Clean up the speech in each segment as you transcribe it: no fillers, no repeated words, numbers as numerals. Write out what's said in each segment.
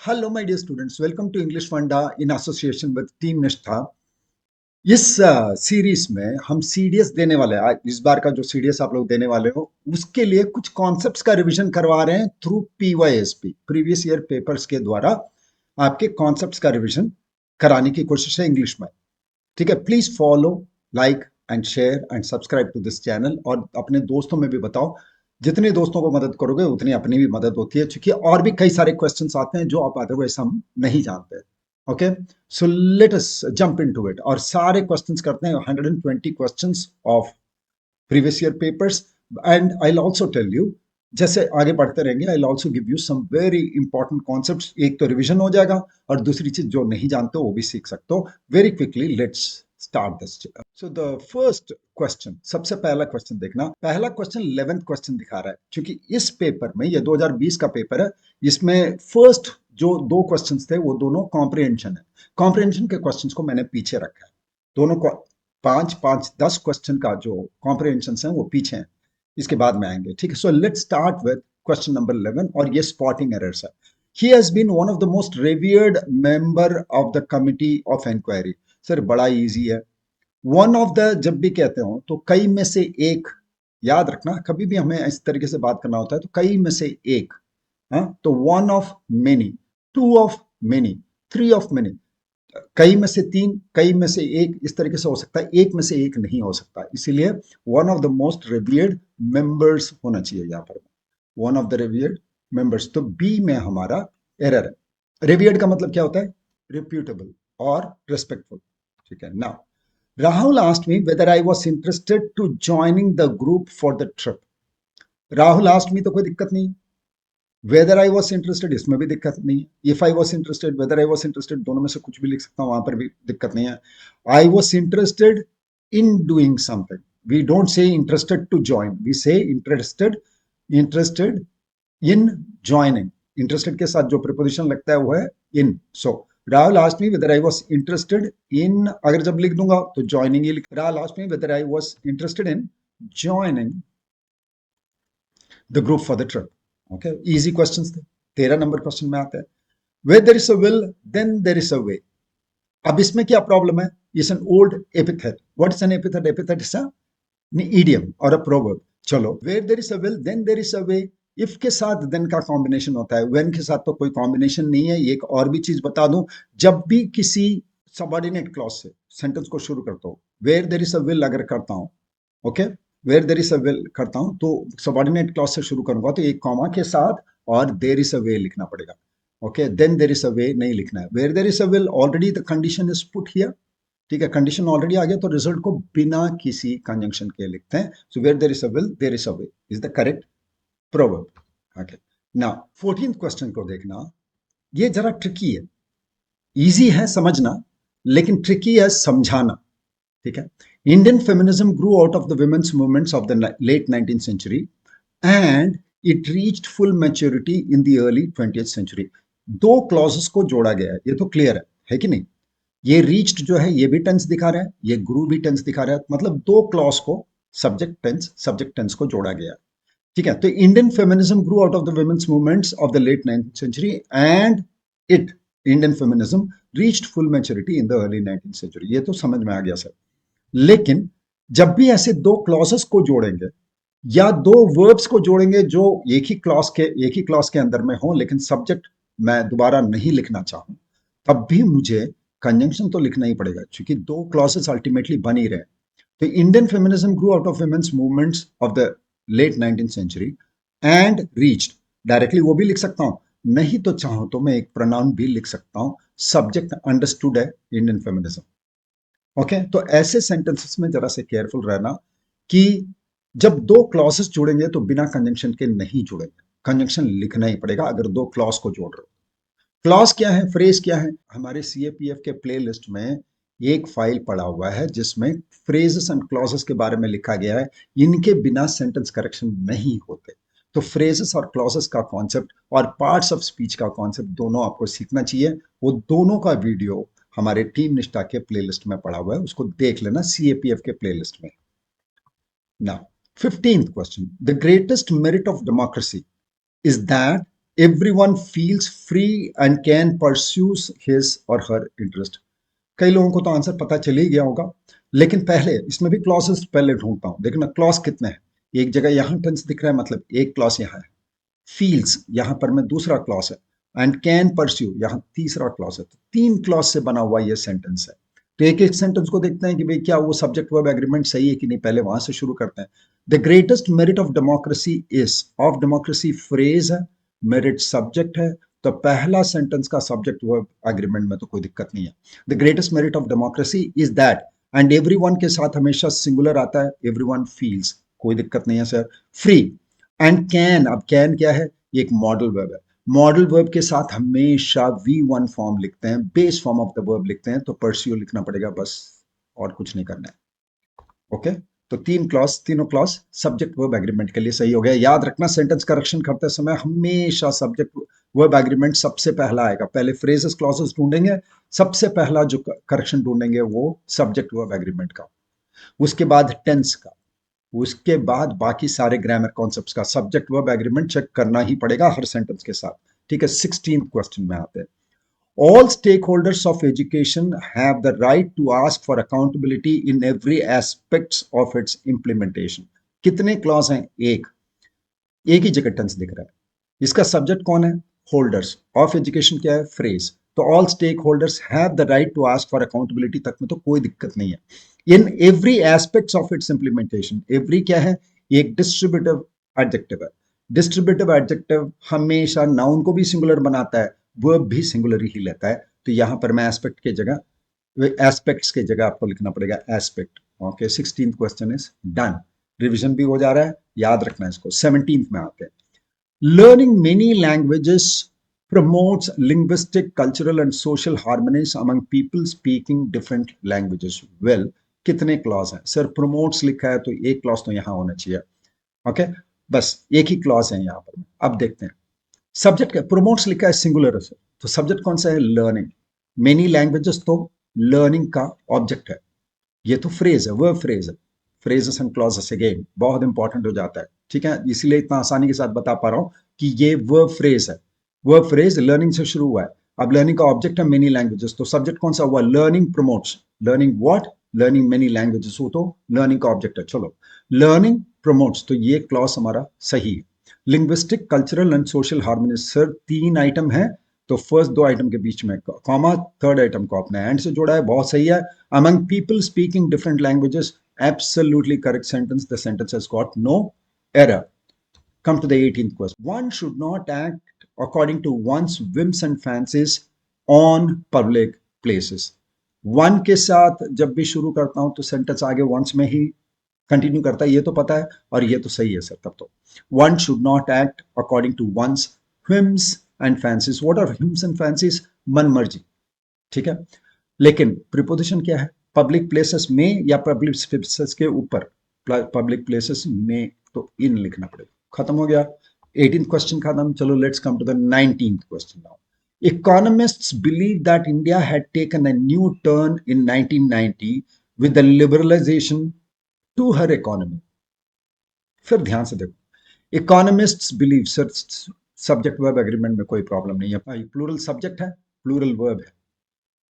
Hello my dear students, welcome to English funda in association with team निष्ठा। इस series में हम CDS देने वाले हैं। इस बार का जो सीडीएस आप लोग देने वाले हो उसके लिए कुछ कॉन्सेप्ट्स का रिवीजन करवा रहे हैं थ्रू पीवाईएसपी, प्रीवियस ईयर पेपर्स के द्वारा आपके कॉन्सेप्ट्स का रिवीजन कराने की कोशिश है इंग्लिश में। ठीक है, please follow, like and share and subscribe to this channel, और अपने दोस्तों में भी बताओ। जितने दोस्तों को मदद करोगे उतनी अपनी भी मदद होती है, क्योंकि और भी कई सारे क्वेश्चंस आते हैं जो आप अदरवाइज हम नहीं जानते। Okay, so let us jump into it, और सारे क्वेश्चंस करते हैं 120 questions of previous year papers. And I will also tell you, जैसे आगे बढ़ते रहेंगे, I will also give you some very important concepts. एक तो रिवीजन हो जाएगा और दूसरी चीज जो नहीं जानते हो वो भी सीख सकते हो very quickly. Let's start this. So the first question, सबसे पहला क्वेश्चन देखना। पहला क्वेश्चन 11th क्वेश्चन दिखा रहा है, क्योंकि इस पेपर में, ये 2020 का पेपर है, इसमें फर्स्ट जो दो क्वेश्चंस थे वो दोनों कॉम्प्रिहेंशन है। कॉम्प्रिहेंशन के क्वेश्चंस को मैंने पीछे रखा है। दोनों को 5-5-10 क्वेश्चन का जो कॉम्प्रिहेंशन है वो पीछे हैं, इसके बाद में आएंगे। ठीक है, so let's start with question number 11, और ये स्पॉटिंग एरर्स है। He has been one of the most revered member of the committee of inquiry. Sir बड़ा इजी है। वन ऑफ द जब भी कहते हो तो कई में से एक, याद रखना, कभी भी हमें इस तरीके से बात करना होता है तो कई में से एक। हाँ, तो one of many, two of many, three of many, कई में से तीन, कई में से एक, इस तरीके से हो सकता है, एक में से एक नहीं हो सकता। इसीलिए one of the most revered members होना चाहिए यहाँ पर, one of the revered members. तो बी में हमारा एरर है। रिवियर्ड का मतलब क्या होता है? रिप्यूटेबल और रिस्पेक्टफुल। ठीक है, now Rahul asked me whether I was interested to joining the group for the trip. Rahul asked me तो कोई दिक्कत नहीं। Whether I was interested इसमें भी दिक्कत नहीं है। If I was interested, whether I was interested, दोनों में से कुछ भी लिख सकता हूँ, वहां पर भी दिक्कत नहीं है। I was interested in doing something. We don't say interested to join. We say interested in joining. Interested के साथ जो preposition लगता है वो है in. So Rahul asked me whether I was interested in, अगर जब लिख दूंगा तो joining ही लिख। Rahul asked me whether I was interested in joining the group for the trip. Okay, easy questions थे। 13 नंबर क्वेश्चन में आता है, where there is a will then there is a way. अब इसमें क्या प्रॉब्लम है? It's an old epithet. What is an epithet? Epithet is an idiom or a proverb. चलो, where there is a will then there is a way, if के साथ then का combination होता है, when के साथ तो कोई कॉम्बिनेशन नहीं है। एक और भी चीज बता दूं, जब भी किसी सबऑर्डिनेट क्लॉज से सेंटेंस को शुरू करता हूं, where there is a will अगर करता हूं, okay, where there is a will करता हूं तो सबऑर्डिनेट क्लॉज से शुरू करूंगा तो एक कॉमा के साथ और there is a way लिखना पड़ेगा। Okay, then there is a way नहीं लिखना है। Where there is a will, already the condition is put here. ठीक है, कंडीशन ऑलरेडी आ गया तो रिजल्ट को बिना किसी कंजंक्शन के लिखते हैं। So where there is a will there is a way is the correct proverb. Okay, now 14th question को देखना। ये जरा ट्रिकी है, इजी है समझना लेकिन ट्रिकी है समझाना। ठीक है, Indian feminism grew out of the women's movements of the late 19th century and it reached full maturity in the early 20th century. दो क्लॉजेस को जोड़ा गया है, ये तो क्लियर है कि नहीं? ये रीच्ड जो है ये भी टेंस दिखा रहा है, ये ग्रू भी टेंस दिखा रहा है, मतलब दो क्लॉज को सब्जेक्ट टेंस को जोड़ा गया। ठीक है, तो Indian feminism grew out of the women's movements of the late 19th century and it, Indian feminism reached full maturity in the early 19th century. ये तो समझ में आ गया सर। लेकिन जब भी ऐसे दो क्लॉजेस को जोड़ेंगे या दो वर्ब्स को जोड़ेंगे जो एक ही क्लॉज के अंदर में हो लेकिन सब्जेक्ट मैं दोबारा नहीं लिखना चाहूं, तब भी मुझे कंजंक्शन तो लिखना ही पड़ेगा, क्योंकि दो क्लॉजेस अल्टीमेटली बन ही रहे। तो Indian feminism grew out of women's movements of the late 19th century and reached, directly वो भी लिख सकता हूं, नहीं तो चाहो तो मैं एक प्रोनाउन भी लिख सकता हूं। सब्जेक्ट अंडरस्टूड है इंडियन फेमिनिज्म। ओके, तो ऐसे सेंटेंसेस में जरा से केयरफुल रहना कि जब दो क्लॉजेस जुड़ेंगे तो बिना कंजंक्शन के नहीं जुड़ेंगे, कंजंक्शन लिखना ही पड़ेगा अगर दो क्लॉज को जोड़ रहे हो। क्लॉज क्या है, फ्रेज क्या है? हमारे सीएपीएफ के प्लेलिस्ट में एक फाइल पड़ा हुआ है जिसमें फ्रेजेस एंड क्लॉजेस के बारे में लिखा गया है। इनके बिना सेंटेंस करेक्शन नहीं होते। तो फ्रेजेस और क्लॉजेस का कॉन्सेप्ट और पार्ट्स ऑफ स्पीच का कॉन्सेप्ट दोनों आपको सीखना चाहिए। वो दोनों का वीडियो हमारे टीम निष्ठा के प्लेलिस्ट में पड़ा हुआ है, उसको देख लेना, सीएपीएफ के प्लेलिस्ट में। Now 15th question, the greatest merit of democracy is that everyone feels free and can pursue his or her interest. कई लोगों को तो आंसर पता चल ही गया होगा, लेकिन पहले इसमें भी क्लॉसेस पहले ढूंढता हूं। देखना क्लॉज कितने हैं, एक जगह यहां टेंस दिख रहा है, मतलब एक क्लॉज यहां है, फील्स यहां पर में दूसरा क्लॉज है, एंड कैन परस्यू यहां तीसरा क्लॉज है। तो 3 क्लॉज से बना हुआ ये सेंटेंस है। तो एक एक सेंटेंस को देखते हैं कि भाई क्या वो सब्जेक्ट वर्ब एग्रीमेंट सही है कि नहीं, पहले वहां से शुरू करते हैं। The greatest merit of democracy is, of democracy phrase है, मेरिट सब्जेक्ट है, तो पहला सेंटेंस का सब्जेक्ट वर्ब एग्रीमेंट में तो कोई दिक्कत नहीं है। The greatest merit of democracy is that, and everyone के साथ हमेशा सिंगुलर आता है, एवरीवन फील्स, कोई दिक्कत नहीं है सर। फ्री एंड कैन, अब कैन क्या है, ये एक मॉडल वर्ब है, मॉडल वर्ब के साथ हमेशा V1 फॉर्म लिखते हैं, base form of the verb लिखते हैं, तो परस्यू लिखना पड़ेगा बस, और कुछ नहीं करना है। ओके, तो तीनों क्लॉज सब्जेक्ट वर्ब एग्रीमेंट के लिए सही हो गया। याद रखना सेंटेंस करेक्शन करते समय हमेशा सब्जेक्ट वर्ब एग्रीमेंट सबसे पहला आएगा, पहले फ्रेजेस क्लॉजेस ढूंढेंगे, सबसे पहला जो करेक्शन ढूंढेंगे वो सब्जेक्ट वर्ब एग्रीमेंट का, उसके बाद टेंस का, उसके बाद बाकी सारे ग्रामर कॉन्सेप्ट्स का। सब्जेक्ट वर्ब एग्रीमेंट चेक करना ही पड़ेगा हर सेंटेंस के साथ। ठीक है, 16th क्वेश्चन में आते हैं। All stakeholders of education have the right to ask for accountability in every aspects of its implementation. कितने क्लॉज हैं, एक ही जगह टेंस दिख रहा है, इसका सब्जेक्ट कौन है, होल्डर्स, ऑफ एजुकेशन क्या है, फ्रेज, तो all stake holders have the right to ask for accountability तक में तो कोई दिक्कत नहीं है। In every aspects of its implementation, every क्या है, एक डिस्ट्रीब्यूटिव एडजेक्टिव है, डिस्ट्रीब्यूटिव एडजेक्टिव हमेशा नाउन को भी सिंगुलर बनाता है, वर्ब भी सिंगुलर ही लेता है, तो यहां पर मैं एस्पेक्ट के जगह, एस्पेक्ट्स के जगह आपको लिखना पड़ेगा aspect. Okay, 16th question is done, revision भी हो जा रहा है, याद रखना इसको। 17th में आते हैं। Learning many languages promotes linguistic, cultural and social harmonies among people speaking different languages. Well, कितने क्लॉज हैं सर, promotes लिखा है तो एक क्लॉज तो यहां होना चाहिए। ओके, बस एक ही क्लॉज है यहां पर। अब देखते हैं सब्जेक्ट क्या, promotes लिखा है सिंगुलर है सर, तो सब्जेक्ट कौन सा है, लर्निंग। मेनी लैंग्वेजेस तो लर्निंग का ऑब्जेक्ट है, ये तो फ्रेज है, वर्ब फ्रेज है, फ्रेजेस एंड क्लॉजेस अगेन बहुत इंपॉर्टेंट हो जाता है। ठीक है, इसीलिए इतना आसानी के साथ बता पा रहा हूं कि ये वर्ब फ्रेज है, वर्ब फ्रेज लर्निंग से शुरू हुआ है। अब लर्निंग का ऑब्जेक्ट है मेनी लैंग्वेजेस, तो सब्जेक्ट कौन सा हुआ, learning promotes, learning what, learning many languages हो तो लर्निंग का ऑब्जेक्ट है। चलो, लर्निंग प्रमोट्स, तो ये क्लॉज हमारा सही है। Linguistic, cultural and social harmony, sir 3 item है, तो फर्स्ट 2 आइटम के बीच में कॉमा, थर्ड आइटम को अपने एंड से जोड़ा है, बहुत सही है। Among people speaking different languages, absolutely correct sentence, the sentence has got no error. Come to the 18th question. One should not act according to one's whims and fancies on public places. One के साथ जब भी शुरू करता हूं तो sentence आगे once में ही कंटिन्यू करता है, ये तो पता है, और ये तो सही है सर। तब तो one should not act according to one's whims and fancies. What are whims and fancies? मन मर्जी, ठीक है। लेकिन प्रीपोजिशन क्या है, पब्लिक प्लेसेस में या पब्लिक स्पेसेस के ऊपर, पब्लिक प्लेसेस में तो इन लिखना पड़ेगा। खत्म हो गया 18th क्वेश्चन खत्म। चलो let's come to the 19th question now. Economists believe that India had taken a new turn in 1990 with the liberalization to her economy. फिर ध्यान से देखो, economists believe, sir subject verb agreement में कोई problem नहीं है भाई, प्लूरल सब्जेक्ट है, प्लूरल वर्ब है,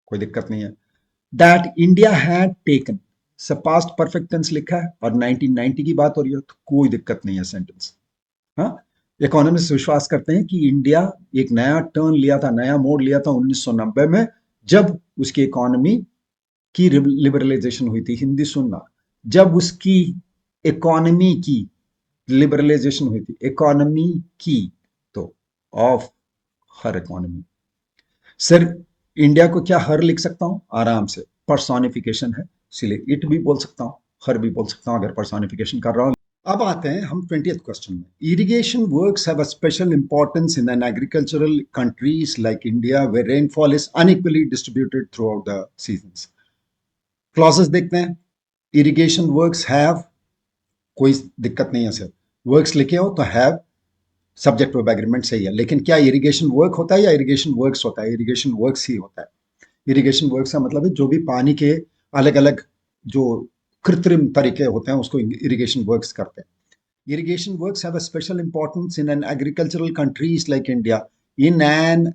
कोई दिक्कत नहीं है। दैट इंडिया हैड टेकन, सब पास्ट परफेक्ट टेंस लिखा है और 1990 की बात हो रही है, तो कोई दिक्कत नहीं है सेंटेंस। हाँ, इकोनॉमिस्ट विश्वास करते हैं कि इंडिया एक नया टर्न लिया था, नया मोड़ लिया था 1990 में, जब उसकी इकोनॉमी की लिबरलाइजेशन हुई थी। हिंदी सुनना, जब उसकी इकोनॉमी की लिबरलाइजेशन हुई थी, इकोनॉमी की, तो of her economy. Sir India को क्या हर लिख सकता हूं, आराम से, पर्सोनिफिकेशन है, इसलिए इट भी बोल सकता हूं, हर भी बोल सकता हूं अगर पर्सोनिफिकेशन कर रहा हूं। अब आते हैं हम 20th क्वेश्चन में। Irrigation works have a special importance in an agricultural countries like India where rainfall is unequally distributed throughout the seasons. Clauses देखते हैं। इरिगेशन वर्क्स हैव, कोई दिक्कत नहीं है सर, वर्क्स लिखे हो तो हैव सब्जेक्ट वर्ब एग्रीमेंट सही है, लेकिन क्या इरिगेशन वर्क होता है या इरिगेशन वर्क्स होता है, इरिगेशन वर्क्स ही होता है। इरिगेशन वर्क्स का मतलब है जो भी पानी के अलग अलग जो कृत्रिम तरीके होते हैं उसको इरिगेशन वर्क्स करते हैं। irrigation works have a special importance in an agricultural countries like India. In an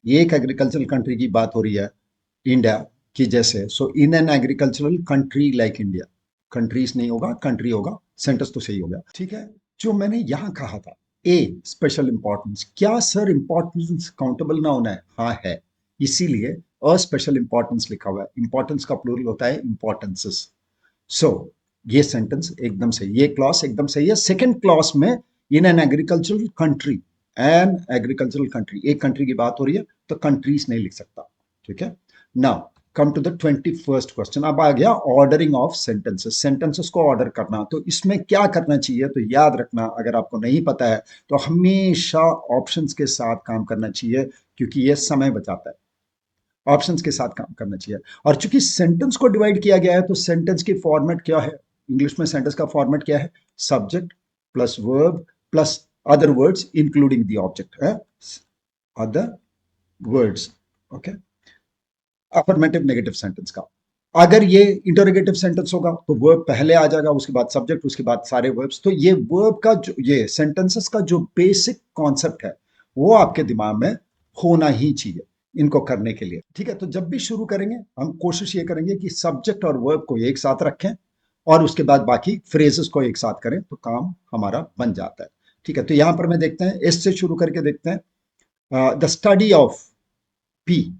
एक एग्रीकल्चरल कंट्री की बात हो रही है इंडिया की जैसे, so in an agricultural country like India, countries नहीं होगा, कंट्री होगा, सेंटेंस तो सही हो गया, ठीक है। जो मैंने यहां कहा था ए स्पेशल इंपॉर्टेंस, क्या सर इंपॉर्टेंस काउंटेबल ना होना है? हाँ है, इसीलिए अ स्पेशल इंपॉर्टेंस लिखा हुआ है। इंपॉर्टेंस का प्लूरल होता है इंपॉर्टेंसेस। सो ये सेंटेंस एकदम सही, ये क्लॉज एकदम सही है। सेकंड क्लॉज में इन an agricultural country, N agricultural country, एक कंट्री की बात हो रही है तो कंट्रीज नहीं लिख सकता, ठीक है। Now come to the 21st question. अब आ गया ऑर्डरिंग ऑफ सेंटेंसेस, सेंटेंसेस को ऑर्डर करना। तो इसमें क्या करना चाहिए, तो याद रखना, अगर आपको नहीं पता है तो हमेशा ऑप्शंस के साथ काम करना चाहिए, क्योंकि ये समय बचाता है। ऑप्शंस के साथ काम करना चाहिए। और चूंकि सेंटेंस को डिवाइड किया गया है तो सेंटेंस की फॉर्मेट क्या है, इंग्लिश में सेंटेंस का फॉर्मेट क्या है? Subject plus verb plus other words including the object है, other words, okay. Affirmative negative sentence का अगर ये इंटरोगेटिव सेंटेंस होगा तो वर्ब पहले आ जाएगा, उसके बाद सब्जेक्ट, उसके बाद सारे वर्ब्स। तो ये वर्ब का जो, ये सेंटेंसेस का जो बेसिक कॉन्सेप्ट है वो आपके दिमाग में होना ही चाहिए इनको करने के लिए, ठीक है। तो जब भी शुरू करेंगे हम कोशिश ये करेंगे कि सब्जेक्ट और वर्ब को एक साथ रखें और उसके बाद बाकी फ्रेजेस को एक साथ करें, तो काम हमारा बन जाता है, ठीक है। तो यहां पर मैं देखते हैं, एस से शुरू करके देखते हैं। The study of P,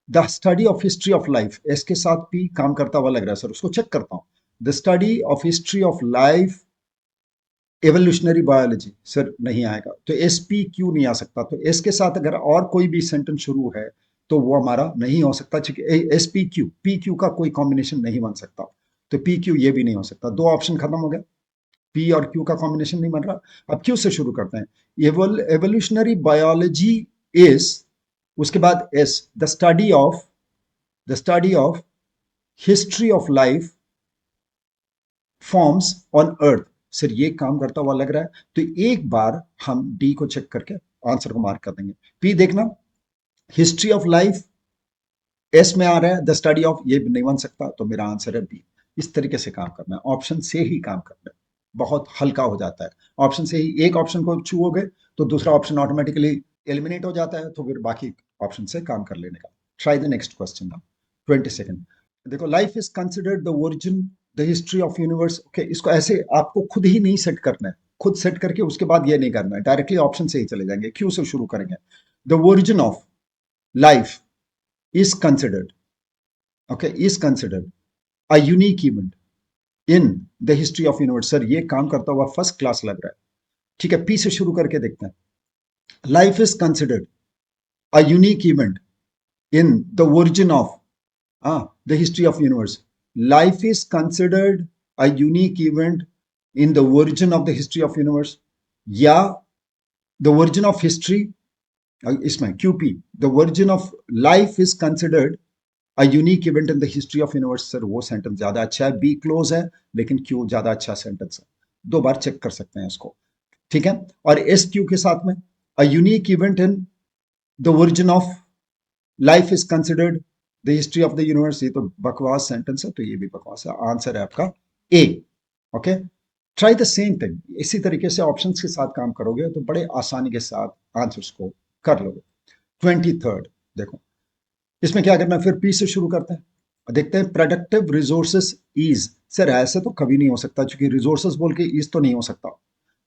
the study of history of life, S के साथ पी काम करता हुआ लग रहा है सर, उसको चेक करता हूं। The study of history of life evolutionary biology, sir नहीं आएगा, तो एस पी क्यू नहीं आ सकता। तो एस के साथ अगर और कोई भी सेंटेंस शुरू है तो वो हमारा नहीं हो सकता, एस पी क्यू का कोई कॉम्बिनेशन नहीं बन सकता, तो पी क्यू ये भी नहीं हो सकता। दो ऑप्शन खत्म हो गया, पी और क्यू का कॉम्बिनेशन नहीं बन रहा। अब क्यू से शुरू करते हैं। एवोल्यूशनरी बायोलॉजी इज, उसके बाद S, the study of history of life forms on earth, sir ये काम करता हुआ लग रहा है, तो एक बार हम डी को चेक करके आंसर को मार्क कर देंगे। पी देखना, हिस्ट्री ऑफ लाइफ एस में आ रहा है, द स्टडी ऑफ ये भी नहीं बन सकता, तो मेरा आंसर है बी। इस तरीके से काम करना है, ऑप्शन से ही काम करना है, बहुत हल्का हो जाता है। ऑप्शन से ही एक ऑप्शन को छूओगे तो दूसरा ऑप्शन ऑटोमेटिकली एलिमिनेट हो जाता है, तो फिर बाकी ऑप्शन से काम कर लेने का। Try the next question now, 22nd। देखो, life is considered the origin the history of universe, okay. इसको ऐसे आपको खुद ही नहीं सेट करना है, खुद सेट करके उसके बाद ये नहीं करना है, डायरेक्टली ऑप्शन से ही चले जाएंगे। क्यू से शुरू करेंगे। The origin of life is considered, okay, is considered a unique event in the history of universe, sir ये काम करता हुआ फर्स्ट क्लास लग रहा है, ठीक है। पी से शुरू करके देखते हैं। Life is considered a unique event in the origin of the history of universe, life is considered a unique event in the origin of the history of universe, या the origin of history, इसमें QP, the origin of life is considered a unique event in the history of universe, sir वो sentence ज्यादा अच्छा है, be close है लेकिन Q ज्यादा अच्छा सेंटेंस है, दो बार चेक कर सकते हैं इसको, ठीक है। और एस क्यू के साथ में a unique event in the origin of life is considered the history of the universe, ये तो बकवास सेंटेंस है, तो ये भी बकवास है। आंसर है आपका A, okay. Try the same thing, इसी तरीके से ऑप्शंस के साथ काम करोगे तो बड़े आसानी के साथ आंसर्स को कर लोगे। 23rd देखो, इसमें क्या करना है, फिर पी से शुरू करते हैं, देखते हैं। प्रोडक्टिव रिसोर्सेस इज, सर ऐसे तो कभी नहीं हो सकता, क्योंकि रिसोर्सेस बोल के इज तो नहीं हो सकता,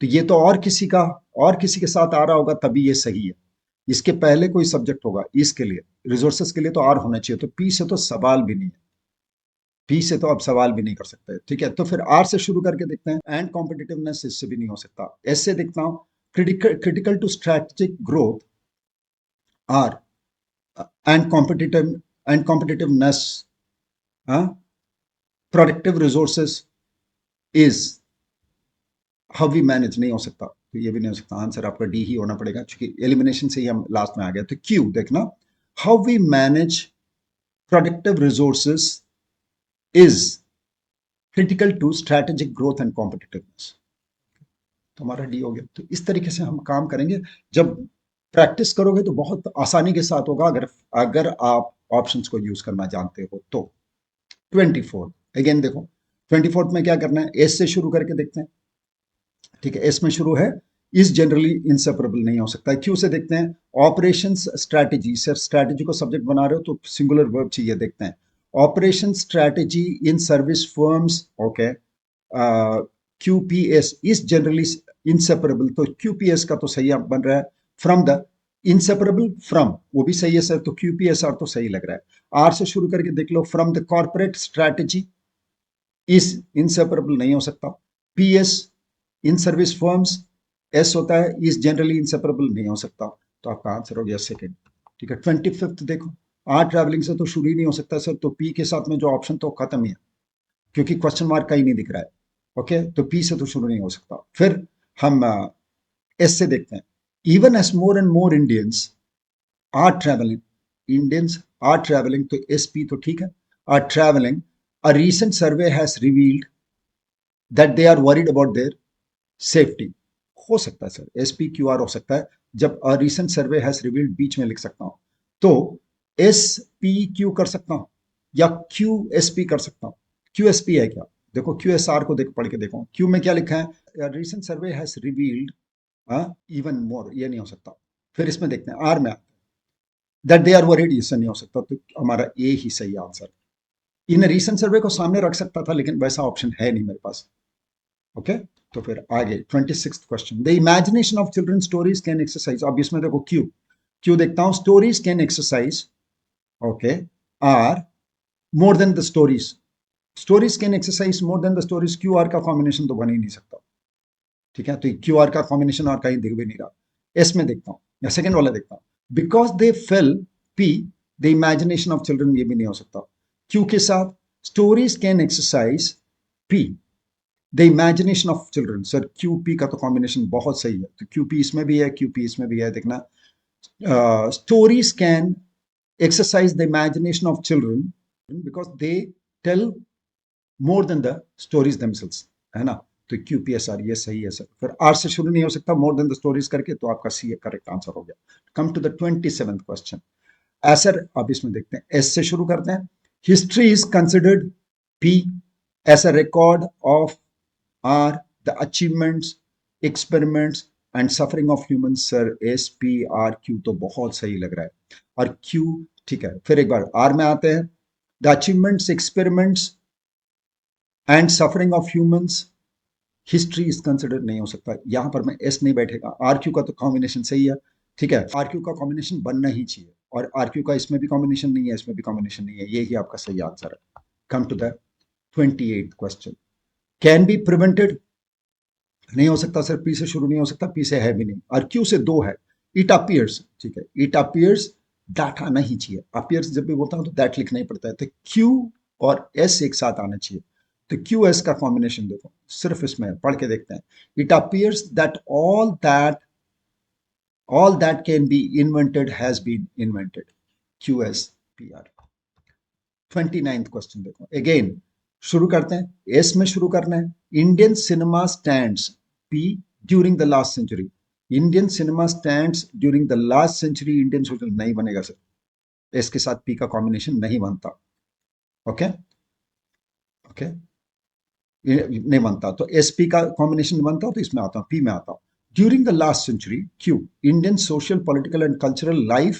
तो ये तो और किसी के साथ आ रहा होगा तभी ये सही है। इसके पहले कोई सब्जेक्ट होगा इसके लिए, रिसोर्सेस के लिए तो आर होना चाहिए, तो पी से तो सवाल भी नहीं है, पी से तो आप सवाल भी नहीं कर सकते, ठीक है। तो फिर आर से शुरू करके देखते हैं। एंड कॉम्पिटिटिवनेस, इससे भी नहीं हो सकता। एस से देखता हूं, critical to strategic growth R and competitiveness, productive resources is how we manage, नहीं हो सकता, तो ये भी नहीं हो सकता। आंसर आपका डी ही होना पड़ेगा, क्योंकि एलिमिनेशन से ही हम लास्ट में आ गए। तो क्यू देखना, how we manage productive resources is critical to strategic growth and competitiveness, तो हमारा डी हो गया। तो इस तरीके से हम काम करेंगे, जब प्रैक्टिस करोगे तो बहुत आसानी के साथ होगा, अगर आप ऑप्शंस को यूज करना जानते हो तो। 24 अगेन देखो, 24 में क्या करना है, एस से शुरू करके देखते हैं। ठीक है, एस में शुरू है, इज जनरली इंसेपरेबल नहीं हो सकता है। क्यू से देखते हैं, ऑपरेशंस स्ट्रैटेजी, सर स्ट्रैटेजी को सब्जेक्ट बना रहे हो तो सिंगुलर वर्ब चाहिए, देखते हैं operation strategy in service firms, okay, QPS is generally inseparable, तो QPS का तो सही बन रहा है, फ्रॉम द इंसेपरेबल फ्रॉम, वो भी सही है सर, तो QPSR तो सही लग रहा है। आर से शुरू करके देख लो, from the corporate strategy is inseparable नहीं हो सकता। PS in service firms, S होता है, इज जनरली इंसेपरेबल नहीं हो सकता, तो आपका आंसर हो गया सेकेंड। ठीक है, 25th देखो, आर ट्रैवलिंग से तो शुरू ही नहीं हो सकता सर, तो पी के साथ में जो ऑप्शन तो खत्म ही है, क्योंकि क्वेश्चन मार्क का ही नहीं दिख रहा है। ओके, तो पी से तो शुरू नहीं हो सकता। फिर हम एस से देखते हैं, even as more and more Indians are travelling, Indians are travelling, तो एस पी तो ठीक है, are travelling, a recent survey has revealed that they are worried about their safety, हो सकता है सर, SPQR हो सकता है, जब रिसेंट सर्वे हैज रिवील्ड बीच में लिख सकता हूं, तो SPQ कर सकता हूं या QSP कर सकता हूं। QSP है क्या, देखो QSR को देख, पढ़ के देखो, क्यू में क्या लिखा है, recent survey has revealed even more, ये नहीं हो सकता। फिर इसमें देखते हैं, आर में दैट दे आर वरीड, इससे नहीं हो सकता, तो हमारा ए ही सही आंसर। इन रिसेंट सर्वे को सामने रख सकता था, लेकिन वैसा ऑप्शन है नहीं मेरे पास। ओके, तो फिर आगे 26th question, the imagination of children stories can exercise, अब इसमें देखो क्यू, क्यू देखता हूं, stories can exercise, okay, R more than the stories, stories can exercise more than the stories, Q R का कॉम्बिनेशन तो बन ही नहीं सकता। ठीक है, तो क्यू आर का कॉम्बिनेशन और कहीं दिख भी नहीं रहा। एस में देखता हूं, या सेकेंड वाला देखता हूं, because they fill, P, the imagination of children, ये भी नहीं हो सकता। क्यू के साथ stories can exercise, P, the imagination of children, sir QP का तो कॉम्बिनेशन बहुत सही है, तो QP इसमें भी है, QP इसमें भी है, देखना, stories can exercise the imagination of children because they tell more than the stories themselves, है ना, तो QPSR ये सही है सर। फिर आर से शुरू नहीं हो सकता मोर देन द स्टोरीज करके, तो आपका सी करेक्ट आंसर हो गया। Come to the 27th question, sir अब इसमें देखते हैं, एस से शुरू करते हैं, history is considered, P, as a record of R the achievements, experiments and suffering of humans, sir SPRQ तो बहुत सही लग रहा है, और क्यू ठीक है। फिर एक बार आर में आते हैं, the achievements, experiments and suffering of humans, history is considered नहीं हो सकता, यहां पर मैं एस नहीं बैठेगा, RQ का तो कॉम्बिनेशन सही है। ठीक है, RQ का कॉम्बिनेशन बनना ही चाहिए, और RQ का इसमें भी कॉम्बिनेशन नहीं है, इसमें भी कॉम्बिनेशन नहीं है, यही आपका सही आंसर है। Come to the 28th question, can be prevented, नहीं हो सकता सर, पी से शुरू नहीं हो सकता, पी से है भी नहीं, और क्यू से दो है, इट अपियर्स, ठीक है, इट अपियर्स, दैट आना ही चाहिए, अपियर्स जब भी बोलता हूं तो दैट लिखना ही पड़ता है, तो क्यू और एस एक साथ आना चाहिए, तो क्यू एस का कॉम्बिनेशन देखो, सिर्फ इसमें पढ़ के देखते हैं, it appears that all that can be invented has been invented, QSPR। 29th question देखो, अगेन शुरू करते हैं, एस में शुरू करना है, Indian cinema stands, P, during the last century, Indian cinema stands during the last century, Indian social नहीं बनेगा सर, एस के साथ पी का कॉम्बिनेशन नहीं बनता। ओके, ओके, नहीं बनता, तो एस पी का कॉम्बिनेशन बनता, तो इसमें आता हूं, पी में आता हूं, during the last century, Q, Indian social political and cultural life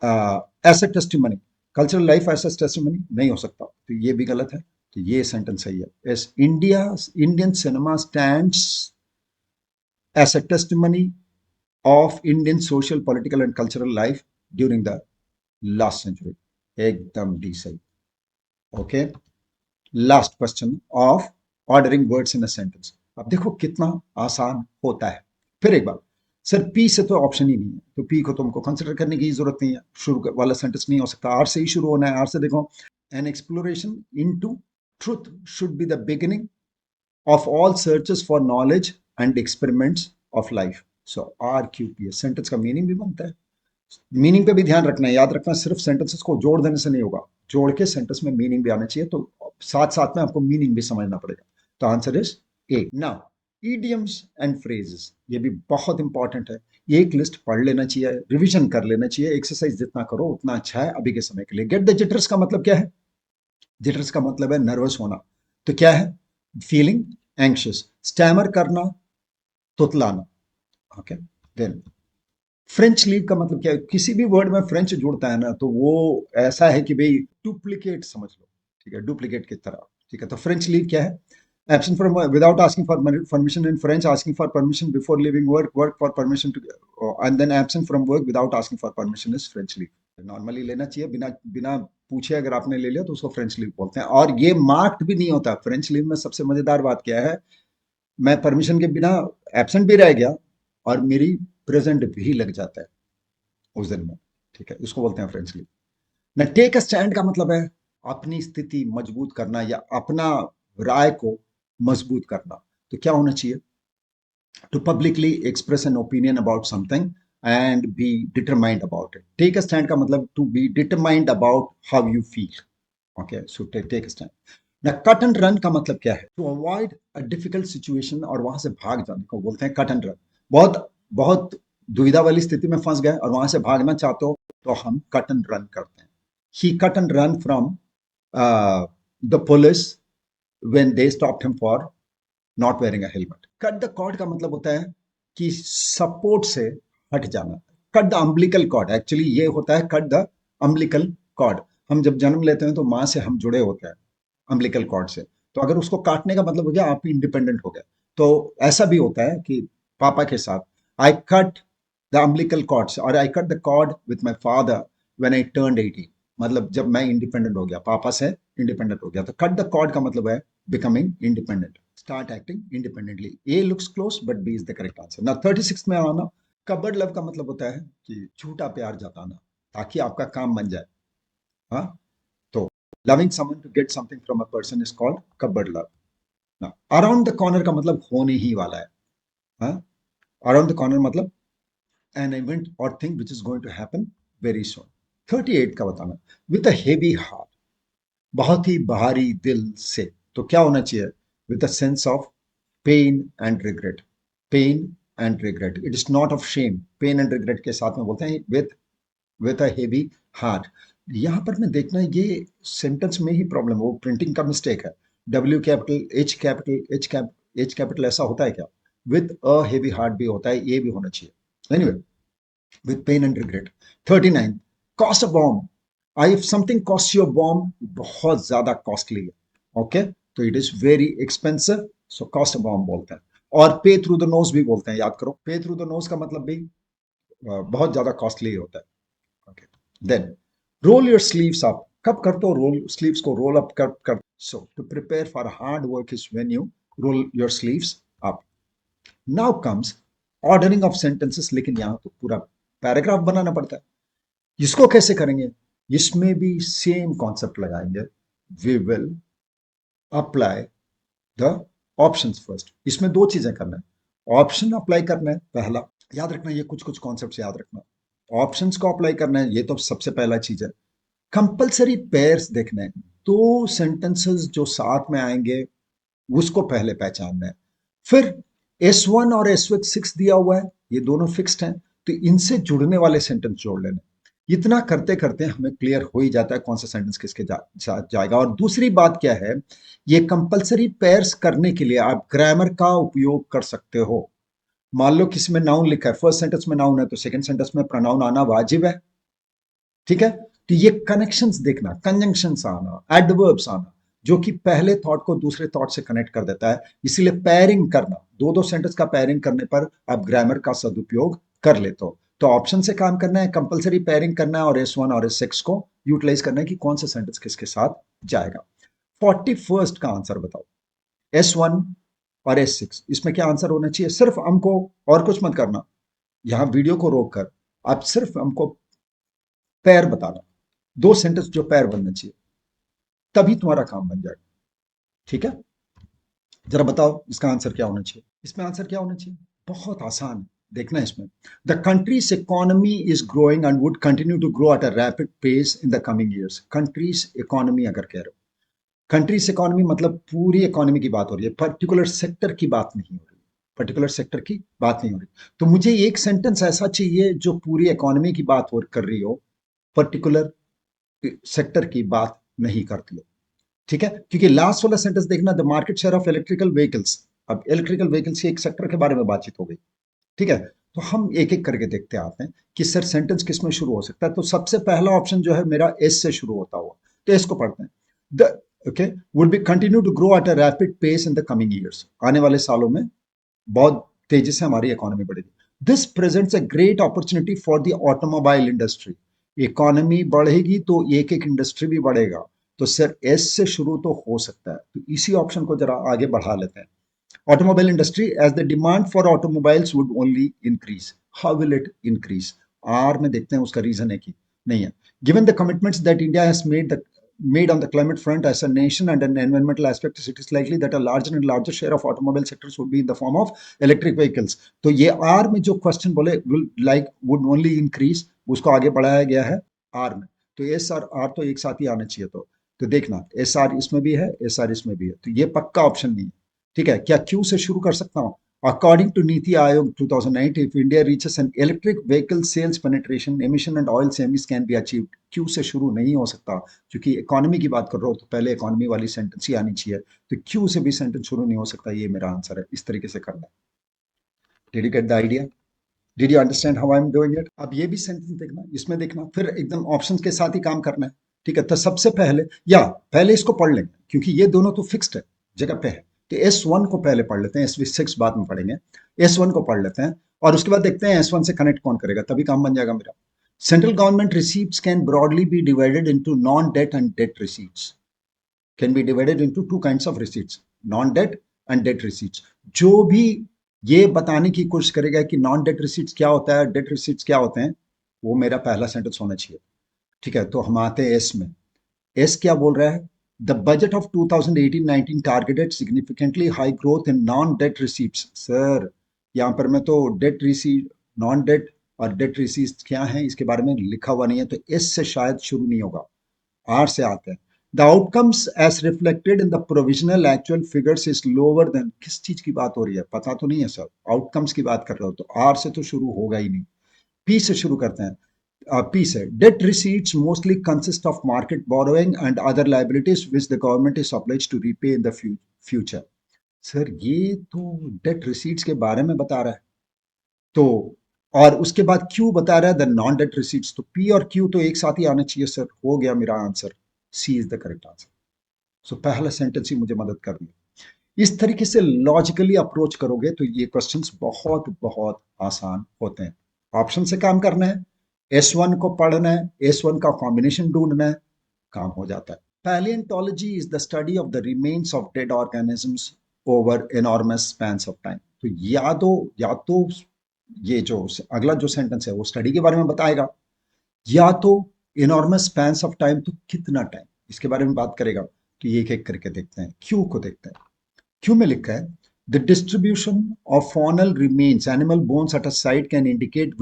as a testimony, cultural life as a testimony नहीं हो सकता, तो ये भी गलत है, तो ये सेंटेंस सही है, S, India, Indian cinema stands as a testimony of Indian social political and cultural life during the last century, एकदम डी सही। Okay, last question of ordering words in a sentence, अब देखो कितना आसान होता है। फिर एक बार, सर पी से तो ऑप्शन ही नहीं है, तो पी को तुमको कंसिडर करने की जरूरत नहीं है, शुरू वाला सेंटेंस नहीं हो सकता, आर से ही शुरू होना है, आर से देखो, an exploration into truth should be the beginning of all searches for knowledge and experiments of life, so RQP sentence का मीनिंग भी बनता है, मीनिंग पे भी ध्यान रखना है, याद रखना, सिर्फ सेंटेंसेस को जोड़ देने से नहीं होगा, जोड़ के सेंटेंस में मीनिंग भी आना चाहिए, तो साथ साथ में आपको मीनिंग भी समझना पड़ेगा, तो answer is a. Now idioms and phrases, ये भी बहुत इंपॉर्टेंट है, एक लिस्ट पढ़ लेना चाहिए, रिवीजन कर लेना चाहिए, एक्सरसाइज जितना करो उतना अच्छा है अभी के समय के लिए। गेट द जिटर्स का मतलब क्या है, जिटर्स का मतलब है नर्वस होना, तो क्या है, फीलिंग एंग्शियस, स्टैमर करना, तुतलाना। ओके, देन फ्रेंच लीव का मतलब क्या है? किसी भी वर्ड में फ्रेंच जुड़ता है ना तो वो ऐसा है कि भाई डुप्लीकेट समझ लो, ठीक है, डुप्लीकेट की तरह। ठीक है, तो फ्रेंच लीव क्या है? Absent from without asking for permission in French, asking for permission before leaving work, work for permission to, and then absent from work without asking for permission is French leave. Normally लेना चाहिए, बिना बिना पूछे अगर आपने ले लिया तो उसको फ्रेंच लीव बोलते हैं, और ये मार्क्ड भी नहीं होता। फ्रेंच लीव में सबसे मजेदार बात क्या है, मैं परमिशन के बिना एब्सेंट भी रह गया और मेरी प्रेजेंट भी लग जाता है उस दिन में। ठीक है, इसको बोलते हैं फ्रेंच लीव। न टेक अ स्टैंड का मतलब है अपनी स्थिति मजबूत करना या अपना राय को मजबूत करना। तो क्या होना चाहिए? To publicly express an opinion about something and be determined about it. Take a stand का मतलब to be determined about how you feel. Okay, so take a stand. ना कट एंड रन का मतलब क्या है? To avoid a difficult situation, और वहां से भाग जाने को बोलते हैं कट एंड रन। बहुत बहुत दुविधा वाली स्थिति में फंस गए और वहां से भागना चाहते हो तो हम कट एंड रन करते हैं। He cut and run from the police when they stopped him for not wearing a helmet. Cut the cord का मतलब होता है कि सपोर्ट से हट जाना। Cut the umbilical cord, actually ये होता है कट द अम्बिलिकल कॉर्ड। हम जब जन्म लेते हैं तो माँ से हम जुड़े होते हैं अम्बिलिकल कॉर्ड से, तो अगर उसको काटने का मतलब हो गया आप इंडिपेंडेंट हो गए। तो ऐसा भी होता है कि पापा के साथ, I cut the umbilical cords और I cut the cord with my father when I turned 18। मतलब जब मैं इंडिपेंडेंट हो गया, पापा से इंडिपेंडेंट हो गया। तो कट द कॉर्ड का मतलब है becoming independent, start acting independently. A looks close but B is the correct answer. ना 36 में आना, कबर्ड लव का मतलब होता है कि झूठा प्यार जताना ताकि आपका काम बन जाए। हाँ, तो loving someone to get something from a person is called cupboard love. Now, around the corner का मतलब होने ही वाला है। हाँ, around the corner मतलब an event or thing which is going to happen very soon. 38 का बताना, with a heavy heart, बहुत ही भारी दिल से। तो क्या होना चाहिए? with a sense of pain and regret. pain and regret, it is not of shame। pain and regret के साथ में बोलते हैं with a heavy heart। यहाँ पर मैं देखना, ये सेंटेंस में ही प्रॉब्लम है, वो प्रिंटिंग का मिस्टेक है। W capital H capital H capital ऐसा होता है क्या? विद अ हेवी हार्ट भी होता है, ये भी होना चाहिए। Anyway, with pain and regret. 39, cost a bomb. I if something cost your bomb, बहुत ज्यादा कॉस्टली है। ओके, तो it is very expensive, so cost a bomb बोलते हैं। और पे थ्रू द नोज भी बोलते हैं, याद करो, पे थ्रू द नोज का मतलब भी बहुत ज्यादा कॉस्टली होता है। Okay. Then roll your sleeves up. कब करते हो रोल स्लीव्स को? रोल अप कर। So to prepare for hard work is when you roll your sleeves up. Now comes ordering of sentences, लेकिन यहां तो पूरा पैराग्राफ बनाना पड़ता है। इसको कैसे करेंगे? इसमें भी सेम कॉन्सेप्ट लगाएंगे। We will apply the options first. इसमें दो चीजें करना है, ऑप्शन अप्लाई करना है पहला, याद रखना ये कुछ कुछ कॉन्सेप्ट याद रखना। ऑप्शंस को अप्लाई करना है, ये तो सबसे पहला चीज है। कंपलसरी पेयर्स देखना है, दो सेंटेंसेस जो साथ में आएंगे उसको पहले पहचानना है। फिर S1 और S6 दिया हुआ है, ये दोनों फिक्स्ड हैं, तो इनसे जुड़ने वाले सेंटेंस जोड़ लेना। इतना करते करते हमें क्लियर हो ही जाता है कौन सा सेंटेंस किसके साथ जाएगा। और दूसरी बात क्या है, ये कंपलसरी पेयर्स करने के लिए आप ग्रामर का उपयोग कर सकते हो। मान लो किसी में नाउन लिखा है, फर्स्ट सेंटेंस में नाउन है तो सेकंड सेंटेंस में प्रोनाउन आना वाजिब है। ठीक है, तो ये कनेक्शंस देखना, कंजंक्शंस आना, एडवर्ब्स आना, जो कि पहले थॉट को दूसरे थॉट से कनेक्ट कर देता है। इसीलिए पेयरिंग करना, दो दो सेंटेंस का पेयरिंग करने पर आप ग्रामर का सदुपयोग कर लेते हो। तो ऑप्शन से काम करना है, कंपलसरी पेयरिंग करना है, और S1 और S6 को यूटिलाइज करना है कि कौन सा सेंटेंस किसके साथ जाएगा। 41 का आंसर बताओ। S1 और S6, इसमें क्या आंसर होना चाहिए? सिर्फ हमको और कुछ मत करना, यहां वीडियो को रोक कर आप सिर्फ हमको पैर बताना, दो सेंटेंस जो पैर बनना चाहिए, तभी तुम्हारा काम बन जाएगा। ठीक है, जरा बताओ इसका आंसर क्या होना चाहिए? इसमें आंसर क्या होना चाहिए? बहुत आसान है, देखना इसमें। The country's economy is growing and would continue to grow at a rapid pace in the coming years. Country's economy अगर कह रहे हो, कंट्रीज इकोनॉमी मतलब पूरी इकोनॉमी की बात हो रही है, पर्टिकुलर सेक्टर की बात नहीं हो रही। पर्टिकुलर सेक्टर की बात नहीं हो रही। तो मुझे एक सेंटेंस ऐसा चाहिए जो पूरी इकोनॉमी की बात हो कर रही हो, पर्टिकुलर सेक्टर की बात नहीं करती हो। ठीक है, क्योंकि लास्ट वाला सेंटेंस देखना, the market share of electrical vehicles, अब इलेक्ट्रिकल व्हीकल्स के एक सेक्टर के बारे में बातचीत हो गई, ठीक है। तो हम एक एक करके देखते आते हैं कि सर सेंटेंस किस में शुरू हो सकता है। तो सबसे पहला ऑप्शन जो है मेरा एस से शुरू होता हुआ, तो एस को पढ़ते हैं। The okay would be continue to grow at a rapid pace in the coming years, आने वाले सालों में बहुत तेजी से हमारी इकोनॉमी बढ़ेगी। This presents a great opportunity for the automobile industry. Economy बढ़ेगी तो एक एक इंडस्ट्री भी बढ़ेगा। तो सर एस से शुरू तो हो सकता है, तो इसी ऑप्शन को जरा आगे बढ़ा लेते हैं। Automobile industry, as the demand for automobiles would only increase. How will it increase? R में देखते हैं उसका रीजन है कि नहीं है। Given the commitments that India has made on the climate front as a nation and an environmental aspect, it is likely that a larger and larger share of automobile sectors would be in the form of electric vehicles. तो ये R में जो question बोले would only increase, उसको आगे बढ़ाया गया है R में। तो एस और आर तो एक साथ ही आना चाहिए। तो देखना एस आर इसमें भी है, एस आर इसमें भी है, तो ये पक्का ऑप्शन नहीं है, ठीक है। क्या क्यू से शुरू कर सकता हूं? According to NITI Aayog 2008, if India reaches an electric vehicle sales penetration, emission and oil savings can be achieved. Q से शुरू नहीं हो सकता, क्योंकि इकोनॉमी की बात कर रहा हूं तो पहले इकोनॉमी वाली सेंटेंस ही आनी चाहिए। तो क्यू से भी सेंटेंस शुरू नहीं हो सकता, ये मेरा आंसर है। इस तरीके से करना है। Did you get the idea? Did you understand how I am doing it? अब ये भी सेंटेंस देखना, इसमें देखना, फिर एकदम ऑप्शंस के साथ ही काम करना है, ठीक है। तो सबसे पहले या पहले इसको पढ़ लेंगे, क्योंकि ये दोनों तो फिक्स्ड है, जगह पे है। तो एस वन को पहले पढ़ लेते हैं, एस सिक्स बाद में पढ़ेंगे। एस वन को पढ़ लेते हैं और उसके बाद देखते हैं एस वन से कनेक्ट कौन करेगा, तभी काम बन जाएगा मेरा। Central government receipts can broadly be divided into non debt and debt receipts. Can be divided into two kinds of receipts, non debt and debt receipts. जो भी ये बताने की कोशिश करेगा कि नॉन डेट रिसीट्स क्या होता है, डेट रिसीट्स क्या होते हैं, वो मेरा पहला सेंटेंस होना चाहिए, ठीक है। तो हम आते हैं एस में। एस क्या बोल रहा है? The budget of 2018-19 targeted significantly high growth in non debt receipts. Sir यहाँ पर मैं तो डेट रिसीट, नॉन डेट और डेट रिसीट्स क्या है इसके बारे में लिखा हुआ नहीं है, तो एस से शायद शुरू नहीं होगा, आर से आते हैं। The outcomes as reflected in the provisional actual figures is lower than. किस चीज की बात हो रही है पता तो नहीं है सर, आउटकम्स की बात कर रहे हो, तो आर से तो शुरू होगा ही नहीं। पी से शुरू करते हैं। पी से debt receipts mostly consist of market borrowing and other liabilities which the government is obliged to repay in the future. Sir ये तो डेट रिसीट्स के बारे में बता रहा है, तो और उसके बाद क्यू बता रहा है द नॉन डेट रिसीट्स, तो पी और क्यू तो एक साथ ही आना चाहिए सर। हो गया मेरा answer, C is the correct answer. So पहला सेंटेंस ही मुझे मदद कर दिया। इस तरीके से लॉजिकली अप्रोच करोगे तो ये क्वेश्चंस बहुत बहुत आसान होते हैं। ऑप्शन से काम करना है, एस वन को पढ़ना है, एस वन का कॉम्बिनेशन ढूंढना है, काम हो जाता है। Palaeontology is the study of the remains of dead organisms over enormous spans of time. तो या तो ये जो अगला जो सेंटेंस है वो स्टडी के बारे में बताएगा, या तो इनॉर्मस स्पैन्स ऑफ टाइम, तो कितना टाइम इसके बारे में बात करेगा। तो ये एक एक करके देखते हैं। क्यू को देखते हैं। क्यू में लिखा है the distribution of faunal remains animal bones at a site can indicate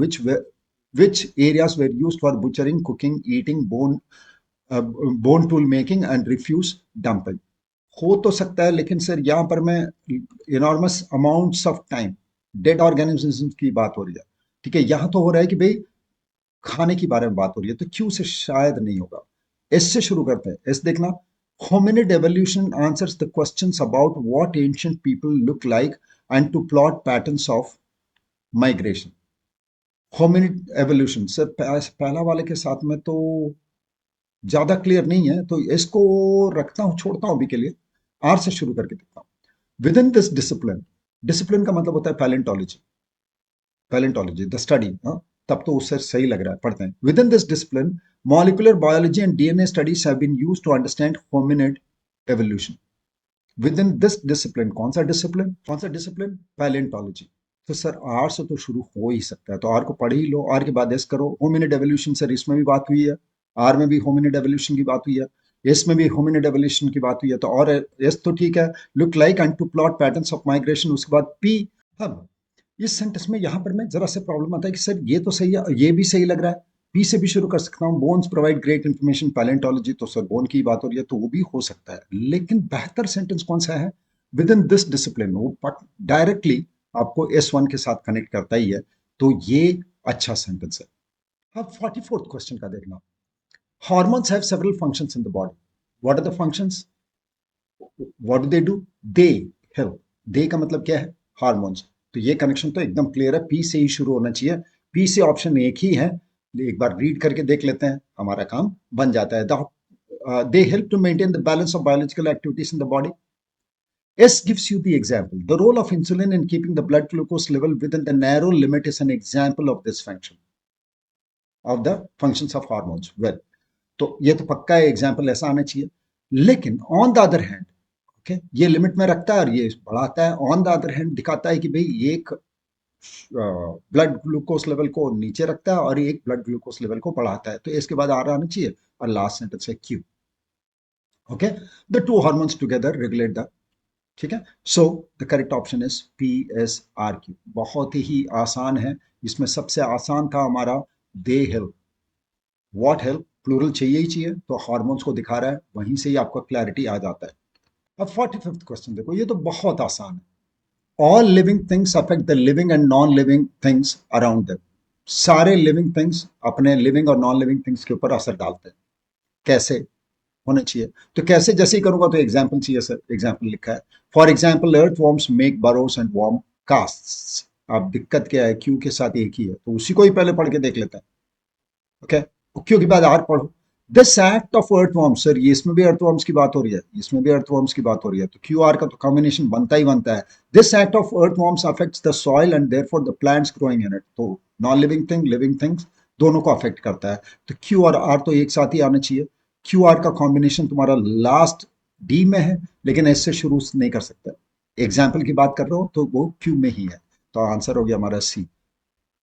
which areas were used for butchering, cooking, eating, bone tool making and refuse dumping। हो तो सकता है, लेकिन सर यहाँ पर मैं enormous amounts of time, dead organism की बात हो रही है, ठीक है। यहाँ तो हो रहा है कि भाई खाने के बारे में बात हो रही है, तो क्यू से शायद नहीं होगा। एस से शुरू करते हैं। एस देखना, hominid evolution answers the questions about what ancient people look like and to plot patterns of migration. Hominid evolution sir पहला वाले के साथ में तो ज्यादा क्लियर नहीं है, तो इसको रखता हूं, छोड़ता हूं अभी के लिए। आर से शुरू करके देखता हूं। With in this discipline, discipline का मतलब होता है पैलेंटोलॉजी, पैलेंटोलॉजी द स्टडी, हाँ, तब तो उससे सही लग रहा है, पढ़ते हैं। Within this discipline molecular biology and DNA studies have been used to understand hominid evolution. Within this discipline, कौन सा डिसिप्लिन? पैलेंटोलॉजी। तो सर आर से तो शुरू हो ही सकता है, तो आर को पढ़ ही लो, आर के बाद एस करो। होमिनिड एवोल्यूशन सर इसमें भी बात हुई है, आर में भी होमिनिड एवोल्यूशन की बात हुई है, एस में भी होमिनिड एवोल्यूशन की बात हुई है, तो और एस तो ठीक है, look like and to plot patterns of migration, उसके बाद पी। अब इस सेंटेंस में यहाँ पर मैं जरा से प्रॉब्लम आता है कि सर ये तो सही है, ये भी सही लग रहा है, पी से भी शुरू कर सकता हूँ। Bones provide great information, palaeontology, तो सर बोन की बात हो रही है, तो वो भी हो सकता है, लेकिन बेहतर सेंटेंस कौन सा है? विद इन दिस डिसिप्लिन, वो डायरेक्टली आपको एस वन के साथ कनेक्ट करता ही है, तो ये अच्छा सेंटेंस है। अब 44th क्वेश्चन का देखना। Hormones have several functions in the body. What are the functions? What do? They help. दे का मतलब क्या है? हार्मोन्स। तो ये कनेक्शन तो एकदम क्लियर है, पी से ही शुरू होना चाहिए। पी से ऑप्शन एक ही है, एक बार रीड करके देख लेते हैं, हमारा काम बन जाता है। They help to maintain the balance of biological activities in the body. S gives you the example. The role of insulin in keeping the blood glucose level within the narrow limit is an example of this function, of the functions of hormones. Well, तो ये तो पक्का है, example ऐसा आना चाहिए। लेकिन on the other hand, okay, ये लिमिट में रखता है और ये बढ़ाता है। ऑन द अदर हैंड दिखाता है कि भाई ये एक ब्लड ग्लूकोज लेवल को नीचे रखता है और एक ब्लड ग्लूकोज लेवल को बढ़ाता है। तो इसके बाद आर आना चाहिए और लास्ट सेंटेंस है Q. Okay, the two hormones together regulate the, ठीक है। So the correct option is P S R Q. बहुत ही आसान है, इसमें सबसे आसान था हमारा they help. What help plural चाहिए ही चाहिए, तो हार्मोन्स को दिखा रहा है, वहीं से ही आपको क्लैरिटी आ जाता है। अब 45th क्वेश्चन देखो, ये तो बहुत आसान है। All living things affect the living and non living things around them. सारे लिविंग थिंग्स अपने लिविंग और नॉन लिविंग थिंग्स के ऊपर असर डालते हैं। कैसे होना चाहिए? तो कैसे जैसे ही करूंगा तो एग्जाम्पल चाहिए सर, एग्जाम्पल लिखा है। For example earth worms make burrows and worm casts. अब दिक्कत क्या है, क्यू के साथ एक ही है, तो उसी को ही पहले पढ़ के देख लेते हैं। ओके, क्यू के बाद आर पढ़ो। This act of earthworms, sir ये इसमें भी अर्थवॉर्म्स की बात हो रही है, इसमें भी अर्थवॉर्म्स की बात हो रही है, तो क्यू आर का तो कॉम्बिनेशन बनता ही बनता है। This act of earthworms affects the soil and therefore the plants growing in it. तो non living thing, living things दोनों को अफेक्ट करता है। तो क्यू और आर तो एक साथ ही आना चाहिए। क्यू आर का कॉम्बिनेशन तुम्हारा लास्ट डी में है, लेकिन इससे शुरू नहीं कर सकता। एग्जाम्पल की बात कर रहे हो तो वो क्यू में ही है, तो आंसर हो गया हमारा सी।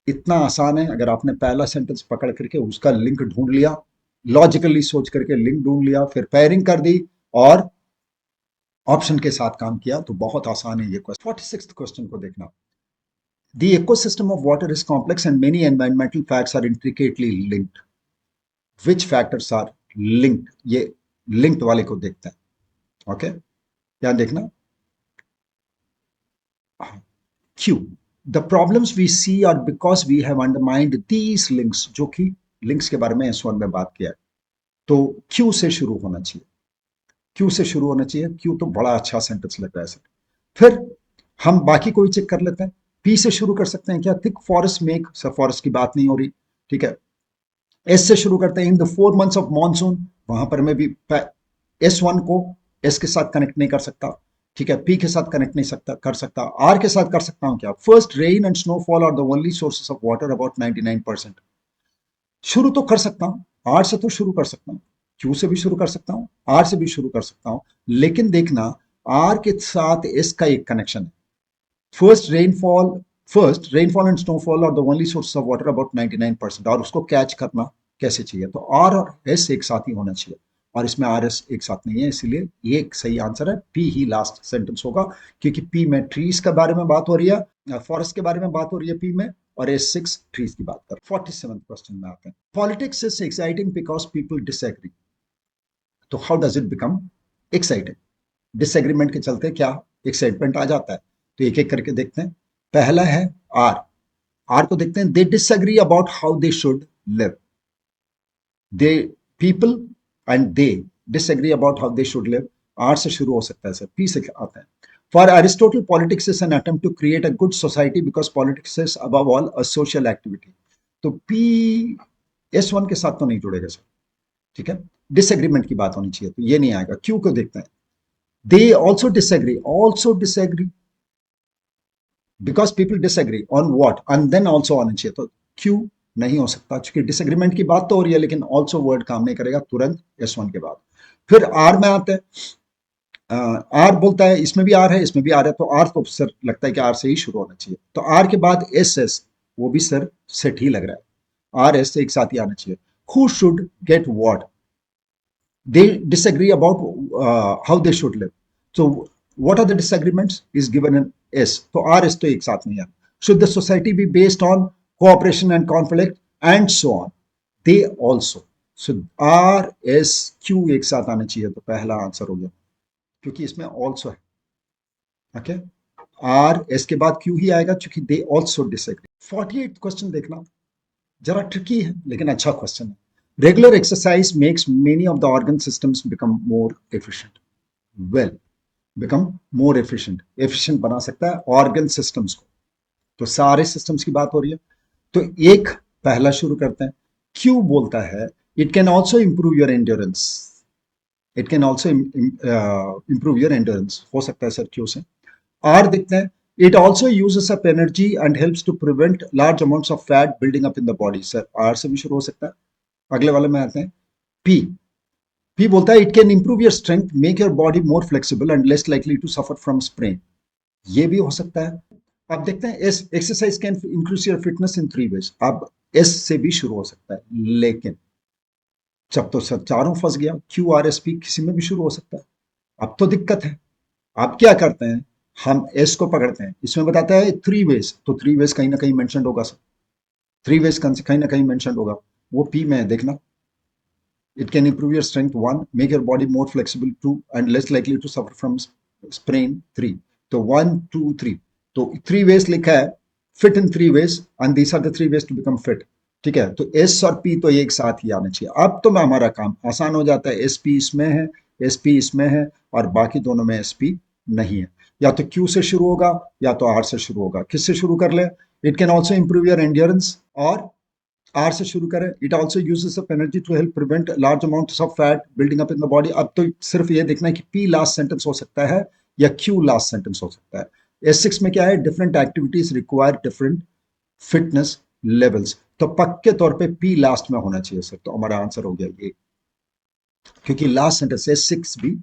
इतना आसान है, अगर आपने पहला सेंटेंस पकड़ करके उसका लिंक ढूंढ लिया, लॉजिकली सोच करके लिंक ढूंढ लिया, फिर पेयरिंग कर दी और ऑप्शन के साथ काम किया, तो बहुत आसान है ये क्वेश्चन। 46th क्वेश्चन को देखना। The ecosystem of water is complex and many environmental facts are intricately linked. Which factors are linked? ये linked वाले को देखते हैं। ओके, क्या देखना? Q. The problems we see are because we have undermined these links, जो कि links के बारे में S1 में बात किया है। तो क्यू से शुरू होना चाहिए, क्यू से शुरू होना चाहिए। क्यू तो बड़ा अच्छा सेंटेंस लग रहा है सर। फिर हम बाकी को भी चेक कर लेते हैं। पी से शुरू कर सकते हैं क्या? Thick forest make, sir forest की बात नहीं हो रही, ठीक है। एस से शुरू करते हैं, in the 4 months of monsoon, वहां पर मैं भी S1 को एस के साथ कनेक्ट नहीं कर सकता, ठीक है। पी के साथ कनेक्ट नहीं सकता कर सकता। आर के साथ कर सकता हूं क्या? First rain and snowfall are the only sources of water about 99%। शुरू तो कर सकता हूं, आर से तो शुरू कर सकता हूं, क्यू से भी शुरू कर सकता हूं, आर से भी शुरू कर सकता हूं। लेकिन देखना, आर के साथ एस का एक कनेक्शन है। First rainfall, first rainfall and snowfall are the only source of water about 99%, और उसको कैच करना कैसे चाहिए? तो आर और एस एक साथ ही होना चाहिए, और इसमें आर एस एक साथ नहीं है, इसलिए ये एक सही आंसर है। पी ही लास्ट सेंटेंस होगा, क्योंकि पी में ट्रीज के बारे में बात हो रही है, फॉरेस्ट के बारे में बात हो रही है पी में, और S6 ट्रीज की बात कर। 47th क्वेश्चन में आते हैं। Politics is exciting because people disagree. तो how does it become exciting? Disagreement के चलते क्या एक्साइटमेंट आ जाता है? तो एक एक करके देखते हैं। पहला है आर। आर को देखते हैं। They disagree about how they should live. They, people and they disagree about how they should live. R से शुरू हो सकता है सर, पी से आता है। For Aristotle, politics is an attempt to create a good society because politics is above all a social activity. तो P S1 के साथ तो नहीं जुड़ेगा सर, ठीक है। डिसएग्रीमेंट की बात होनी चाहिए, तो ये नहीं आएगा। क्यू को देखते हैं। They also disagree because people disagree on what, and then also आना चाहिए, तो क्यू नहीं हो सकता, क्योंकि डिसएग्रीमेंट की बात तो हो रही है, लेकिन ऑल्सो वर्ड काम नहीं करेगा तुरंत S1 के बाद। फिर आर में आते हैं। आर बोलता है, इसमें भी आर है, इसमें भी आर है, तो आर तो सर लगता है कि आर से ही शुरू होना चाहिए। तो आर के बाद S वो भी सर सेट ही लग रहा है, आर एस एक साथ ही आना चाहिए। Who should get what? They disagree about how they should live. so what are the disagreements is given in S, तो आर एस तो एक साथ नहीं है। should the society be based on cooperation and conflict and so on, they also, so R S Q एक साथ आना चाहिए, तो पहला आंसर हो गया, क्योंकि इसमें ऑल्सो है। ओके, आर एस के बाद क्यू ही आएगा, क्योंकि दे ऑल्सो डिसएग्री। 48 क्वेश्चन देखना, जरा ट्रिकी है लेकिन अच्छा क्वेश्चन है। Regular exercise makes many of the organ systems become more efficient. Well, become more efficient बना सकता है ऑर्गन सिस्टम्स को। तो सारे सिस्टम्स की बात हो रही है। तो एक पहला शुरू करते हैं। क्यू बोलता है it can also improve your endurance, it can also improve your endurance, हो सकता है सर क्यू से। आर देखते हैं, it also uses up energy and helps to prevent large amounts of fat building up in the body, sir R से भी शुरू हो सकता है। अगले वाले में आते हैं पी। पी बोलता है it can improve your strength, make your body more flexible and less likely to suffer from sprain, ये भी हो सकता है। अब देखते हैं S, exercise can increase your fitness in 3 ways. अब एस से भी शुरू हो सकता है, लेकिन जब तो सर चारों फंस गया, क्यू आर एस पी किसी में भी शुरू हो सकता है। अब तो दिक्कत है। आप क्या करते हैं, हम एस को पकड़ते हैं, इसमें बताता है 3 वेज, तो 3 वेज कहीं ना कहीं मेंशन होगा सर, 3 वेज कहीं ना कहीं मेंशन होगा। वो पी में है, देखना। It can improve your strength 1, make your body more flexible 2 and less likely to suffer from sprain 3। तो 1 2 3, तो 3 वेज लिखा है, fit in 3 ways and these are the 3 ways to become fit. ठीक है, तो एस और पी तो एक साथ ही आना चाहिए। अब तो हमारा काम आसान हो जाता है, एस पी इसमें है, एस पी इसमें है, और बाकी दोनों में एस पी नहीं है। या तो क्यू से शुरू होगा या तो आर से शुरू होगा। किससे शुरू कर ले, it can also improve your endurance, और आर से शुरू करें, it also uses up energy to help prevent large amounts of fat building up in the body. अब तो सिर्फ ये देखना है कि पी लास्ट सेंटेंस हो सकता है या क्यू लास्ट सेंटेंस हो सकता है। S6 में क्या है, different activities require different fitness levels, तो पक्के तौर पे पी लास्ट में होना चाहिए सर। तो हमारा आंसर हो गया ये, क्योंकि लास्ट सेंटेंस S6 भी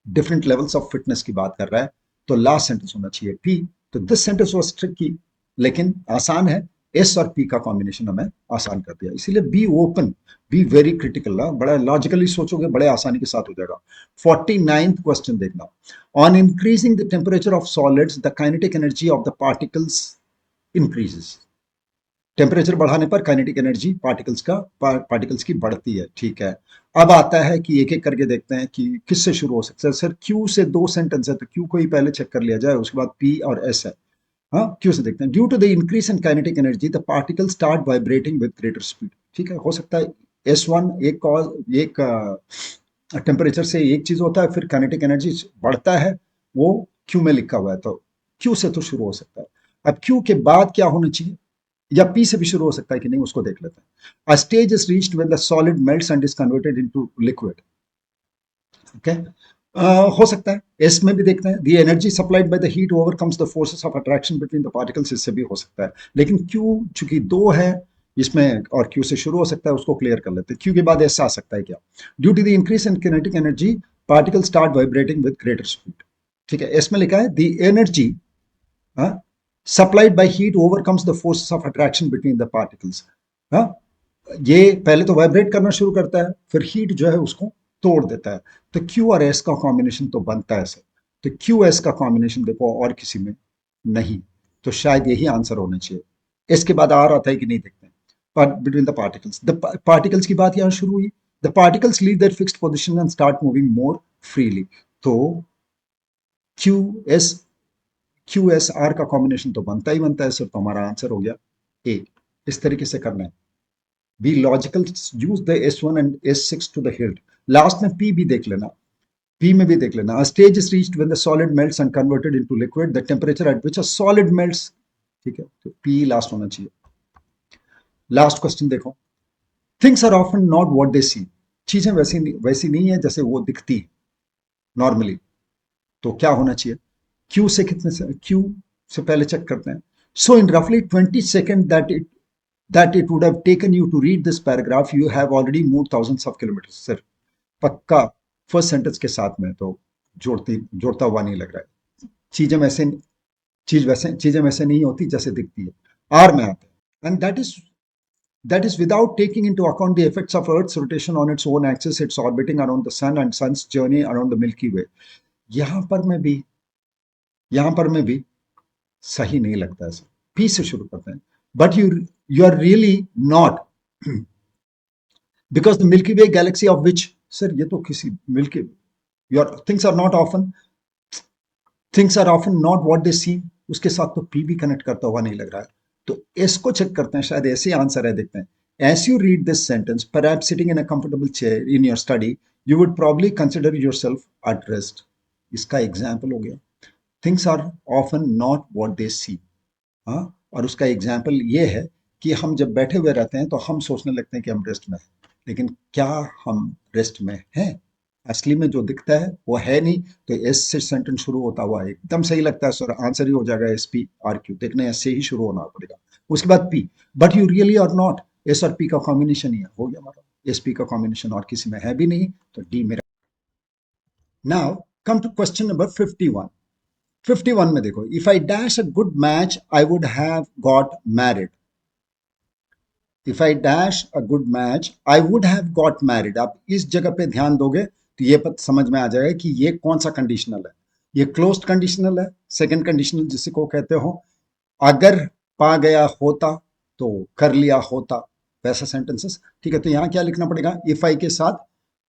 डिफरेंट लेवल्स ऑफ फिटनेस की बात कर रहा है, तो लास्ट सेंटेंस होना चाहिए पी। तो दिस सेंटेंस वाज ट्रिकी, लेकिन आसान है। एस और पी का कॉम्बिनेशन हमें आसान कर दिया, इसीलिए be open, be very critical ना, बड़ा लॉजिकली सोचोगे बड़े आसानी के साथ हो जाएगा। 49th क्वेश्चन देखना, on increasing the temperature of solids the kinetic energy of the particles increases. Temperature बढ़ाने पर काइनेटिक एनर्जी पार्टिकल्स की बढ़ती है, ठीक है। अब आता है कि एक एक करके देखते हैं कि किससे शुरू हो सकता है सर। क्यू से 2 सेंटेंस है, तो क्यू को ही पहले चेक कर लिया जाए, उसके बाद पी और एस है। हाँ, क्यू से देखते हैं, due to the increase in kinetic energy the particle start vibrating with greater speed. ठीक है, हो सकता है S1 एक टेम्परेचर से एक चीज होता है, फिर काइनेटिक एनर्जी बढ़ता है, वो क्यू में लिखा हुआ है, तो क्यू से तो शुरू हो सकता है। अब क्यू के बाद क्या होना चाहिए, या पी से भी शुरू हो सकता है कि नहीं, उसको देख लेते हैं। अ stage is reached when the solid melts and is converted into liquid. Okay, हो सकता है। एस में भी देखते हैं, the energy supplied by the heat overcomes the forces of attraction between the particles, इससे भी हो सकता है। लेकिन क्यू चूंकि 2 है इसमें, और क्यू से शुरू हो सकता है, उसको क्लियर कर लेते हैं। क्यू के बाद एस आ सकता है क्या, due to the increase in kinetic energy particle start vibrating with greater speed. ठीक है, एस में लिखा है the energy supplied by heat overcomes the forces of attraction between the particles. हाँ, ये पहले तो वाइब्रेट करना शुरू करता है, फिर हीट जो है उसको तोड़ देता है। तो क्यू और एस का कॉम्बिनेशन तो बनता है सर। तो क्यू एस का कॉम्बिनेशन देखो और किसी में नहीं, तो शायद यही आंसर होना चाहिए। इसके बाद आर आता है कि नहीं, देखते हैं। बिटवीन द पार्टिकल्स की बात यहां शुरू हुई, the particles leave their fixed position and start moving more freely. तो Q S, Q S R का कॉम्बिनेशन तो बनता ही बनता है सर, तो हमारा आंसर हो गया ए। इस तरीके से करना है, be logical, use the S1 and S6 to the hilt. लास्ट में पी भी देख लेना, पी में भी देख लेना, a stage is reached when the solid melts and converted into liquid, the temperature at which a solid melts। ठीक है, तो पी लास्ट होना चाहिए। लास्ट क्वेश्चन देखो, things are often not what they see. चीजें वैसी नहीं है जैसे वो दिखती है नॉर्मली, तो क्या होना चाहिए। क्यू से कितने से, क्यू से पहले चेक करते हैं। सो इन रफली 20 second that it would have taken you to read this paragraph, you have already moved thousands of kilometers। Sir पक्का फर्स्ट सेंटेंस के साथ में तो जोड़ता हुआ नहीं लग रहा है। चीजें वैसे चीजें वैसे नहीं होती जैसे दिखती है। आर में आते हैं, and that is without taking into account the effects of Earth's rotation on its own axis, its orbiting around the sun and sun's journey around the Milky Way। यहां पर में भी सही नहीं लगता है सर। पी से शुरू करते हैं, but you are really not, because the Milky Way galaxy of which, sir ये तो किसी milky, your things are often not what they seem, उसके साथ तो पी भी कनेक्ट करता हुआ नहीं लग रहा है। तो एस को चेक करते हैं, शायद ऐसे आंसर है, देखते हैं। As you read this sentence, perhaps sitting in a comfortable chair in your study, you would probably consider yourself at rest। इसका एग्जाम्पल हो गया things are often not what they see. हाँ, और उसका एग्जाम्पल ये है कि हम जब बैठे हुए रहते हैं तो हम सोचने लगते हैं कि हम रेस्ट में हैं, लेकिन क्या हम रेस्ट में हैं? असली में जो दिखता है वो है नहीं। तो एस से सेंटेंस शुरू होता हुआ एकदम सही लगता है सर, आंसर ही हो जाएगा एस पी आर क्यू, देखने एस से ही शुरू होना पड़ेगा, उसके बाद P. But you really are not, S और पी का कॉम्बिनेशन ही है, हो गया हमारा, एस पी का कॉम्बिनेशन और किसी में है भी नहीं, तो डी मेरा। Now come to question number 51। 51 में देखो, if I dash a good match I would have got married. If I dash a good match I would have got married. आप इस जगह पे ध्यान दोगे तो ये पता समझ में आ जाएगा कि ये कौन सा कंडीशनल है। ये क्लोज्ड कंडीशनल है, सेकंड कंडीशनल जिसे को कहते हो अगर पा गया होता तो कर लिया होता, वैसा सेंटेंसेस। ठीक है, तो यहां क्या लिखना पड़ेगा, इफ आई के साथ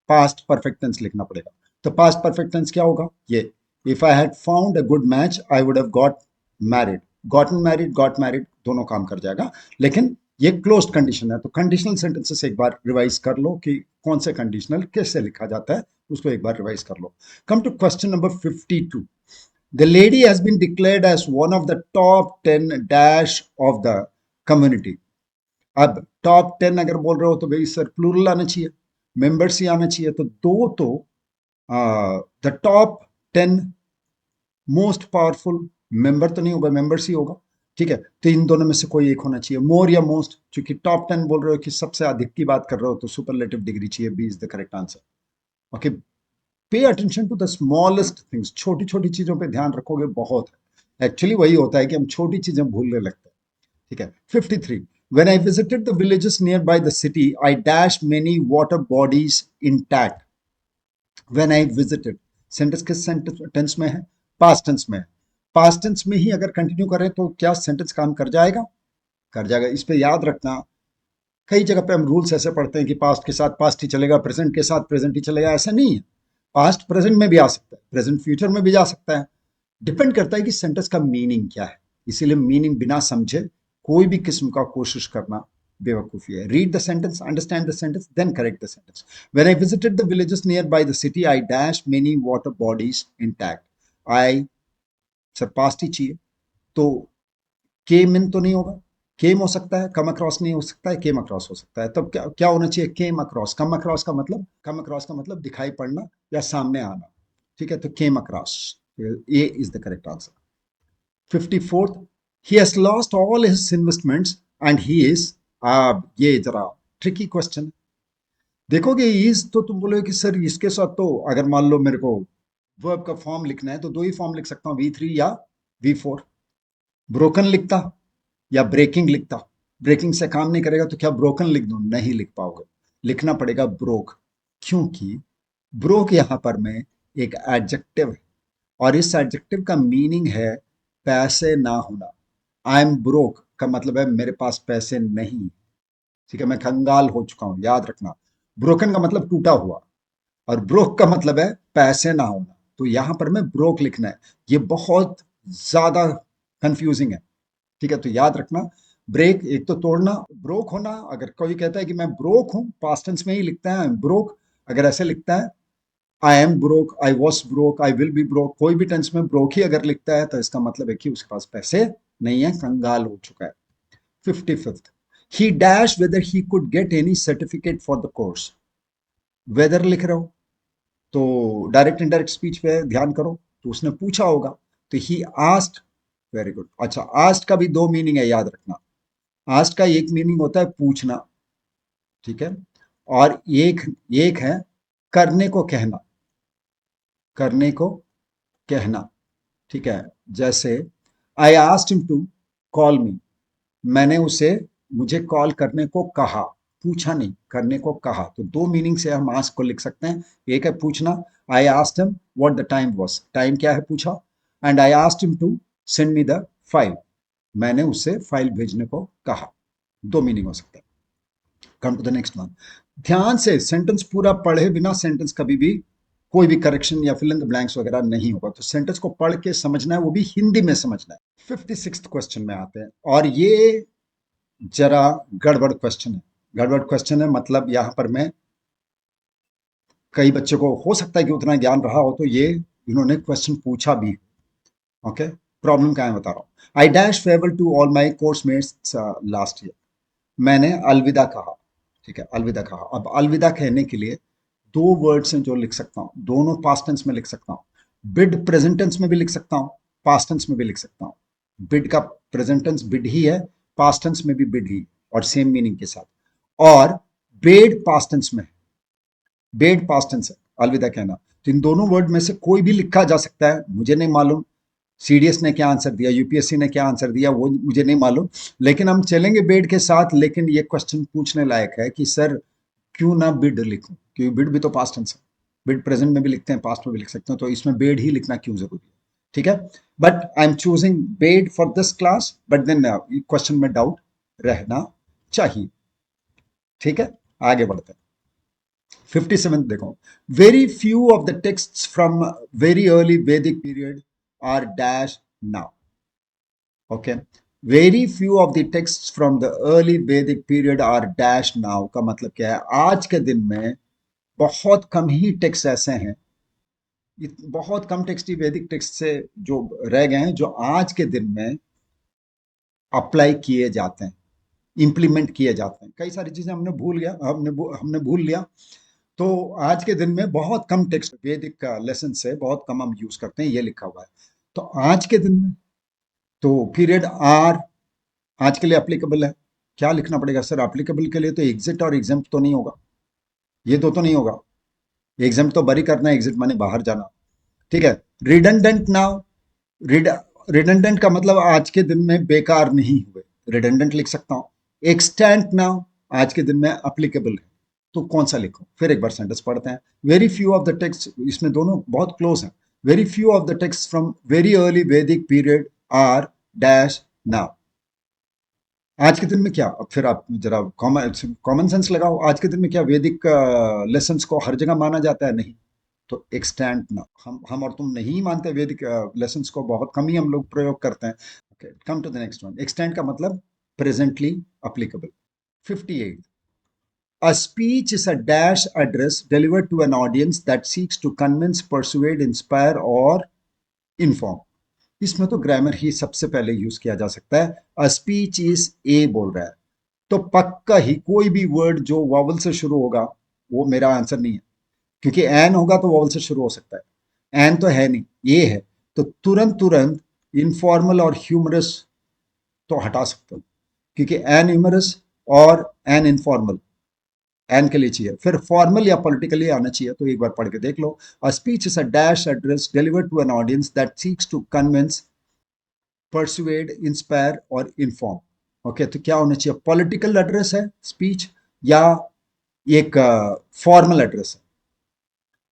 पास्ट परफेक्ट टेंस लिखना पड़ेगा। तो पास्ट परफेक्ट टेंस क्या होगा, ये if I had found a good match I would have got married. Gotten married, got married दोनों काम कर जाएगा, लेकिन ये क्लोज्ड कंडीशन है। तो कंडीशनल सेंटेंसेस एक बार रिवाइज कर लो कि कौन से कंडीशनल कैसे लिखा जाता है, उसको एक बार रिवाइज कर लो। Come to question number 52। The lady has been declared as one of the top 10 dash of the community. अब टॉप 10 अगर बोल रहे हो तो भाई सर प्लूरल आना चाहिए, मेंबर्स ही आना चाहिए। तो दो तो the top 10 most powerful member तो नहीं होगा, मेंबर्स ही होगा। ठीक है, तो इन दोनों में से कोई एक होना चाहिए, मोर या मोस्ट। क्योंकि टॉप 10 बोल रहे हो कि सबसे अधिक की बात कर रहे हो, तो सुपरलेटिव डिग्री चाहिए, B is the correct answer. Okay, pay attention to the smallest things, छोटी छोटी चीजों पे ध्यान रखोगे बहुत है। एक्चुअली वही होता है कि हम छोटी चीजें भूलने लगते हैं। ठीक है, 53। When I visited the villages nearby the city, I dashed many water bodies intact. When I visited, sentence किस टेंस में है, पास्ट टेंस में है। पास्ट टेंस में ही अगर कंटिन्यू करें तो क्या सेंटेंस काम कर जाएगा, कर जाएगा। इस पे याद रखना, कई जगह पे हम रूल्स ऐसे पढ़ते हैं कि पास्ट के साथ पास्ट ही चलेगा, प्रेजेंट के साथ प्रेजेंट ही चलेगा, ऐसा नहीं है। पास्ट प्रेजेंट में भी आ सकता है, प्रेजेंट फ्यूचर में भी जा सकता है। डिपेंड करता है कि सेंटेंस का मीनिंग क्या है। इसीलिए मीनिंग बिना समझे कोई भी किस्म का कोशिश करना बेवकूफी है। Read the sentence, understand the sentence, then correct the sentence. When I visited the villages near by the city I dash many water bodies intact. I, sir past ही चाहिए, तो केम इन तो नहीं होगा, केम हो सकता है, कम अक्रॉस नहीं हो सकता है, केम अक्रॉस हो सकता है। तब क्या क्या होना चाहिए, केम अक्रॉस। कम अक्रॉस का मतलब, कम अक्रॉस का मतलब दिखाई पड़ना या सामने आना। ठीक है, तो came across, A is the correct answer. 54th, he has lost all his investments and he is, ये जरा ट्रिकी क्वेश्चन। देखोगे इज तो तुम बोलोगे कि सर इसके साथ तो अगर मान लो मेरे को वर्ब का फॉर्म लिखना है तो दो ही फॉर्म लिख सकता हूँ, V3 या V4। ब्रोकन लिखता या ब्रेकिंग लिखता, ब्रेकिंग से काम नहीं करेगा तो क्या ब्रोकन लिख दूं, नहीं लिख पाओगे, लिखना पड़ेगा ब्रोक। क्योंकि ब्रोक यहां पर में एक एडजेक्टिव है, और इस एडजेक्टिव का मीनिंग है पैसे ना होना। आई एम ब्रोक का मतलब है मेरे पास पैसे नहीं। ठीक है, मैं कंगाल हो चुका हूं, याद रखना। ब्रोकन का मतलब टूटा हुआ, और ब्रोक का मतलब है पैसे ना होना। तो यहां पर मैं ब्रोक लिखना है, ये बहुत ज्यादा कंफ्यूजिंग है। ठीक है, तो याद रखना, ब्रेक एक तो तोड़ना, ब्रोक होना। अगर कोई कहता है कि मैं ब्रोक हूं, पास्ट टेंस में ही लिखता है आई एम ब्रोक। अगर ऐसे लिखता है I am broke, I was broke, I will be broke, कोई भी टेंस में ब्रोक ही अगर लिखता है तो इसका मतलब है कि उसके पास पैसे नहीं है, कंगाल हो चुका है। 55th, he dash whether he could get any certificate for the course. Whether लिख रहे हो तो डायरेक्ट इनडायरेक्ट स्पीच पे ध्यान करो, तो उसने पूछा होगा, तो ही आस्ट। Very good. अच्छा, आस्ट का भी दो मीनिंग है, याद रखना। आस्ट का एक मीनिंग होता है पूछना, ठीक है, और एक एक है करने को कहना, करने को कहना। ठीक है, जैसे I asked him to call me, मैंने उसे मुझे कॉल करने को कहा, पूछा नहीं, करने को कहा। तो दो मीनिंग से हम आस्क को लिख सकते हैं। एक है पूछना, I asked him what the time was, time क्या है पूछा। And I asked him to send me the file, मैंने उससे फाइल भेजने को कहा। दो मीनिंग हो सकता है। Come to the next one. ध्यान से सेंटेंस पूरा पढ़े बिना सेंटेंस कभी भी कोई भी करेक्शन या फिल इन द ब्लैंक्स वगैरह नहीं होगा। तो सेंटेंस को पढ़ के समझना है, वो भी हिंदी में समझना है। 56th क्वेश्चन में आते हैं, और ये जरा गड़बड़ क्वेश्चन है। गड़बड़ क्वेश्चन है मतलब यहां पर मैं, कई बच्चों को हो सकता है कि उतना ज्ञान रहा हो तो ये इन्होंने क्वेश्चन पूछा भी। ओके, प्रॉब्लम क्या है बता रहा हूँ। I dash favour to all my course mates last year. मैंने अलविदा कहा, ठीक है, अलविदा कहा। अब अलविदा कहने के लिए दो वर्ड्स हैं जो लिख सकता हूँ, दोनों पास्ट टेंस में लिख सकता हूँ। बिड प्रेजेंट टेंस में भी लिख सकता हूँ, पास्ट टेंस में भी लिख सकता हूँ। बिड का प्रेजेंट टेंस बिड ही है, पास्ट टेंस में भी बिड ही, और सेम मीनिंग के साथ। और बेड पास्ट टेंस में है, बेड पास्ट टेंस है अलविदा कहना। तो इन दोनों वर्ड में से कोई भी लिखा जा सकता है, मुझे नहीं मालूम सीडीएस ने क्या आंसर दिया, यूपीएससी ने क्या आंसर दिया, वो मुझे नहीं मालूम, लेकिन हम चलेंगे बिड के साथ। लेकिन ये क्वेश्चन पूछने लायक है कि सर क्यों ना बिड लिखूं, क्योंकि बिड भी तो पास्ट टेंस है, बिड प्रेजेंट में भी लिखते हैं, पास्ट में भी लिख सकते हैं, तो इसमें बेड ही लिखना क्यों जरूरी है, ठीक है। But I am choosing bed for this class, but then question में डाउट रहना चाहिए, ठीक है। आगे बढ़ते हैं। 57 देखो, very few of the texts from very early Vedic period are dash now. Okay, very few of the texts from the early Vedic period are dash now का मतलब क्या है? आज के दिन में बहुत कम ही टेक्स्ट ऐसे हैं, बहुत कम टेक्स्ट ही वैदिक टेक्स्ट से जो रह गए हैं, जो आज के दिन में अप्लाई किए जाते हैं, इंप्लीमेंट किए जाते हैं। कई सारी चीजें हमने भूल गया, हमने भूल लिया। तो आज के दिन में बहुत कम टेक्स्ट वैदिक लेसन से बहुत कम हम यूज करते हैं, ये लिखा हुआ है। तो आज के दिन में तो पीरियड आर आज के लिए अप्लीकेबल है। क्या लिखना पड़ेगा सर अप्लीकेबल के लिए? तो एग्जिट और एग्जाम तो नहीं होगा, ये दो तो नहीं होगा। एग्जाम तो बरी करना है, एग्जिट माने बाहर जाना, ठीक है। रिडंडेंट नाउ, रिडंडेंट का मतलब आज के दिन में बेकार नहीं हुए, रिडंडेंट लिख सकता हूँ। एक्सटेंट नाउ आज के दिन में अप्लीकेबल है, तो कौन सा लिखूं? फिर एक बार सेंटेंस पढ़ते हैं। Very few of the text, इसमें दोनों बहुत क्लोज हैं। Very few of the text from very early Vedic period are dash now. आज के दिन में क्या? अब फिर आप जरा कॉमन सेंस लगाओ। आज के दिन में क्या वैदिक लेसन्स को हर जगह माना जाता है? नहीं। तो एक्सटेंट ना, हम और तुम नहीं मानते वैदिक लेसन्स को, बहुत कम ही हम लोग प्रयोग करते हैं। Okay, come to the next one. Extent का मतलब presently applicable. 58, a speech is a dash address delivered to an audience that seeks to convince, persuade, inspire or inform। इसमें तो ग्रामर ही सबसे पहले यूज किया जा सकता है। अ स्पीच इज ए बोल रहा है, तो पक्का ही कोई भी वर्ड जो वॉवल से शुरू होगा वो मेरा आंसर नहीं है, क्योंकि एन होगा तो वॉवल से शुरू हो सकता है, एन तो है नहीं, ये है। तो तुरंत तुरंत इनफॉर्मल और ह्यूमरस तो हटा सकते हो, क्योंकि एन ह्यूमरस और एन इनफॉर्मल एन के लिए चाहिए, फिर फॉर्मल या पॉलिटिकली आना चाहिए। तो एक बार पढ़ के देख लो। A speech is a dash address delivered to an audience that seeks to convince, persuade, inspire और इन्फॉर्म। ओके, तो क्या होना चाहिए? पॉलिटिकल एड्रेस है स्पीच या एक फॉर्मल एड्रेस है?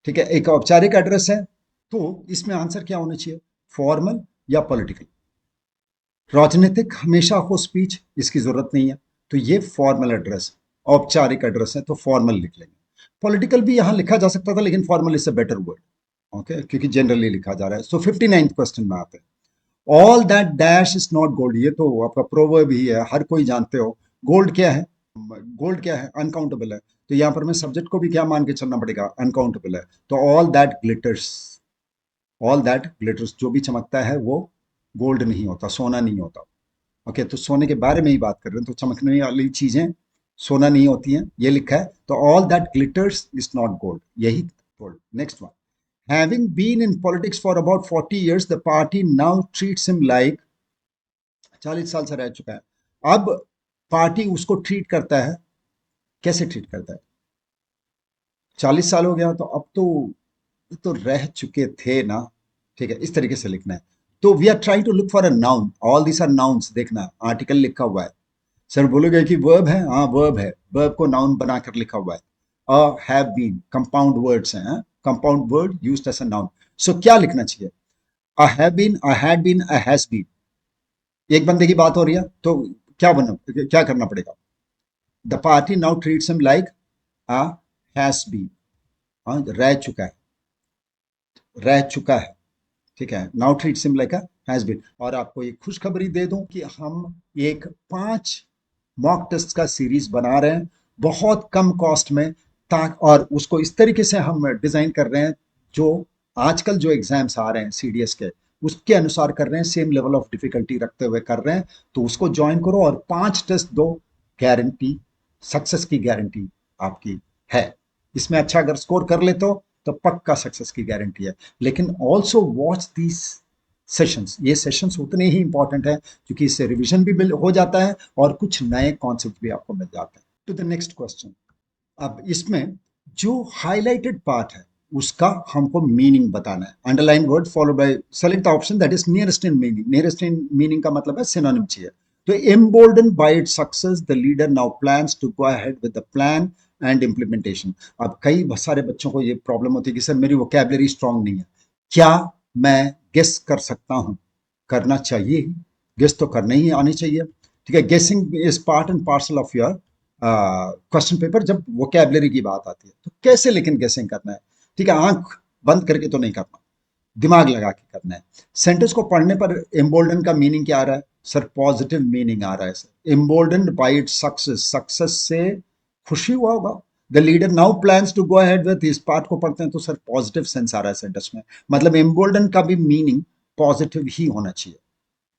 ठीक है, एक औपचारिक एड्रेस है, तो इसमें आंसर क्या होना चाहिए? फॉर्मल या पॉलिटिकल? राजनीतिक हमेशा हो स्पीच, इसकी जरूरत नहीं है, तो ये फॉर्मल एड्रेस, औपचारिक एड्रेस है, तो फॉर्मल लिख लेंगे। पॉलिटिकल भी यहां लिखा जा सकता था, लेकिन formal is a better word, okay, क्योंकि जनरली लिखा जा रहा है। सो 59th क्वेश्चन में आते हैं। All that dash is not gold, ये तो आपका प्रोवर्ब ही है, हर कोई जानते हो। गोल्ड क्या है? गोल्ड क्या है? अनकाउंटेबल है। तो यहां पर मैं सब्जेक्ट को भी क्या मान के चलना पड़ेगा? अनकाउंटेबल है। तो all that glitters, all that glitters, जो भी चमकता है वो गोल्ड नहीं होता, सोना नहीं होता। ओके, तो सोने के बारे में ही बात कर रहे हैं, तो चमकने वाली चीजें सोना नहीं होती हैं, ये लिखा है। तो all that glitters is not gold, यही gold. Next one. Having been in politics for about 40 years, the party now treats him like, 40 साल से रह चुका है, अब पार्टी उसको ट्रीट करता है, कैसे ट्रीट करता है? 40 साल हो गया तो अब तो रह चुके थे ना, ठीक है, इस तरीके से लिखना है। तो we are trying to look for a noun, all this are nouns. देखना आर्टिकल लिखा हुआ है, सर बोलोगे कि वर्ब है, हाँ वर्ब है, वर्ब को नाउन बनाकर लिखा हुआ है। A, have been compound words हैं, compound word used as a noun. So क्या लिखना चाहिए? A have been, a had been, a has been. एक बंदे की बात हो रही है, तो क्या करना पड़ेगा? The party now treats him like a has been, रह चुका है, रह चुका है, ठीक है। Now treats him like a has been. और आपको एक खुशखबरी दे दूं कि हम एक 5 मॉक टेस्ट का सीरीज बना रहे हैं, बहुत कम कॉस्ट में, ताकि और उसको इस तरीके से हम डिजाइन कर रहे हैं जो आजकल जो एग्जाम्स आ रहे हैं सीडीएस के, उसके अनुसार कर रहे हैं, सेम लेवल ऑफ डिफिकल्टी रखते हुए कर रहे हैं, तो उसको ज्वाइन करो और 5 टेस्ट दो, गारंटी, सक्सेस की गारंटी आपकी है। इसमें अच्छा अगर स्कोर कर लेते हो तो पक्का सक्सेस की गारंटी है। लेकिन ऑल्सो वॉच दीज सेशंस, ये सेशंस उतने ही इंपॉर्टेंट है क्योंकि इससे रिवीजन भी हो जाता है और कुछ नए कॉन्सेप्ट भी आपको मिल जाते हैं। To the next question. अब इसमें जो हाईलाइटेड पार्ट है उसका हमको मीनिंग बताना है। Underline word follow by select the option that is nearest in meaning. Nearest in meaning का मतलब है सिनोनिम चाहिए। तो embolden by its success the leader now plans to go ahead with the plan and implementation. अब कई सारे बच्चों को ये प्रॉब्लम होती है कि सर मेरी वोकैबुलरी स्ट्रांग नहीं है। क्या मैं गेस कर सकता हूं? करना चाहिए, गेस तो करना ही आनी चाहिए। ठीक है, गेसिंग is part and parcel of your question paper जब वोकैबुलरी की बात आती है। तो कैसे लेकिन गेसिंग करना है? ठीक है, आंख बंद करके तो नहीं करना, दिमाग लगा के करना है। सेंटेंस को पढ़ने पर एम्बोल्डन का मीनिंग क्या आ रहा है? सर पॉजिटिव मीनिंग आ रहा है sir. Embolden by its success, success से खुशी हुआ होगा। The leader now plans to go ahead with, इस पार्ट को पढ़ते हैं तो सर पॉजिटिव सेंस आ रहा है सेंटेंस में, मतलब एम्बोल्डन का भी मीनिंग पॉजिटिव ही होना चाहिए।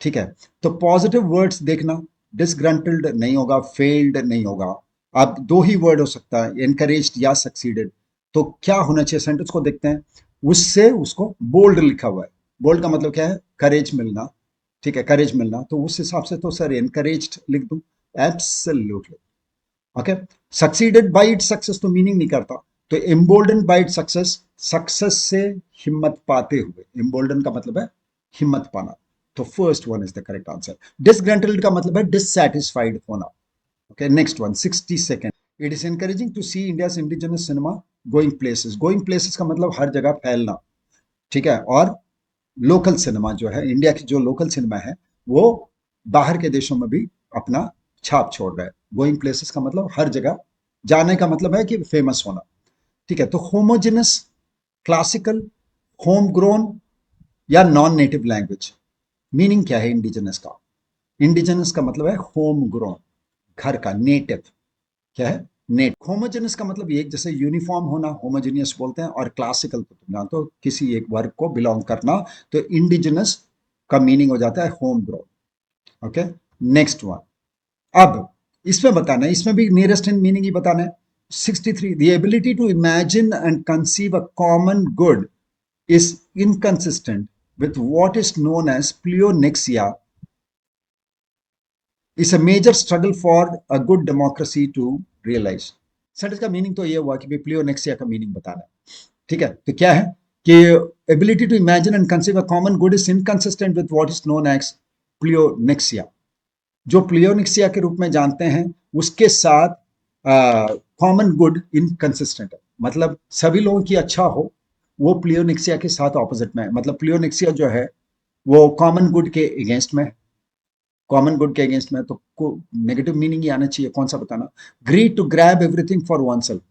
ठीक है, तो पॉजिटिव वर्ड्स देखना, डिसग्रंटल्ड नहीं होगा, फेल्ड नहीं होगा। अब दो ही वर्ड हो सकता है, एनकरेज्ड या सक्सीडेड। तो क्या होना चाहिए सेंटेंस को देखते हैं, उससे उसको बोल्ड लिखा हुआ है। बोल्ड का मतलब क्या है? करेज मिलना। ठीक है, करेज मिलना, तो उस हिसाब से तो सर एनकरेज्ड लिख दूं। Absolutely. Okay, succeeded by it success तो मीनिंग नहीं करता। तो embolden by it success, success से हिम्मत पाते हुए, एम्बोल्डन का मतलब है हिम्मत पाना। तो first one is the correct answer. Disgruntled का मतलब है डिससैटिस्फाइड होना। Okay, next one 62nd। It is encouraging to see India's indigenous cinema going places. Going places का मतलब हर जगह फैलना। ठीक है, और लोकल सिनेमा जो है, इंडिया की जो लोकल सिनेमा है वो बाहर के देशों में भी अपना छाप छोड़ रहा है। गोइंग प्लेसेस का मतलब हर जगह जाने का मतलब है कि फेमस होना। ठीक है, तो होमोजेनस, क्लासिकल, होम ग्रोन या नॉन नेटिव लैंग्वेज। मीनिंग क्या है इंडिजिनस का? इंडिजिनस का मतलब है होम ग्रोन, घर का, नेटिव क्या है? नेट। होमोजेनस का मतलब एक जैसे यूनिफॉर्म होना, होमोजेनियस बोलते हैं, और क्लासिकल तो तुम जानते हो किसी एक वर्ग को बिलोंग करना। तो इंडिजिनस का मीनिंग हो जाता है home grown. Okay, next one. अब इसमें बताना है, इसमें भी नियरेस्ट इन मीनिंग ही बताना है। 63, the ability to imagine and conceive a common good is inconsistent with what is known as pleonexia, is a major struggle for a good democracy to realize। Sentence का meaning तो ये हुआ कि भाई प्लियोनेक्सिया का meaning बताना है। ठीक है, तो क्या है कि ability to imagine and conceive a common good is inconsistent with what is known as pleonexia. जो प्लियोनेक्सिया के रूप में जानते हैं उसके साथ कॉमन गुड इनकंसिस्टेंट है, मतलब सभी लोगों की अच्छा हो, वो प्लियोनेक्सिया के साथ ऑपोजिट में है। मतलब प्लियोनेक्सिया जो है वो कॉमन गुड के अगेंस्ट में, कॉमन गुड के अगेंस्ट में, तो नेगेटिव मीनिंग ही आना चाहिए। कौन सा बताना? Greed to grab everything for oneself.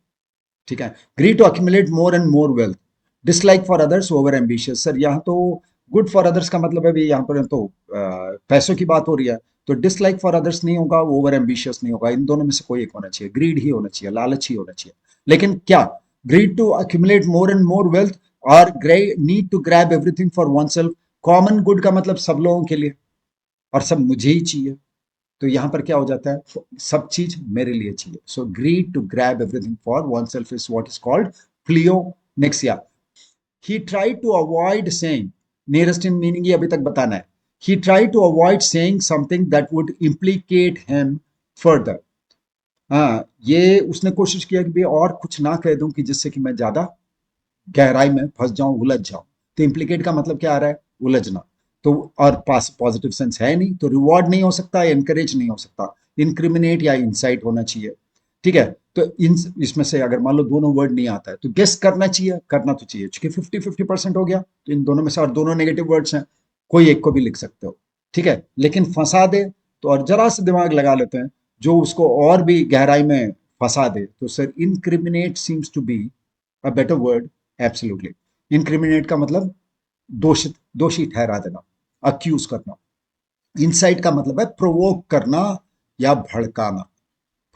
ठीक है, greed to accumulate more and more wealth, dislike for others over ambitious. Sir यहाँ तो गुड फॉर अदर्स का मतलब है भी, यहाँ पर तो पैसों की बात हो रही है, तो डिसलाइक फॉर अदर्स नहीं होगा, ओवर एम्बिशियस नहीं होगा, इन दोनों में से कोई एक होना चाहिए। ग्रीड ही होना चाहिए, लालच ही होना चाहिए। लेकिन क्या greed to accumulate more and more wealth और need to grab everything for oneself, common good का मतलब सब लोगों के लिए और सब मुझे ही चाहिए। तो यहां पर क्या हो जाता है? सब चीज मेरे लिए चाहिए। So greed to grab everything for oneself is what is called pleonexia. He tried to avoid saying, nearest in meaning ही अभी तक बताना है। He tried to avoid saying something that would implicate him further. हाँ, ये उसने कोशिश किया कि भाई और कुछ ना कह दूं कि जिससे कि मैं ज्यादा गहराई में फंस जाऊं, उलझ जाऊं। तो इम्प्लीकेट का मतलब क्या आ रहा है? उलझना। तो और पास पॉजिटिव सेंस है नहीं, तो रिवॉर्ड नहीं हो सकता, एनकरेज नहीं हो सकता, इंक्रिमिनेट या इंसाइट होना चाहिए। ठीक है, तो इसमें से अगर मान लो दोनों वर्ड नहीं आता है तो गेस करना चाहिए, करना तो चाहिए, क्योंकि 50-50% हो गया तो इन दोनों में से, और दोनों नेगेटिव वर्ड्स हैं, कोई एक को भी लिख सकते हो। ठीक है, लेकिन फंसा दे तो और जरा सा दिमाग लगा लेते हैं जो उसको और भी गहराई में फंसा दे, तो sir incriminate seems to be a better word. Absolutely. Incriminate का मतलब दोषित, दोषी ठहरा देना, अक्यूज करना। इंसाइट का मतलब है प्रोवोक करना या भड़काना,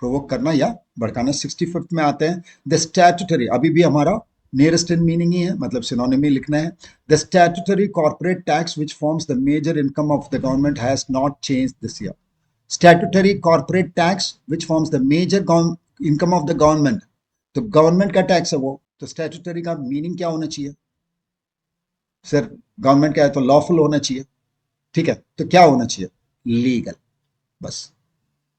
प्रोवोक करना या भड़काना। 65th में आते हैं द स्टैट्यूटरी, अभी भी हमारा नियरेस्ट इन मीनिंग ही है, मतलब सिनोनिम ही लिखना है। The statutory corporate tax which forms the major income of the government has not change this year. Statutory corporate tax which forms the major income of the government, तो government का tax है वो, तो statutory का meaning क्या होना चाहिए sir? Government का है तो लॉफुल होना चाहिए, ठीक है, तो क्या होना चाहिए? लीगल, बस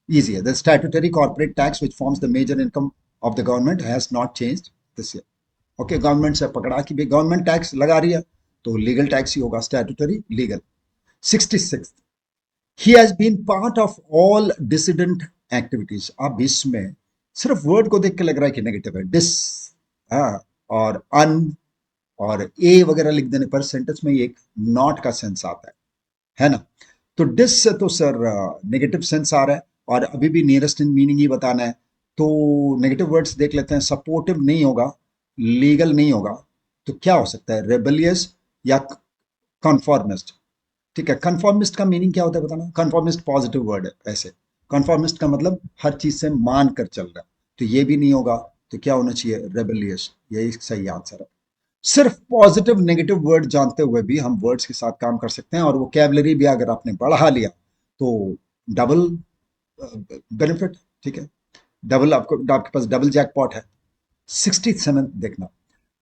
easy है। The statutory corporate tax which forms the major income of the government has not changed this year. Okay, government से पकड़ा कि भाई गवर्नमेंट टैक्स लगा रही है तो लीगल टैक्स ही होगा, statutory legal. 66, he has been part of all dissident activities. अब इसमें सिर्फ वर्ड को देख के लग रहा है कि नेगेटिव है, डिस, हाँ, और अन और ए वगैरह लिख देने पर सेंटेंस में एक नॉट का सेंस आता है ना? तो डिस से तो सर नेगेटिव सेंस आ रहा है, और अभी भी नियरेस्ट इन मीनिंग ही बताना है, तो नेगेटिव वर्ड्स देख लेते हैं। सपोर्टिव नहीं होगा, लीगल नहीं होगा, तो क्या हो सकता है? रेबेलियस या कन्फॉर्मिस्ट। ठीक है, कन्फॉर्मिस्ट का मीनिंग क्या होता है बताना? कन्फॉर्मिस्ट पॉजिटिव वर्ड है ऐसे, कन्फॉर्मिस्ट का मतलब हर चीज से मान कर चल रहा है, तो ये भी नहीं होगा, तो क्या होना चाहिए? रेबेलियस, यही सही आंसर है। सिर्फ पॉजिटिव नेगेटिव वर्ड जानते हुए भी हम वर्ड्स के साथ काम कर सकते हैं, और वो कैबलरी भी अगर आपने बढ़ा लिया तो डबल बेनिफिट, ठीक है, डबल, आपके पास डबल जैकपॉट है। 67 देखना,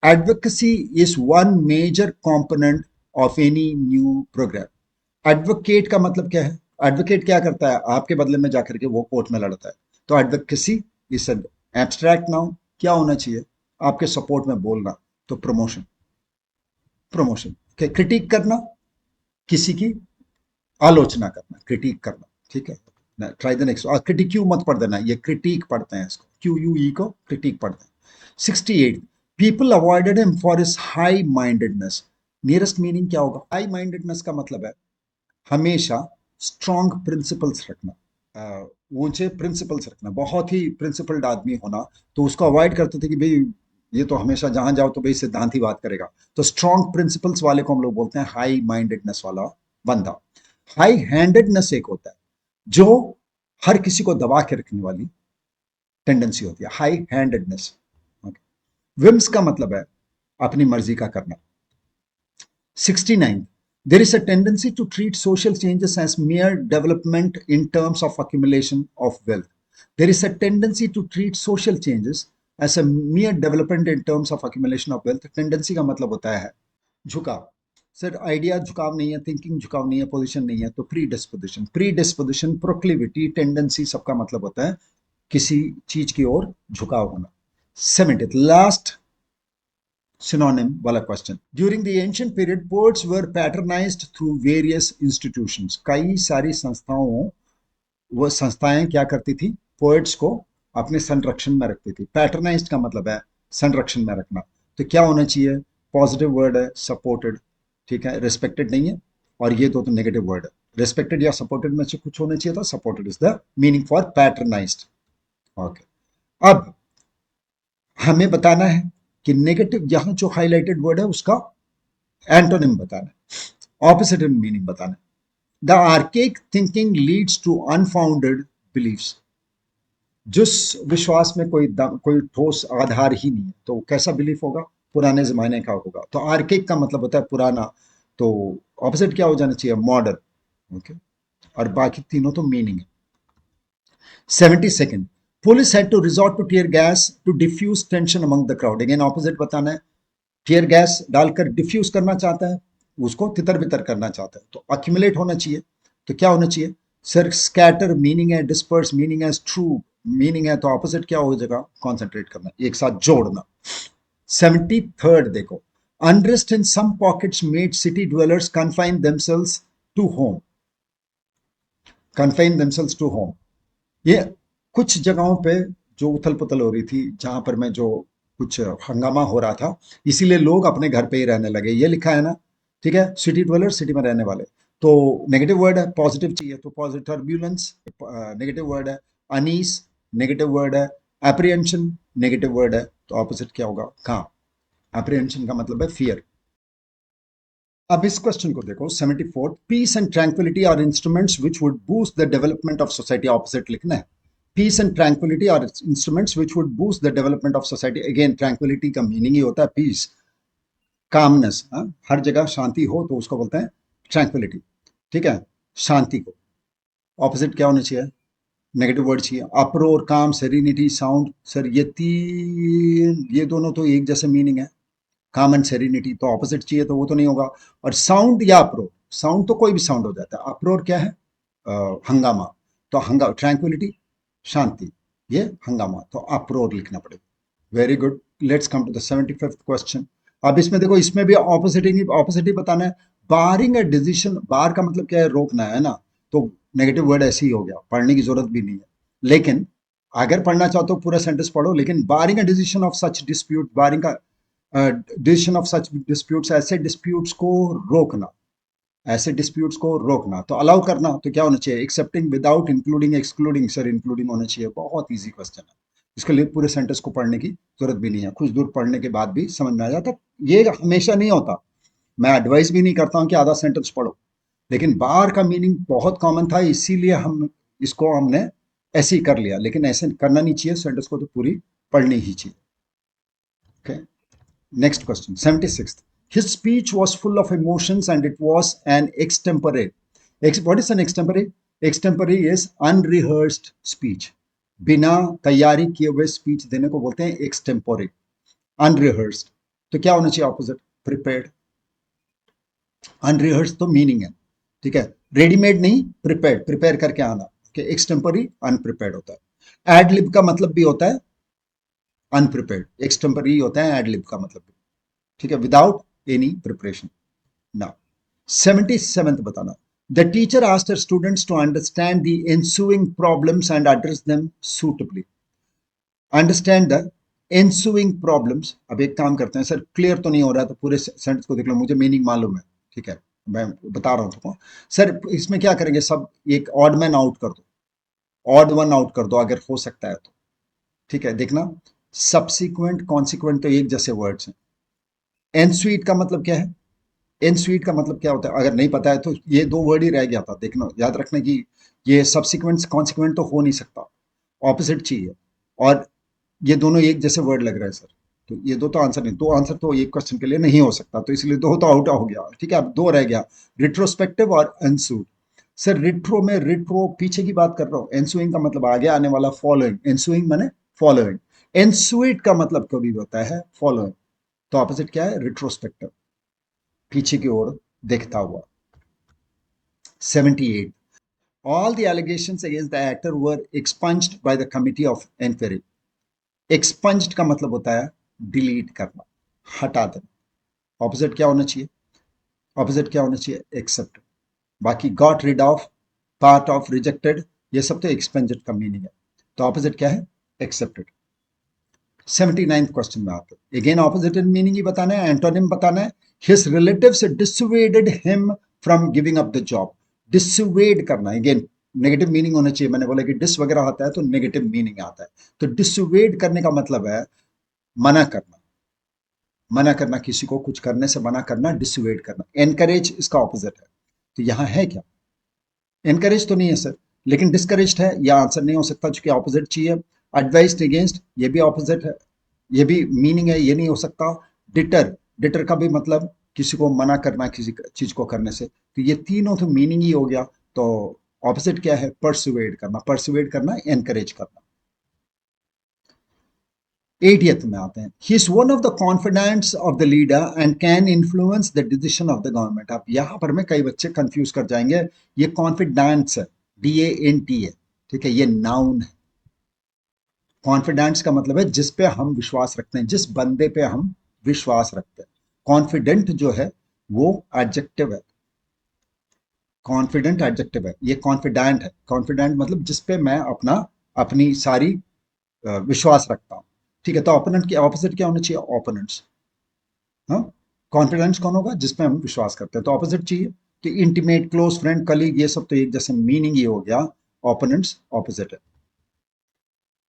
advocacy is one major component of any new program. Advocate का मतलब क्या है? एडवोकेट क्या करता है? आपके बदले में जाकर के वो कोर्ट में लड़ता है, तो advocacy is an abstract noun. क्या होना चाहिए? आपके सपोर्ट में बोलना, तो प्रमोशन, प्रमोशन। क्रिटिक करना, किसी की आलोचना करना, क्रिटिक करना, ठीक है। ट्राई द नेक्स्ट, और क्रिटिक्यू मत पढ़ देना, ये क्रिटिक पढ़ते हैं इसको, क्यू यू ई को क्रिटिक पढ़ते हैं। 68, people avoided him for his high mindedness. Nearest meaning क्या होगा? हाई माइंडेडनेस का मतलब है हमेशा स्ट्रॉन्ग प्रिंसिपल्स रखना, ऊंचे प्रिंसिपल्स रखना, बहुत ही प्रिंसिपल्ड आदमी होना, तो उसको अवॉइड करते थे कि भाई ये तो हमेशा जहां जाओ तो भाई सिद्धांत ही बात करेगा, तो स्ट्रॉन्ग प्रिंसिपल्स वाले को हम लोग बोलते हैं हाई माइंडेडनेस वाला बंदा। हाई हैंडेडनेस एक होता है जो हर किसी को दबा के रखने वाली टेंडेंसी होती है, हाई हैंडेडनेस। विम्स का मतलब है अपनी मर्जी का करना। 69, there is a tendency to treat social changes as mere development in terms of accumulation of wealth. There is a tendency to treat social changes as a mere development in terms of accumulation of wealth. Tendency का मतलब होता है झुकाव। Sir idea झुकाव नहीं है, thinking झुकाव नहीं है, पोजिशन नहीं है, तो pre disposition, pre disposition, proclivity, tendency, सबका मतलब होता है किसी चीज की ओर झुकाव होना। 70th लास्ट synonym वाला question, during the ancient period poets were patronised through various institutions. कई सारी संस्थाओं, वो संस्थाएं क्या करती थी? पोएट्स को अपने संरक्षण में रखती थी। पैटर्नाइज्ड का मतलब है संरक्षण में रखना, तो क्या होना चाहिए? पॉजिटिव वर्ड है, सपोर्टेड, ठीक है, रिस्पेक्टेड नहीं है, और ये दो तो नेगेटिव वर्ड है। रिस्पेक्टेड या सपोर्टेड में से कुछ होना चाहिए था, supported is the meaning for patronised. Okay, अब हमें बताना है कि नेगेटिव, यहां जो हाईलाइटेड वर्ड है उसका एंटोनिम बताना है, ऑपोजिट मीनिंग बताना है। The archaic thinking leads to unfounded beliefs. जिस विश्वास में कोई ठोस आधार ही नहीं है, तो कैसा बिलीफ होगा? पुराने जमाने का होगा। तो आर्केक का मतलब होता है पुराना, तो ऑपोजिट क्या हो जाना चाहिए? मॉडर्न। ओके, और बाकी तीनों तो मीनिंग है। 72nd, police had to resort to tear gas to diffuse tension among the crowd. Again opposite बताना है, टीयर गैस डालकर डिफ्यूज करना चाहता है, उसको तितर बितर करना चाहता है, तो अक्यूमुलेट होना चाहिए, तो क्या होना चाहिए? सर स्कैटर मीनिंग है, डिस्पर्स मीनिंग है, ट्रू मीनिंग है, तो ऑपोजिट क्या हो जाएगा? कॉन्सेंट्रेट करना, एक साथ जोड़ना। 73rd देखो, unrest in some pockets made city dwellers confine themselves to home. Confine themselves to home, ये कुछ जगहों पे जो उथल पुथल हो रही थी, जहां पर मैं जो कुछ हंगामा हो रहा था, इसीलिए लोग अपने घर पे ही रहने लगे, ये लिखा है ना, ठीक है। सिटी ड्वेलर, सिटी में रहने वाले, तो नेगेटिव वर्ड है, पॉजिटिव चाहिए, तो पॉजिटिव। टर्ब्यूलेंस नेगेटिव वर्ड है, अनीस नेगेटिव वर्ड है, एप्रिहेंशन नेगेटिव वर्ड है, तो ऑपोजिट क्या होगा? काम। एप्रिहेंशन का मतलब है फियर। अब इस क्वेश्चन को देखो, 74, peace and tranquillity are instruments which would boost the development of society. Opposite लिखना है, peace and tranquillity are instruments which would boost the development of society. Again tranquillity का मीनिंग ही होता है पीस, कामनेस, हर जगह शांति हो तो उसको बोलते हैं ट्रैंक्विलिटी। ठीक है, शांति को ऑपोजिट क्या होना चाहिए, नेगेटिव वर्ड चाहिए। अप्रोर, काम, सेरेनिटी, साउंड। सर ये तीन, ये दोनों तो एक जैसे मीनिंग है, काम एंड सेरेनिटी, तो ऑपोजिट चाहिए तो वो तो नहीं होगा। और साउंड या अप्रोर, साउंड तो कोई भी साउंड हो जाता है, अप्रोर क्या है, हंगामा, तो ट्रैंक्विलिटी शांति, ये हंगामा, तो अप्रोर लिखना पड़ेगा। Very good, let's come to the 75th question. अब इसमें देखो, इसमें भी ऑपोजिट ही बताना है। बारिंग ए डिसीजन, बार का मतलब क्या है, रोकना है ना, तो नेगेटिव वर्ड ऐसे ही हो गया, पढ़ने की जरूरत भी नहीं है। लेकिन अगर पढ़ना चाहो तो पूरा सेंटेंस पढ़ो। लेकिन barring a decision of such dispute, barring का डिसीजन ऑफ सच डिस्प्यूट्स, ऐसे डिस्प्यूट्स को रोकना, ऐसे डिस्प्यूट्स को रोकना, तो अलाउ करना, तो क्या होना चाहिए, accepting, without, including, excluding. Sir including होना चाहिए, बहुत इजी क्वेश्चन है, इसके लिए पूरे सेंटेंस को पढ़ने की जरूरत भी नहीं है, कुछ दूर पढ़ने के बाद भी समझ में आ जाता। ये हमेशा नहीं होता, मैं एडवाइस भी नहीं करता हूँ कि आधा सेंटेंस पढ़ो, लेकिन बार का मीनिंग बहुत कॉमन था, इसीलिए हमने ऐसे ही कर लिया, लेकिन ऐसे करना नहीं चाहिए, सेंटेंस को तो पूरी पढ़नी ही चाहिए। Okay, next question, 76th. His speech was full of emotions and it was an extempore. What is an extempore? Extempore is unrehearsed speech. बिना तैयारी किए हुए स्पीच देने को बोलते हैं एक्सटेम्पोरे, अनरिहर्स्ड। तो क्या होना चाहिए ऑपोजिट, प्रिपेयर्ड। अनरिहर्स्ड तो मीनिंग है, ठीक है, रेडीमेड नहीं, प्रिपेयर्ड, प्रिपेयर करके आना। एक्सटेम्पोरी अनप्रिपेयर्ड होता है। एडलिब का मतलब भी होता है अनप्रिपेयर्ड, एक्सटेम्पोरी होता है एडलिब का मतलब भी, ठीक है, without any preparation. Now 77th बताना। The teacher asked her students to understand the ensuing problems and address them suitably. Understand the ensuing problems। अब एक काम करते हैं, सर क्लियर तो नहीं हो रहा है तो पूरे सेंटेंस को देख लो, मुझे मीनिंग मालूम है, ठीक है, मैं बता रहा हूँ तुमको। सर इसमें क्या करेंगे, सब एक ऑड मैन आउट कर दो, ऑड वन आउट कर दो अगर हो सकता है तो, ठीक है, देखना। सब्सिक्वेंट, कॉन्सिक्वेंट तो एक जैसे वर्ड्स हैं। एन स्वीट का मतलब क्या है, एन स्वीट का मतलब क्या होता है, अगर नहीं पता है तो ये दो वर्ड ही रह गया था, देखना याद रखना कि ये सब्सिक्वेंट कॉन्सिक्वेंट तो हो नहीं सकता, ऑपोजिट चाहिए, और ये दोनों एक जैसे वर्ड लग रहा है सर, तो ये दो तो आंसर नहीं, दो आंसर तो एक क्वेश्चन के लिए नहीं हो सकता, तो इसलिए दो तो आउट हो गया, ठीक है, अब दो रह गया, रिट्रोस्पेक्टिव और एनसूड। सर रिट्रो में, रिट्रो पीछे की बात कर रहा हूँ, एनसुइंग का मतलब आगे आने वाला, फॉलोइंग, एनसुइंग माने फॉलोइंग, एनसुइट का मतलब कभी होता है फॉलोइंग, तो ऑपोजिट क्या है, रिट्रोस्पेक्टिव, पीछे की ओर देखता हुआ। 78. All the allegations against the actor were expunged by the committee of inquiry. Expunged का मतलब होता है डिलीट करना, हटा देना। ऑपोजिट क्या होना चाहिए, ऑपोजिट क्या होना चाहिए, एक्सेप्ट। बाकी got rid of, part of, rejected, ये सब तो एक्सपेंजेड का मीनिंग है, तो ऑपोजिट क्या है, एक्सेप्टेड। 79th क्वेश्चन में आते हैं, अगेन ऑपोजिट मीनिंग ही बताना है, एंटोनिम बताना है। His relatives dissuaded him from giving up the job. Dissuade करना, अगेन नेगेटिव मीनिंग होना चाहिए, मैंने बोला कि डिस वगैरह आता है तो नेगेटिव मीनिंग आता है, तो डिसवेड करने का मतलब है मना करना, मना करना, किसी को कुछ करने से मना करना, डिसवेड करना। एनकरेज इसका ऑपोजिट है, तो यहां है क्या, एनकरेज तो नहीं है सर, लेकिन डिस्करेज है, यह आंसर नहीं हो सकता चूंकि ऑपोजिट चाहिए। एडवाइस्ड अगेंस्ट, ये भी ऑपोजिट है, ये भी मीनिंग है, ये नहीं हो सकता। डिटर, डिटर का भी मतलब किसी को मना करना, किसी चीज को करने से, तो ये तीनों तो मीनिंग ही हो गया, तो ऑपोजिट क्या है, परसुएड करना, परसुएड करना, एनकरेज करना। 80th में आते हैं, he is one of the confidants of the leader and can influence the decision of the government. अब यहां पर में कई बच्चे कंफ्यूज कर जाएंगे, ये कॉन्फिडेंट्स है, DANT है, ठीक है, ये नाउन है। कॉन्फिडेंस का मतलब है जिस पे हम विश्वास रखते हैं, जिस बंदे पे हम विश्वास रखते हैं। कॉन्फिडेंट जो है वो एडजेक्टिव है, कॉन्फिडेंट एडजेक्टिव है, ये कॉन्फिडेंट है, कॉन्फिडेंट मतलब जिस पे मैं अपनी सारी विश्वास रखता हूँ, ठीक है, तो ओपोनेंट की ऑपोजिट क्या होना चाहिए, ओपोनेंट्स। हाँ, कॉन्फिडेंस कौन होगा, जिसपे हम विश्वास करते हैं, तो ऑपोजिट चाहिए। तो इंटीमेट, क्लोज फ्रेंड, कलीग, ये सब तो एक जैसे मीनिंग ही हो गया, ओपोनेंट्स ऑपोजिट है।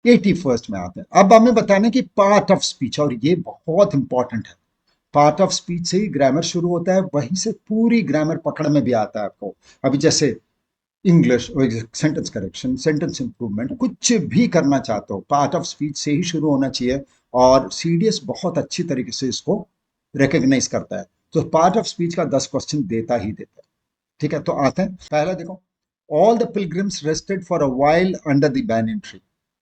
81st में आते हैं, अब हमें बताना कि पार्ट ऑफ स्पीच, और ये बहुत इंपॉर्टेंट है, पार्ट ऑफ स्पीच से ही ग्रामर शुरू होता है, वहीं से पूरी ग्रामर पकड़ में भी आता है आपको। अभी जैसे English, sentence correction, sentence improvement, कुछ भी करना चाहते हो पार्ट ऑफ स्पीच से ही शुरू होना चाहिए। और सीडीएस बहुत अच्छी तरीके से इसको रिकग्नाइज करता है। तो पार्ट ऑफ स्पीच का 10 क्वेश्चन देता ही देता है। ठीक है, तो आते हैं पहला देखो, all the pilgrims rested for a while under the banyan tree.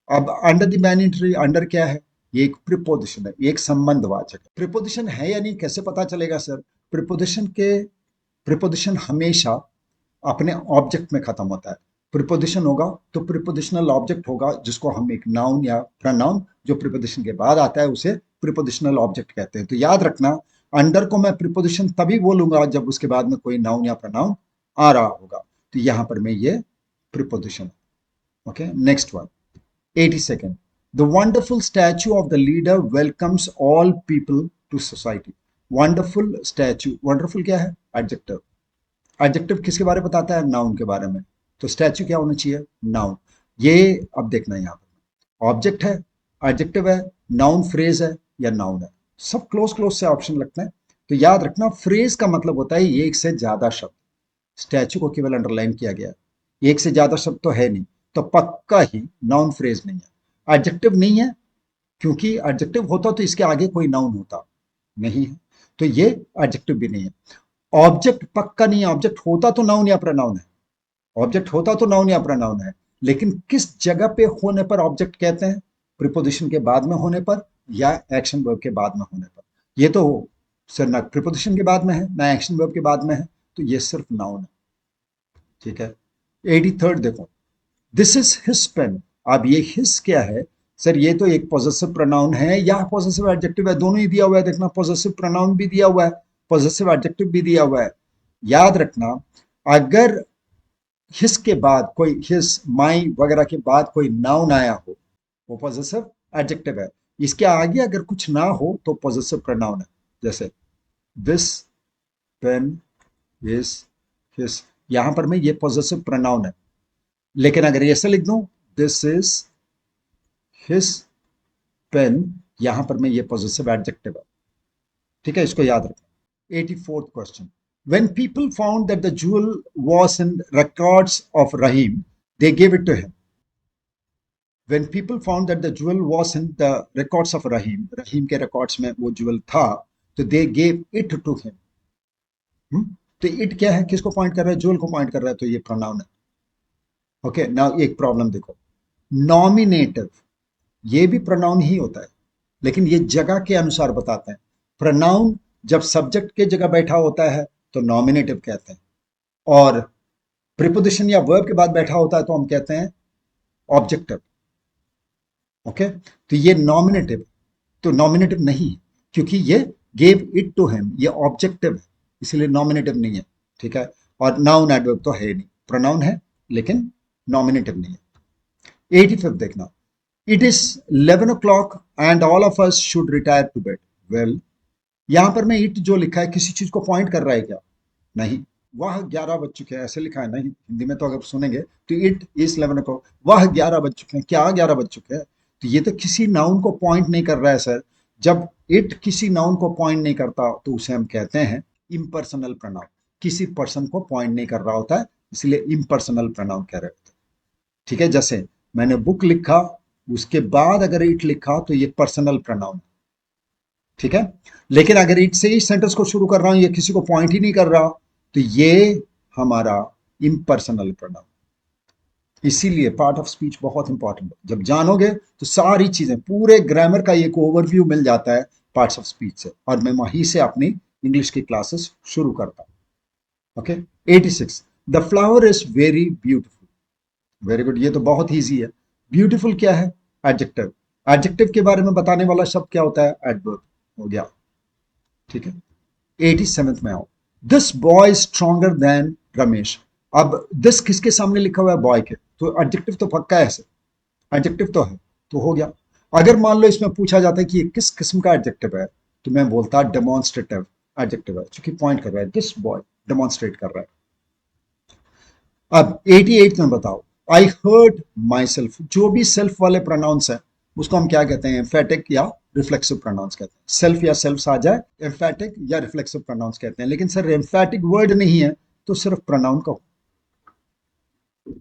अब under the banyan tree, under क्या है? ये एक प्रिपोजिशन है, ये एक संबंधवाचक है। प्रिपोजिशन है या नहीं कैसे पता चलेगा सर? प्रिपोजिशन हमेशा अपने ऑब्जेक्ट में खत्म होता है। प्रिपोजिशन होगा तो प्रिपोजिशनल ऑब्जेक्ट होगा, जिसको हम एक नाउन या प्रनाउन जो प्रिपोजिशन के बाद आता है उसे प्रिपोजिशनल ऑब्जेक्ट कहते हैं। तो याद रखना, अंडर को मैं प्रिपोजिशन तभी बोलूंगा जब उसके बाद में कोई नाउन या प्रनाउन आ रहा होगा। तो यहां पर मैं ये preposition. Okay, next one, 82nd, the wonderful statue of the leader welcomes all people to society। wonderful statue, wonderful क्या है? एडजेक्टिव। एडजेक्टिव किसके बारे में बताता है? नाउन के बारे में। तो स्टैच्यू क्या होना चाहिए? नाउन। ये अब देखना है, यहाँ पर ऑब्जेक्ट है, एडजेक्टिव है, नाउन फ्रेज है या नाउन है, सब क्लोज क्लोज से ऑप्शन लगते हैं। तो याद रखना, फ्रेज का मतलब होता है एक से ज्यादा शब्द। स्टैच्यू को केवल अंडरलाइन किया गया है, एक से ज्यादा शब्द तो है नहीं, तो पक्का ही नाउन फ्रेज नहीं है। एडजेक्टिव नहीं है, क्योंकि एडजेक्टिव होता तो इसके आगे कोई नाउन होता, नहीं है, तो ये एडजेक्टिव भी नहीं है। ऑब्जेक्ट पक्का नहीं है, ऑब्जेक्ट होता तो नाउन या प्रोनाउन है, ऑब्जेक्ट होता तो नाउन या प्रोनाउन है, लेकिन किस जगह पे होने पर ऑब्जेक्ट कहते हैं? प्रीपोजिशन के बाद में होने पर या एक्शन वर्ब के बाद में होने पर। ये तो सर ना प्रीपोजिशन के बाद में है ना एक्शन वर्ब के बाद में है, तो ये सिर्फ नाउन है। ठीक है, 83rd देखो, दिस इज हिज पेन। अब ये हिज क्या है सर? ये तो एक पॉजेसिव प्रोनाउन है या पॉजेसिव एडजेक्टिव है? दोनों ही दिया हुआ है, देखना, पॉजेसिव प्रोनाउन भी दिया हुआ है, पॉजेसिव एडजेक्टिव भी दिया हुआ है। याद रखना, अगर हिस के बाद कोई, हिस, माई वगैरह के बाद कोई नाउन आया हो, वो पॉजेसिव एडजेक्टिव है। इसके आगे अगर कुछ ना हो तो पॉजेसिव प्रोनाउन है। जैसे दिस पेन इज हिस, यहां पर मैं ये पॉजेसिव प्रोनाउन है, लेकिन अगर ऐसे लिख दूं, दिस इज हिस पेन, यहां पर मैं ये पॉजेसिव एडजेक्टिव है। ठीक है, इसको याद रखना। 84th question, when people found that the jewel was in records of Rahim, they gave it to him। when people found that the jewel was in the records of Rahim, रहीम के records में वो jewel था, तो they gave it to him। तो it क्या है? किसको point कर रहा है? ज्वेल को पॉइंट कर रहा है, तो ये प्रोनाउन है। ओके, नाउ एक प्रॉब्लम देखो, नॉमिनेटिव ये भी प्रोनाउन ही होता है, लेकिन ये जगह के अनुसार बताते हैं। प्रोनाउन जब सब्जेक्ट के जगह बैठा होता है तो नॉमिनेटिव कहते हैं, और प्रीपोजिशन या वर्ब के बाद बैठा होता है तो हम कहते हैं ऑब्जेक्टिव। ओके, तो ये नॉमिनेटिव, तो नॉमिनेटिव नहीं है, क्योंकि ये गेव इट टू हिम, ये ऑब्जेक्टिव है, इसलिए नॉमिनेटिव नहीं है। ठीक है, और नाउन एडवर्ब तो है नहीं, प्रोनाउन है लेकिन नॉमिनेटिव नहीं है। 85 देखना, it is 11 o'clock and all of us should retire to bed. Well, यहां पर मैं इट जो लिखा है किसी चीज को पॉइंट कर रहा है क्या? नहीं, वह 11 बज चुके हैं ऐसे लिखा है नहीं, हिंदी में तो अगर सुनेंगे तो इट इज 11 o'clock, वह 11 बज चुके हैं, क्या 11 बज चुके हैं? तो ये तो किसी नाउन को पॉइंट नहीं कर रहा है सर। जब इट किसी नाउन को पॉइंट नहीं करता तो उसे हम कहते हैं इम्पर्सनल प्रोनाउन, किसी पर्सन को पॉइंट नहीं कर रहा होता है, इसलिए इम्पर्सनल प्रोनाउन कह रहे होते हैं। ठीक है, जैसे मैंने बुक लिखा, उसके बाद अगर इट लिखा तो ये पर्सनल प्रोनाउन। ठीक है, लेकिन अगर इट से ही सेंटेंस को शुरू कर रहा हूं, ये किसी को पॉइंट ही नहीं कर रहा, तो ये हमारा इम्पर्सनल प्रोनाउन। इसीलिए पार्ट ऑफ स्पीच बहुत इंपॉर्टेंट है, जब जानोगे तो सारी चीजें, पूरे ग्रामर का एक ओवरव्यू मिल जाता है पार्ट्स ऑफ स्पीच से, और मैं वहीं से अपनी इंग्लिश की क्लासेस शुरू करता हूं। Okay, 86, the flower is very beautiful. Very good, ये तो बहुत ईजी है। ब्यूटीफुल क्या है? एडजेक्टिव। एडजेक्टिव के बारे में बताने वाला शब्द क्या होता है? एडवर्ब हो गया। ठीक है, 87th में आओ, this boy stronger than Ramesh. अब दिस किसके सामने लिखा हुआ है? बॉय के, तो एडजेक्टिव तो पक्का है सर, एडजेक्टिव तो है, तो हो गया। अगर मान लो इसमें पूछा जाता है कि ये किस किस्म का एडजेक्टिव है, तो मैं बोलता डेमोन्स्ट्रेटिव एडजेक्टिव है, क्योंकि पॉइंट कर रहा है, दिस बॉय डेमोन्स्ट्रेट कर रहा है। अब 88 में बताओ, आई हर्ड माई सेल्फ। जो भी सेल्फ वाले प्रोनाउंस है उसको हम क्या कहते हैं? एम्फेटिक या रिफ्लेक्सिव प्रोनाउंस कहते हैं। सेल्फ या सेल्फ आ जाए, एम्फेटिक या रिफ्लेक्सिव प्रोनाउंस कहते हैं। लेकिन सर एम्फेटिक वर्ड नहीं है तो सिर्फ प्रोनाउन का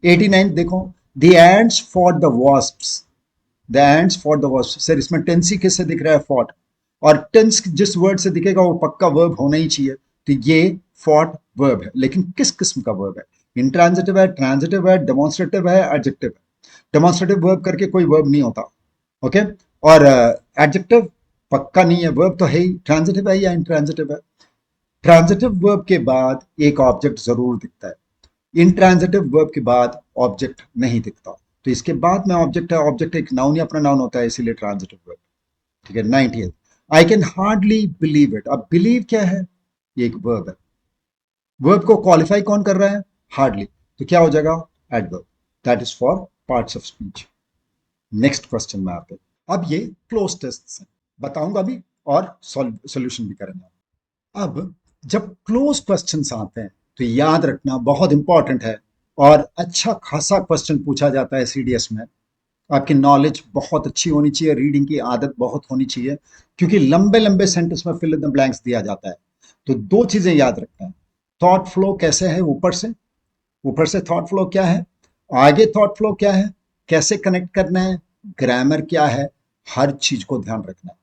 89 देखो, the ends for the wasps, the ends for the wasp. Sir इसमें टेंस ही किससे दिख रहा है? फॉट। और टेंस जिस वर्ड से दिखेगा वो पक्का वर्ब होना ही चाहिए, तो ये फॉट वर्ब है। लेकिन किस किस्म का वर्ब है? इंट्रांजिटिव है, ट्रांजिटिव है, डेमोन्स्ट्रेटिव है, एडजेक्टिव है। डेमोन्स्ट्रेटिव वर्ब करके कोई वर्ब नहीं होता, ओके। और एडजेक्टिव पक्का नहीं है, वर्ब तो है ही। ट्रांजिटिव है या इंट्रांजिटिव है? ट्रांजिटिव वर्ब के बाद एक ऑब्जेक्ट जरूर दिखता है, इंट्रांजिटिव वर्ब के बाद ऑब्जेक्ट नहीं दिखता। तो इसके बाद में ऑब्जेक्ट है, ऑब्जेक्ट एक नाउन या प्रोनाउन होता है, इसीलिए ट्रांजिटिव वर्ब। ठीक है, 90th, I can hardly believe it. अब बिलीव क्या है? ये एक वर्ब है। वर्ब को क्वालिफाई कौन कर रहा है? हार्डली। तो क्या हो जाएगा? Adverb. That is for parts of speech. Next question में आते हैं। अब ये क्लोज टेस्ट हैं, बताऊंगा भी और सॉल्यूशन भी करेंगे। अब जब क्लोज क्वेश्चंस आते हैं तो याद रखना बहुत इंपॉर्टेंट है, और अच्छा खासा क्वेश्चन पूछा जाता है सीडीएस में। आपकी नॉलेज बहुत अच्छी होनी चाहिए, रीडिंग की आदत बहुत होनी चाहिए, क्योंकि लंबे लंबे सेंटेंस में फिल इन द ब्लैंक्स दिया जाता है। तो दो चीजें याद रखना है। थॉट फ्लो कैसे है? ऊपर से थॉट फ्लो क्या है, आगे थॉट फ्लो क्या है, कैसे कनेक्ट करना है, ग्रामर क्या है, हर चीज को ध्यान रखना है।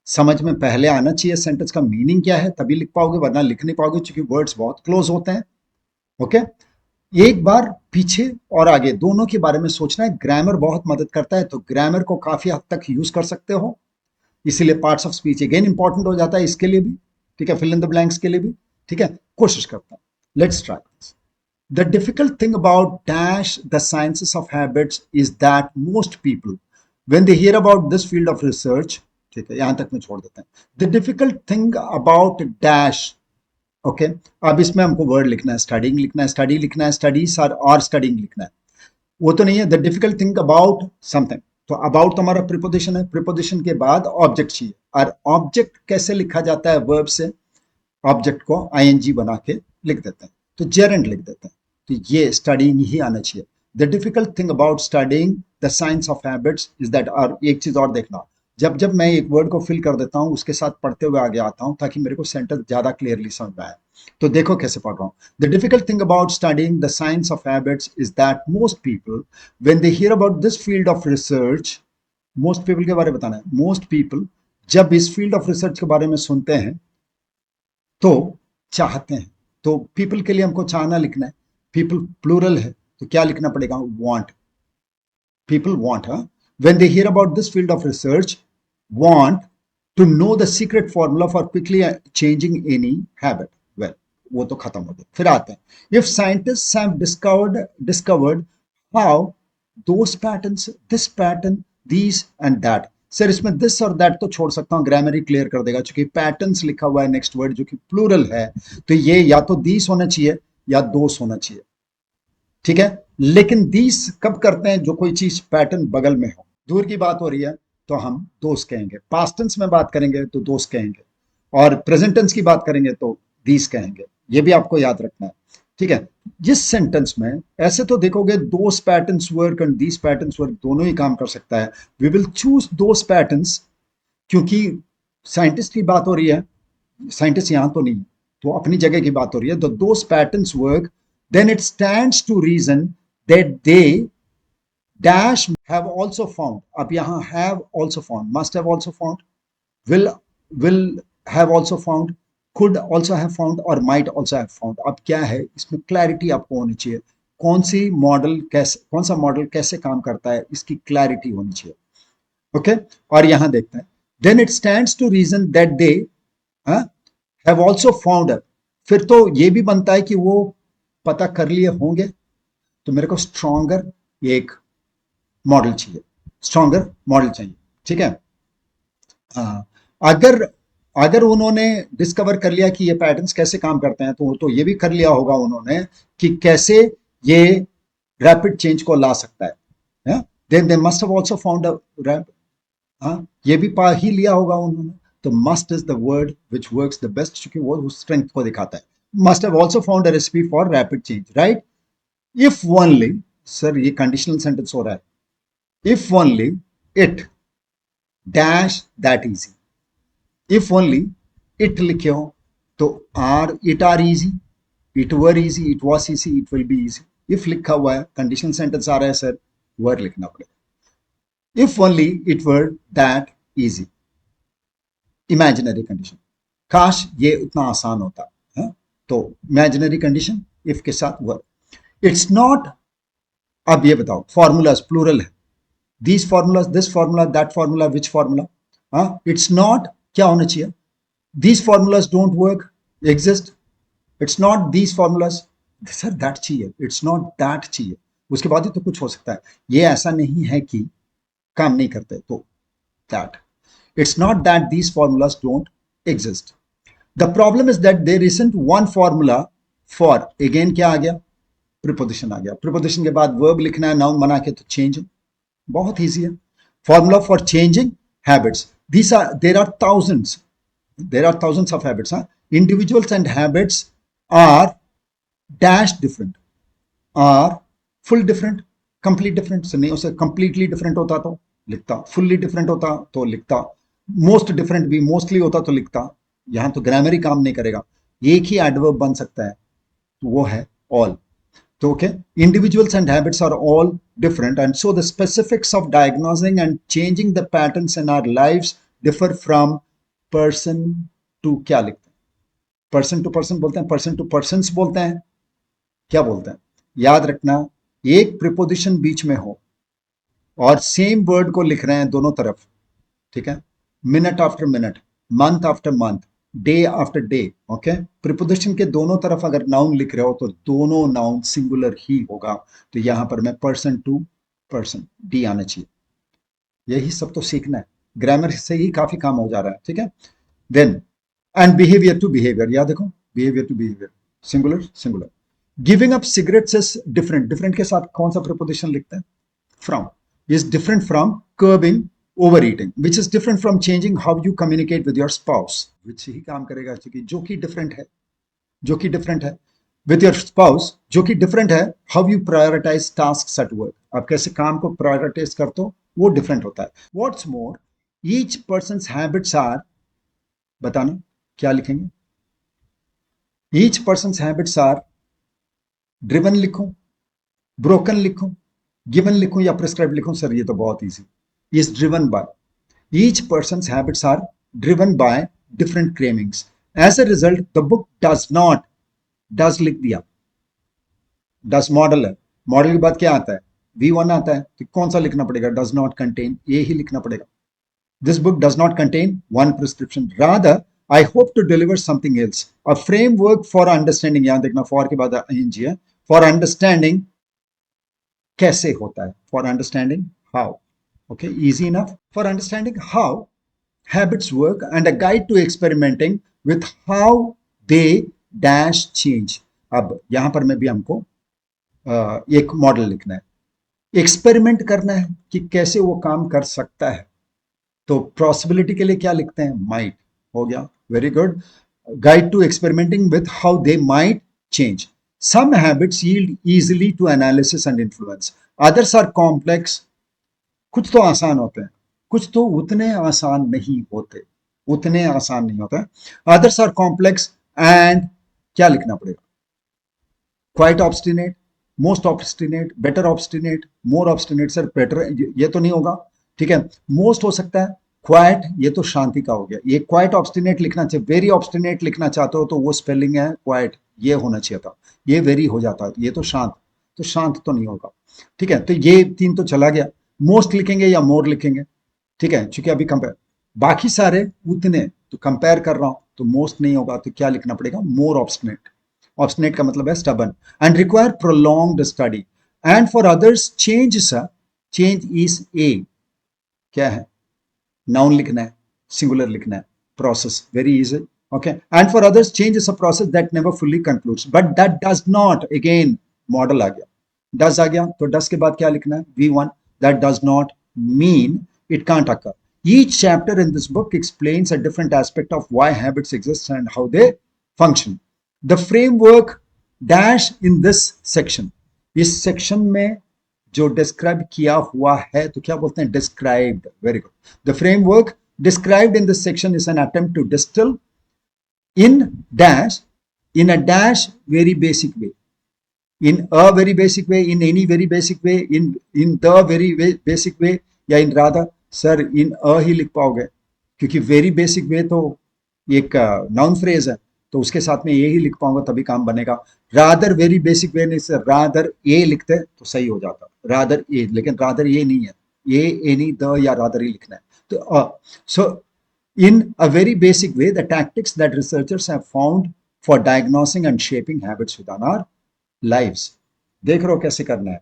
समझ में पहले आना चाहिए सेंटेंस का मीनिंग क्या है, तभी लिख पाओगे, वरना लिख नहीं पाओगे, क्योंकि वर्ड्स बहुत क्लोज होते हैं। ओके, एक बार पीछे और आगे दोनों के बारे में सोचना है। ग्रामर बहुत मदद करता है, तो ग्रामर को काफी हद तक यूज कर सकते हो, इसीलिए parts of speech again important हो जाता है इसके लिए भी। ठीक है, फिल इन द ब्लैंक्स के लिए भी। ठीक है, कोशिश करता हूं, let's try this. The difficult thing about dash the sciences of habits is that most people, when they hear about this field of research, ठीक है, यहां तक मैं छोड़ देता हूं। The difficult thing about dash, okay, अब इसमें हमको वर्ड लिखना है, स्टडिंग लिखना है, स्टडी लिखना है, स्टडीज और स्टडिंग लिखना है। वो तो नहीं है। The difficult thing about something, तो अबाउट तो हमारा प्रिपोजिशन है, प्रिपोजिशन के बाद ऑब्जेक्ट चाहिए। और ऑब्जेक्ट कैसे लिखा जाता है? वर्ब से ऑब्जेक्ट को आईएनजी बना के लिख देते हैं, तो जेरेंट लिख देते हैं। तो ये स्टडिंग ही आना चाहिए। The difficult thing about studying the science of habits is that. और एक चीज और देखना, जब जब मैं एक वर्ड को फिल कर देता हूं उसके साथ पढ़ते हुए आगे आता हूं, ताकि मेरे को सेंटेंस ज्यादा क्लियरली समझ में आए। तो देखो कैसे पढ़ रहा हूं। The difficult thing about studying the science of habits is that most people when they hear about this field of research, most people के बारे में बताना है। मोस्ट पीपल जब इस फील्ड ऑफ रिसर्च के बारे में सुनते हैं तो चाहते हैं, तो पीपल के लिए हमको चाहना लिखना है। पीपल प्लूरल है, तो क्या लिखना पड़ेगा? वांट। पीपल वांट, हाँ, when they hear about this field of research, want to know the secret formula for quickly changing any habit. Well, वो तो खत्म हो गया। फिर आते हैं, if scientists have discovered how those patterns, this pattern, these and that. Sir इसमें this और दैट तो छोड़ सकता हूं, ग्रामर ही क्लियर कर देगा, क्योंकि पैटर्न्स लिखा हुआ है नेक्स्ट वर्ड जो कि प्लूरल है, तो ये या तो दीस होना चाहिए या दोस होना चाहिए। ठीक है, लेकिन दीस कब करते हैं? जो कोई चीज पैटर्न बगल में हो, दूर की बात हो रही है तो हम दोस्त कहेंगे, पास्ट टेंस में बात करेंगे तो दोस्त कहेंगे, और प्रेजेंट टेंस की बात करेंगे तो दीस कहेंगे। ये भी आपको याद रखना है। ठीक है, जिस सेंटेंस में ऐसे तो देखोगे those patterns work and these patterns work, दोनों ही काम कर सकता है। We will choose those patterns, क्योंकि साइंटिस्ट की बात हो रही है, साइंटिस्ट यहां तो नहीं, तो अपनी जगह की बात हो रही है। तो those patterns work, then it stands to reason that they dash have also found। अब यहां have also found, must have also found, will will have also found, could also have found और might also have found। अब क्या है इसमें clarity आपको होनी चाहिए, कौन सी मॉडल कैसे, कौन सा मॉडल कैसे काम करता है, इसकी क्लैरिटी होनी चाहिए। ओके, और यहां देखते हैं, then it stands to reason that they have also found. फिर तो ये भी बनता है कि वो पता कर लिए होंगे, तो मेरे को स्ट्रॉन्गर एक मॉडल चाहिए, स्ट्रॉन्गर मॉडल चाहिए। ठीक है, हाँ, अगर अगर उन्होंने डिस्कवर कर लिया कि ये पैटर्न्स कैसे काम करते हैं, तो ये भी कर लिया होगा उन्होंने कि कैसे ये रैपिड चेंज को ला सकता है। Then they must have also found a rap, हाँ, ये भी पा ही लिया होगा उन्होंने। तो must is the word which works the best, क्योंकि वो उस स्ट्रेंथ को दिखाता है। Must have also found a recipe for rapid change, right. If only, sir ये कंडीशनल सेंटेंस हो रहा है, if only it dash that easy. If only it लिखे हो तो are it are easy, it were easy, it was easy, it will be easy. If लिखा हुआ है, कंडीशनल सेंटेंस आ रहा है सर, वर लिखना पड़ेगा। If only it were that easy, imaginary condition, काश ये उतना आसान होता है। तो इमेजिनरी कंडीशन इफ के साथ वर। इट्स नॉट, अब ये बताओ, फॉर्मूलाज प्लूरल है, these formulas, this formula, that formula, which formula. हाँ, इट्स नॉट क्या होना चाहिए, these formulas don't work, exist. It's not these formulas, sir that चाहिए, इट्स नॉट दैट चाहिए, उसके बाद ही तो कुछ हो सकता है। ये ऐसा नहीं है कि काम नहीं करते, तो that, it's not that these formulas don't exist. The problem is that there isn't one formula for, again क्या आ गया, प्रीपोजिशन आ गया, प्रीपोजिशन के बाद वर्ब लिखना है, नाउन बना के, तो चेंज, बहुत ईजी है। Formula for changing habits, these are, there are thousands of habits, huh? Individuals and habits are dash different, are full different, complete different से नहीं हो सकता, completely different होता तो लिखता, fully different होता तो लिखता, most different भी mostly होता तो लिखता। यहां तो ग्रामर ही काम नहीं करेगा, एक ही एडवर्ब बन सकता है, तो वो है all। तो okay, individuals and habits are all different, and so the specifics of diagnosing and changing the patterns in our lives differ from person to, क्या लिखते हैं, पर्सन टू पर्सन बोलते हैं, पर्सन टू पर्सन्स बोलते हैं, क्या बोलते हैं, याद रखना, एक प्रीपोजिशन बीच में हो और सेम वर्ड को लिख रहे हैं दोनों तरफ, ठीक है, minute after minute, month after month, day after day, okay, preposition के दोनों तरफ अगर नाउन लिख रहे हो तो दोनों नाउन सिंगुलर ही होगा। तो यहां पर मैं पर्सन टू पर्सन, डी आना चाहिए। यही सब तो सीखना है, ग्रामर से ही काफी काम हो जा रहा है, ठीक है। Then and behaviour to behaviour, याद देखो, behaviour to behaviour, singular singular. Giving up cigarettes is different, different के साथ कौन सा प्रीपोजिशन लिखते हैं, from, is different from curbing overeating, which is different from changing how you communicate with your spouse, which ही काम करेगा, क्योंकि जो कि different है, जो कि different है with your spouse, जो कि different है how you prioritize tasks at work, आप कैसे काम को prioritize करते हो, वो different होता है। What's more, each person's habits are, बताना क्या लिखेंगे, each person's habits are driven लिखो, broken लिखो, गिवन लिखूं या प्रिस्क्राइब लिखूं, सर ये तो बहुत easy, is driven by, each person's habits are driven by different cravings, as a result the book does not, does लिख दिया, डज मॉडल है, मॉडल के बाद क्या आता है, V1 आता है, तो कौन सा लिखना पड़ेगा, डज नॉट कंटेन, ये ही लिखना पड़ेगा। This book does not contain one prescription, rather I hope to deliver something else, a framework for understanding, यहां देखना फॉर के बाद ING है, फॉर अंडरस्टैंडिंग कैसे होता है, for understanding how, okay, easy enough, for understanding how habits work and a guide to experimenting with how they dash change. अब यहां पर में भी हमको एक मॉडल लिखना है, एक्सपेरिमेंट करना है कि कैसे वो काम कर सकता है, तो पॉसिबिलिटी के लिए क्या लिखते हैं, माइट, हो गया, very good, guide to experimenting with how they might change. Some habits yield easily to analysis and influence. Others are complex. कुछ तो आसान होते हैं, कुछ तो उतने आसान नहीं होते, उतने आसान नहीं होते। Others are complex and क्या लिखना पड़ेगा, quite obstinate, most obstinate, better obstinate, more obstinate, sir better ये तो नहीं होगा, ठीक है, most हो सकता है, क्वाइट ये तो शांति का हो गया, ये क्वाइट ऑब्स्टिनेट लिखना चाहिए, वेरी ऑब्स्टिनेट लिखना चाहते हो तो वो स्पेलिंग है क्वाइट, ये होना चाहिए था, ये वेरी हो जाता है, ये तो शांत तो नहीं होगा, ठीक है। तो ये तीन तो चला गया, मोस्ट लिखेंगे या मोर लिखेंगे, ठीक है, क्योंकि अभी कंपेयर, बाकी सारे उतने, तो कंपेयर कर रहा हूं तो मोस्ट नहीं होगा, तो क्या लिखना पड़ेगा, मोर ऑब्स्टिनेट, ऑब्स्टिनेट का मतलब है stubborn, and require prolonged study, and for others change is a, क्या है, नाउन लिखना है, सिंगुलर लिखना है, process, very easy, okay, and for others change is a process that never fully concludes, but that does not, again modal आ गया, does आ गया, तो डज के बाद क्या लिखना है, V1, that does not mean it can't occur. Each chapter in this book explains a different aspect of why habits exist and how they function. The framework dash in this section, इस section में जो describe किया हुआ है तो क्या बोलते हैं, described, very good. The framework described in this section is an attempt to distil in dash, in a dash very basic way, in a very basic way, in any very basic way, in the very basic way, या in rather? Sir इन अ ही लिख पाओगे, क्योंकि very basic वे तो एक noun phrase है, तो उसके साथ में ये ही लिख पाऊंगा तभी काम बनेगा। रादर वेरी बेसिक वे नहीं सर, रादर ए लिखते तो सही हो जाता, रादर ए, लेकिन रादर ये नहीं है, ए एनी द या रादर ही लिखना है। तो सो in a very basic way, the tactics that researchers have found for diagnosing and shaping habits within our lives. देख रहे हो कैसे करना है,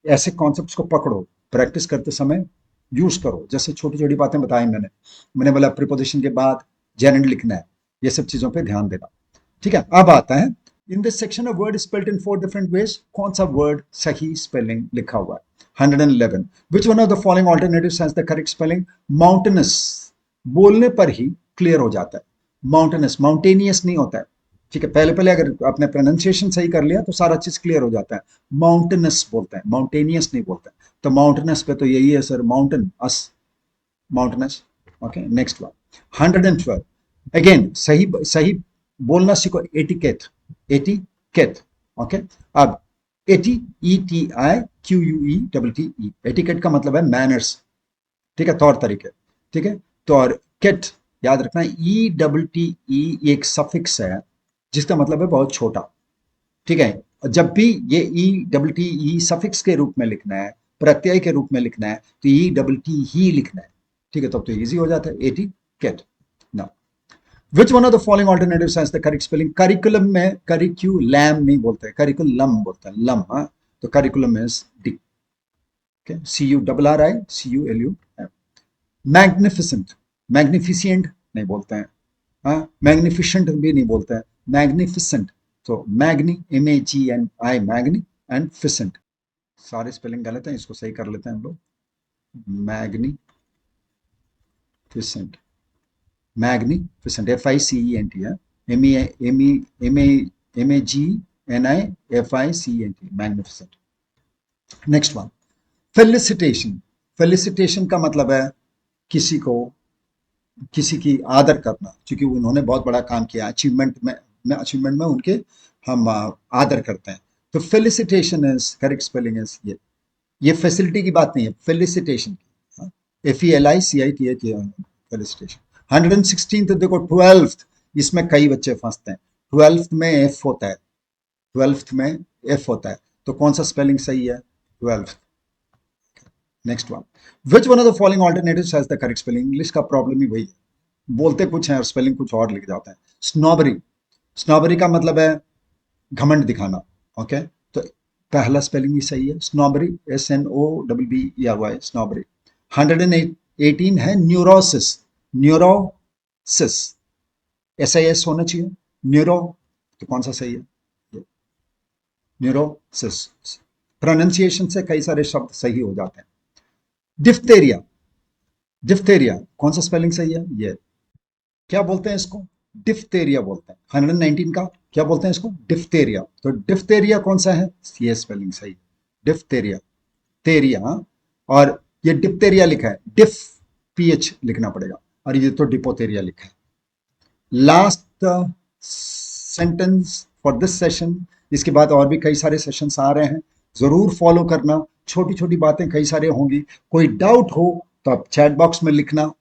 ऐसे कॉन्सेप्ट्स को पकड़ो, प्रैक्टिस करते समय यूज करो। जैसे छोटी छोटी बातें बताई मैंने बोला प्रीपोजिशन के बाद जेरेंड लिखना है, ये सब चीजों पे ध्यान देना। ठीक है, अब आता है इन this section of word spelled in 4 different ways, कौन सा वर्ड सही स्पेलिंग लिखा हुआ है? 111 विच one of the following alternatives has the correct spelling? Mountainous बोलने पर ही क्लियर हो जाता है, माउंटेनस, माउंटेनियस नहीं होता है। ठीक है, पहले पहले अगर आपने प्रोनाउंसिएशन सही कर लिया तो सारा चीज क्लियर हो जाता है। माउंटेनस बोलते हैं, माउंटेनियस नहीं बोलते हैं। तो माउंटेनस पे तो यही है sir, mountainous, mountainous. Okay, next one 112 again सही सही बोलना सीखो, एटिकेट, एटिकेट। ओके, अब ETIQUE एटिकेट का मतलब है मैनर्स, ठीक है, तौर तरीके। ठीक है, तो और केट याद रखना, ETTE एक सफिक्स है जिसका मतलब है बहुत छोटा। ठीक है, जब भी ये ETTE सफिक्स के रूप में लिखना है, प्रत्यय के रूप में लिखना है, तो ETT ही लिखना है। ठीक है, तब तो इजी हो जाता है, etiquette. Now which one of the following alternatives has the correct spelling? Curriculum में करिक्यूलैम नहीं बोलते, करिकुलम बोलते हैं, लम। हाँ, तो curriculum is D. Okay, CURRICULUM। Magnificent, magnificent नहीं बोलते हैं, हाँ, मैग्निफिशेंट भी नहीं बोलते हैं, मैग्निफिसेंट। तो मैग्नी, MAGNI, मैग्नी, एंड फिसेंट, सारे स्पेलिंग गलत हैं, इसको सही कर लेते हैं हम लोग। मैग्निफिसेंट, मैग्निफिसेंट, FICENT है, MAGNIFICENT, magnificent. Next one felicitation. Felicitation का मतलब है किसी की आदर करना, क्योंकि उन्होंने बहुत बड़ा काम किया, अचीवमेंट में उनके हम आदर करते हैं। तो felicitation is correct spelling is ये फैसिलिटी की बात नहीं है, फेलिसिटेशन की, FELICITAT, फेलिसिटेशन। 116 तो देखो 12th, इसमें कई बच्चे फंसते हैं, 12th में F होता है, 12th में F होता है, तो कौन सा स्पेलिंग सही है? 12th। Next one which one of the following alternatives has the correct spelling? English का प्रॉब्लम ही वही है, बोलते कुछ है और स्पेलिंग कुछ और लिख जाता है। स्नॉबरी, स्नॉबरी का मतलब है घमंड दिखाना। ओके, तो पहला स्पेलिंग ही सही है, स्नॉबरी, SNOBBERY, स्नॉबरी। 118 है न्यूरोसिस, न्यूरोसिस, SIS होना चाहिए, न्यूरो, तो कौन सा सही है? न्यूरोसिस। प्रोनाउंसिएशन से कई सारे शब्द सही हो जाते हैं। डिफ्थेरिया, डिफ्थेरिया कौन सा स्पेलिंग सही है? ये क्या बोलते हैं इसको? डिफ्थेरिया बोलते हैं। 119 का क्या बोलते हैं इसको? डिफ्थेरिया। तो डिफ्थेरिया कौन सा है? ये स्पेलिंग सही, डिफ्थेरिया, तेरिया। और ये डिप्थेरिया लिखा है, डिफ PH लिखना पड़ेगा, और ये तो डिपोतेरिया लिखा है। Last sentence for this session, इसके बाद और भी कई सारे सेशंस आ रहे हैं, जरूर फॉलो करना, छोटी छोटी बातें कई सारे होंगी। कोई डाउट हो तो आप चैट बॉक्स में लिखना,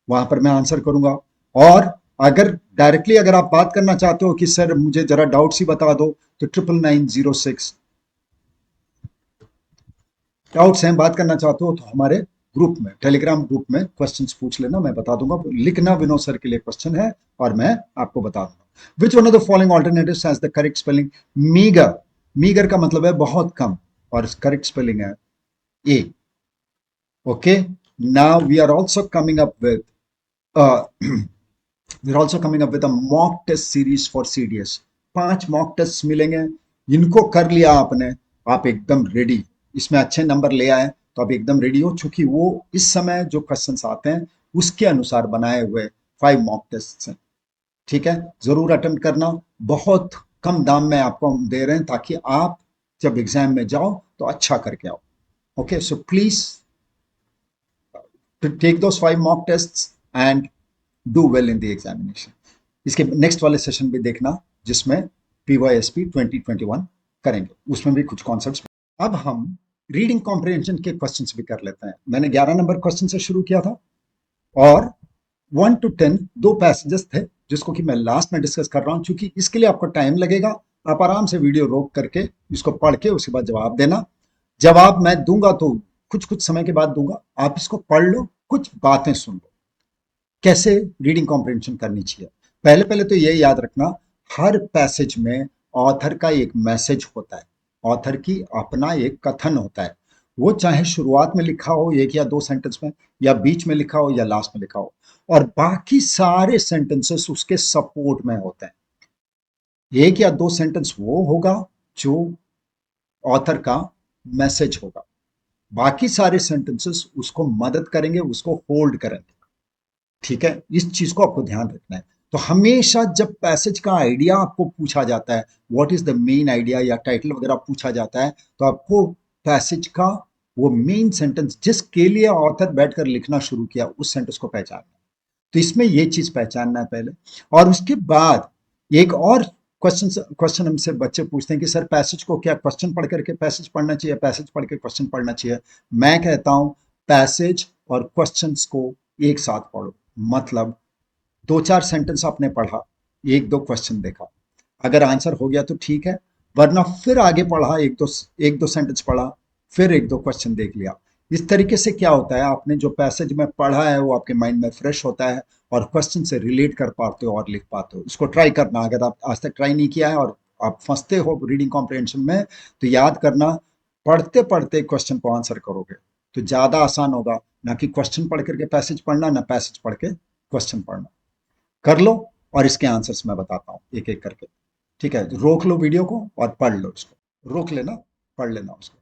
वहां पर मैं आंसर करूंगा। और अगर डायरेक्टली अगर आप बात करना चाहते हो कि सर मुझे जरा डाउट्स ही बता दो, तो 999006 डाउट्स हैं, बात करना चाहते हो तो हमारे ग्रुप में, टेलीग्राम ग्रुप में क्वेश्चंस पूछ लेना, मैं बता दूंगा। लिखना विनोद सर के लिए क्वेश्चन है और मैं आपको बता दूंगा। Which one of the following alternatives has the correct spelling? Meagre, meagre का मतलब है बहुत कम, और करेक्ट स्पेलिंग है A. Okay, now we are also coming up with we're also coming up with a mock test series for CDS। 5 mock test मिलेंगे, इनको कर लिया आपने, आप एकदम रेडी, इसमें अच्छे नंबर ले आए तो आप एकदम रेडी हो, चूंकि वो इस समय जो क्वेश्चंस आते हैं उसके अनुसार बनाए हुए 5 मॉक टेस्ट हैं। ठीक है, जरूर अटेम्प्ट करना, बहुत कम दाम में आपको हम दे रहे हैं ताकि आप जब एग्जाम में जाओ तो अच्छा करके आओ। Okay, so please take those 5 mock test and do well in the examination. इसके नेक्स्ट वाले सेशन भी देखना जिसमें PYSP 2021 करेंगे, उसमें भी कुछ कॉन्सेप्ट्स। अब हम रीडिंग कॉम्प्रिहेंशन के क्वेश्चंस भी कर लेते हैं। मैंने 11 नंबर क्वेश्चन से शुरू किया था और 1 to 10 दो पैसेजेस थे जिसको कि मैं लास्ट में डिस्कस कर रहा हूं। क्योंकि इसके लिए आपको टाइम लगेगा, आप आराम से वीडियो रोक करके इसको पढ़ के उसके बाद जवाब देना। जवाब मैं दूंगा तो कुछ कुछ समय के बाद दूंगा, आप इसको पढ़ लो, कुछ बातें सुन लो कैसे रीडिंग कॉम्प्रिहेंशन करनी चाहिए। पहले पहले तो ये याद रखना, हर पैसेज में ऑथर का एक मैसेज होता है, ऑथर की अपना एक कथन होता है। वो चाहे शुरुआत में लिखा हो 1 या 2 सेंटेंस में, या बीच में लिखा हो, या लास्ट में लिखा हो, और बाकी सारे सेंटेंसेस उसके सपोर्ट में होते हैं। 1 या 2 सेंटेंस वो होगा जो ऑथर का मैसेज होगा, बाकी सारे सेंटेंसेस उसको मदद करेंगे, उसको होल्ड करेंगे। ठीक है, इस चीज को आपको ध्यान रखना है। तो हमेशा जब पैसेज का आइडिया आपको पूछा जाता है, what is the main idea, या टाइटल वगैरह पूछा जाता है, तो आपको पैसेज का वो मेन सेंटेंस जिसके लिए ऑथर बैठकर लिखना शुरू किया, उस सेंटेंस को पहचानना है। तो इसमें ये चीज पहचानना है पहले। और उसके बाद एक और क्वेश्चन हमसे बच्चे पूछते हैं कि सर पैसेज को क्या क्वेश्चन पढ़ करके पैसेज पढ़ना चाहिए, पैसेज पढ़ के क्वेश्चन पढ़ना चाहिए? मैं कहता हूं पैसेज और क्वेश्चंस को एक साथ पढ़ो। मतलब 2 4 सेंटेंस आपने पढ़ा, 1 2 क्वेश्चन देखा, अगर आंसर हो गया तो ठीक है, वरना फिर आगे पढ़ा, 1 2 सेंटेंस पढ़ा, फिर 1 2 क्वेश्चन देख लिया। इस तरीके से क्या होता है, आपने जो पैसेज में पढ़ा है वो आपके माइंड में फ्रेश होता है और क्वेश्चन से रिलेट कर पाते हो और लिख पाते हो। इसको ट्राई करना, अगर आप आज तक ट्राई नहीं किया है और आप फंसते हो रीडिंग कॉम्प्रिहेंशन में, तो याद करना, पढ़ते पढ़ते क्वेश्चन को आंसर करोगे तो ज्यादा आसान होगा, ना कि क्वेश्चन पढ़ करके पैसेज पढ़ना, ना पैसेज पढ़ के क्वेश्चन पढ़ना। कर लो और इसके आंसर्स मैं बताता हूँ एक एक करके। ठीक है, रोक लो वीडियो को और पढ़ लो इसको, रोक लेना, पढ़ लेना उसको।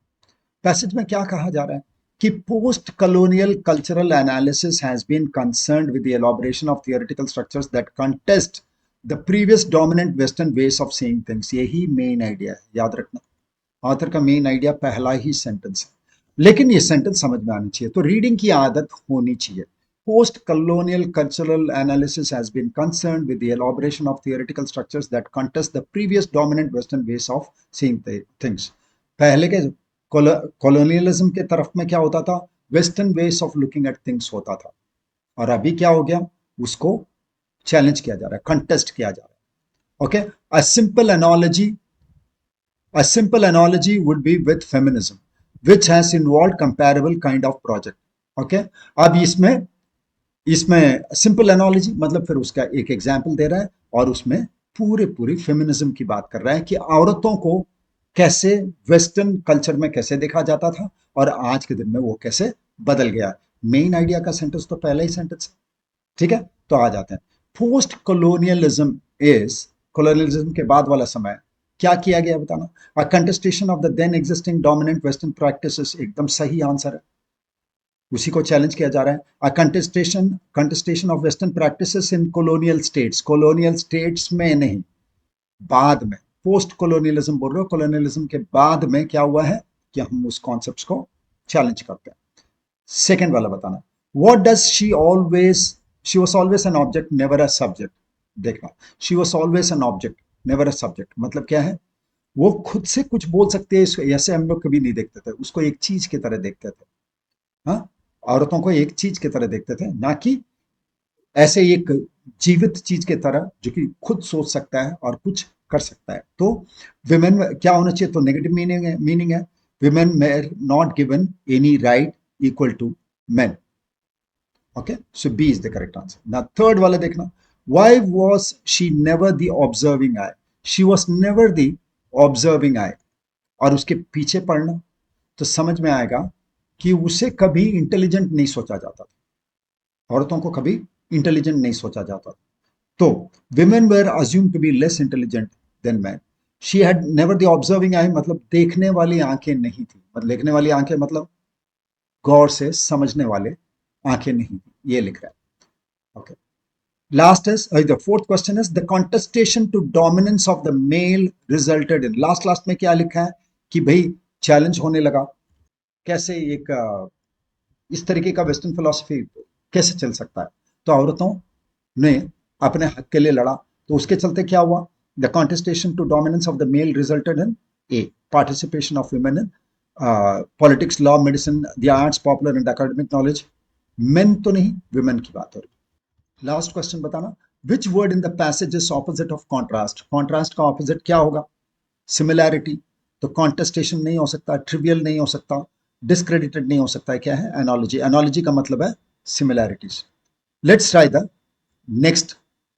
पैसेज में क्या कहा जा रहा है कि post colonial cultural analysis has been concerned with the elaboration of theoretical structures that contest the previous dominant western ways of seeing things। यही मेन आइडिया है, याद रखना। ऑथर का मेन आइडिया पहला ही सेंटेंस है, लेकिन ये सेंटेंस समझ में आनी चाहिए, तो रीडिंग की आदत होनी चाहिए। Post colonial cultural analysis has been concerned with the elaboration of theoretical structures that contest the previous dominant Western ways of seeing things। पहले के कॉलोनियलिज्म के तरफ में क्या होता था, western ways of looking at things होता था, और अभी क्या हो गया, उसको चैलेंज किया जा रहा है, कंटेस्ट किया जा रहा है। Okay, a simple analogy would be with feminism, which has involved comparable kind of project। Okay, अब इसमें इसमें सिंपल एनालॉजी मतलब फिर उसका एक एग्जाम्पल दे रहा है और उसमें पूरी फेमिनिज्म की बात कर रहा है कि औरतों को कैसे वेस्टर्न कल्चर में कैसे देखा जाता था और आज के दिन में वो कैसे बदल गया। मेन आइडिया का सेंटेंस तो पहला ही सेंटेंस है। ठीक है, तो आ जाते हैं। पोस्ट कॉलोनियलिज्म इज, कॉलोनियलिज्म के बाद वाला समय क्या किया गया बताना। A contestation of the then existing dominant western practices, एकदम सही आंसर है, उसी को चैलेंज किया जा रहा है। A contestation of western practices in colonial states, colonial states में नहीं, बाद में। पोस्ट कॉलोनियलिज्म बोल रहे हो, कॉलोनियलिज्म के बाद में क्या हुआ है कि हम उस कॉन्सेप्ट को चैलेंज करते हैं। सेकेंड वाला बताना, what does she was always an object never a subject. देखना, she was always an object never a subject मतलब क्या है, वो खुद से कुछ बोल सकते हैं, ऐसे हम लोग कभी नहीं देखते थे उसको, एक चीज की तरह देखते थे। हाँ, औरतों को एक चीज की तरह देखते थे, ना कि ऐसे एक जीवित चीज की तरह जो कि खुद सोच सकता है और कुछ कर सकता है। तो विमेन क्या होना चाहिए, तो नेगेटिव मीनिंग है women were not given any right equal to men. Okay, so B is the correct answer. ना थर्ड वाला देखना, why was she never the observing eye, she was never the observing eye, और उसके पीछे पढ़ना तो समझ में आएगा कि उसे कभी इंटेलिजेंट नहीं सोचा जाता था, औरतों को कभी इंटेलिजेंट नहीं सोचा जाता। तो women were assumed to be less intelligent than man. She had never the observing eye मतलब देखने वाली आंखें नहीं थी, मतलब देखने वाली आंखें मतलब गौर से समझने वाले आंखें नहीं थी, ये लिख रहा है। Okay, last is the fourth question is the contestation to dominance of the male resulted in, last last में क्या लिखा है कि भाई चैलेंज होने लगा, कैसे एक इस तरीके का वेस्टर्न फिलॉसफी कैसे चल सकता है। तो औरतों ने अपने हक के लिए लड़ा, तो उसके चलते क्या हुआ, the contestation to dominance of the male resulted in A. Participation of women in politics, law, medicine, the arts, popular and academic knowledge. Men तो नहीं, women की बात हो रही. Last question बताना. Which word in the passage is opposite of contrast? Contrast का opposite क्या होगा? Similarity. तो contestation नहीं हो सकता, trivial नहीं हो सकता, discredited नहीं हो सकता. क्या है? Analogy. Analogy का मतलब है similarities. Let's try the next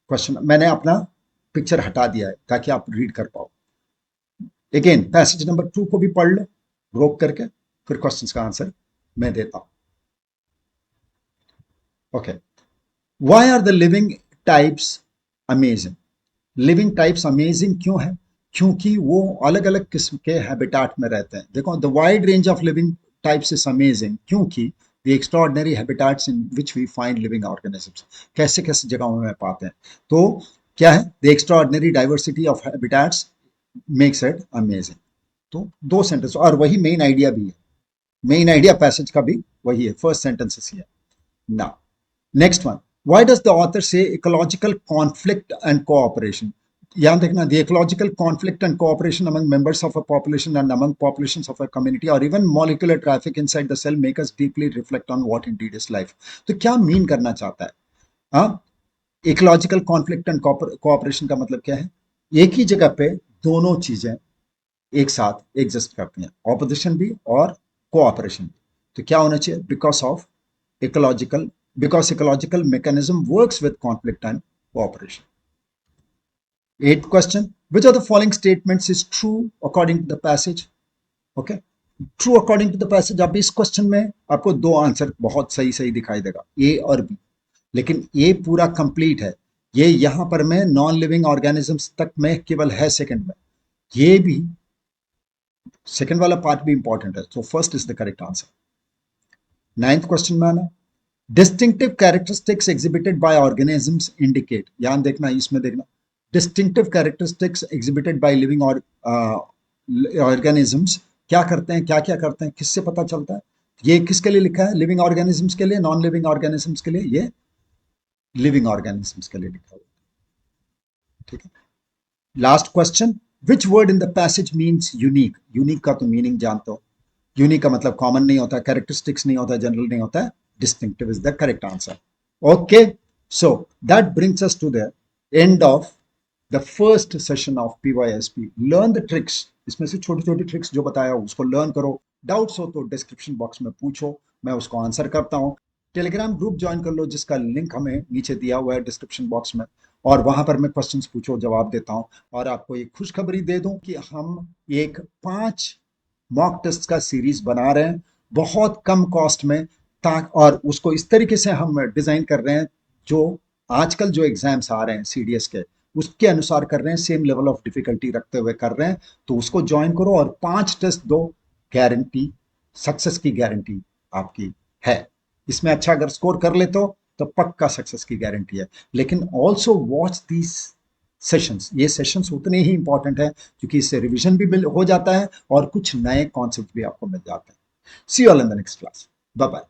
question. मैंने अपना पिक्चर हटा दिया है ताकि आप रीड कर पाओ. अगेन पैसेज नंबर 2 को भी पढ़ लो रोक करके, फिर क्वेश्चंस का आंसर मैं देता हूं. Okay. Why are the living types amazing? Living types amazing क्यों है? क्योंकि वो अलग अलग किस्म के हैबिटाट में रहते हैं. देखो, the wide range of living types is amazing क्योंकि the extraordinary habitats in which we find living organisms. कैसे कैसे जगहों में पाते हैं. तो क्या है? The extraordinary diversity of habitats makes it amazing. तो दो सेंटेंस, और वही मेन आइडिया भी है. मेन आइडिया पैसेज का भी वही है. फर्स्ट सेंटेंस ही है. Now next one. Why does the author say ecological conflict and cooperation? याद देखना, the ecological conflict and cooperation among members of a population and among populations of a community or even molecular traffic inside the cell make us deeply reflect on what indeed is life. तो क्या mean करना चाहता है? हाँ, ecological conflict and cooperation का मतलब क्या है? एक ही जगह पे दोनों चीजें एक साथ एग्जिस्ट करती हैं, ऑपोजिशन भी और कोऑपरेशन भी. तो क्या होना चाहिए? because ecological mechanism works with conflict and cooperation. Eighth question. Which of the following statements is true according to the passage? Okay. True according to the passage. अब इस क्वेश्चन में आपको दो आंसर बहुत सही सही दिखाई देगा, ए और बी. लेकिन ए पूरा कंप्लीट है. ये यहां पर मैं नॉन लिविंग ऑर्गेनिजम्स तक में केवल है सेकंड में. ये भी सेकंड वाला पार्ट भी इंपॉर्टेंट है. तो first is the correct answer. Ninth question में आना. Distinctive characteristics exhibited by organisms indicate. याद देखना, इसमें देखना. Distinctive characteristics exhibited by living organisms क्या करते हैं, क्या क्या करते हैं, किससे पता चलता है? ये किसके लिए लिखा है? लिविंग ऑर्गेनिजम्स के लिए, नॉन लिविंग ऑर्गेनिजम्स के लिए. ये लिविंग ऑर्गेनिजम्स के लिए लिखा हुआ. ठीक है. Last question. Which word in the passage means unique? Unique का तो मीनिंग जानते हो. यूनिक का मतलब कॉमन नहीं होता, कैरेक्टरिस्टिक्स नहीं होता, जनरल नहीं होता है. Distinctive is the correct answer. Okay, so that brings us to the end of the first session of PYSP. Learn the tricks. इसमें से छोटी छोटी ट्रिक्स जो बताया उसको लर्न करो. डाउट्स हो तो डिस्क्रिप्शन बॉक्स में पूछो, मैं उसको आंसर करता हूँ. टेलीग्राम ग्रुप ज्वाइन कर लो जिसका लिंक हमें नीचे दिया हुआ है डिस्क्रिप्शन बॉक्स में, और वहां पर मैं क्वेश्चंस पूछो जवाब देता हूँ. और आपको एक खुशखबरी दे दूं कि हम एक 5 मॉक टेस्ट का सीरीज बना रहे हैं बहुत कम कॉस्ट में, और उसको इस तरीके से हम डिजाइन कर रहे हैं जो आजकल जो एग्जाम्स आ रहे हैं सीडीएस के उसके अनुसार कर रहे हैं, सेम लेवल ऑफ डिफिकल्टी रखते हुए कर रहे हैं. तो उसको ज्वाइन करो और 5 टेस्ट दो, गारंटी, सक्सेस की गारंटी आपकी है. इसमें अच्छा अगर स्कोर कर लेते हो तो पक्का सक्सेस की गारंटी है. लेकिन ऑल्सो वॉच दीज सेशंस. ये सेशंस उतने ही इंपॉर्टेंट है क्योंकि इससे रिविजन भी हो जाता है और कुछ नए कॉन्सेप्ट भी आपको मिल जाते हैं. See you all in the next class. Bye bye.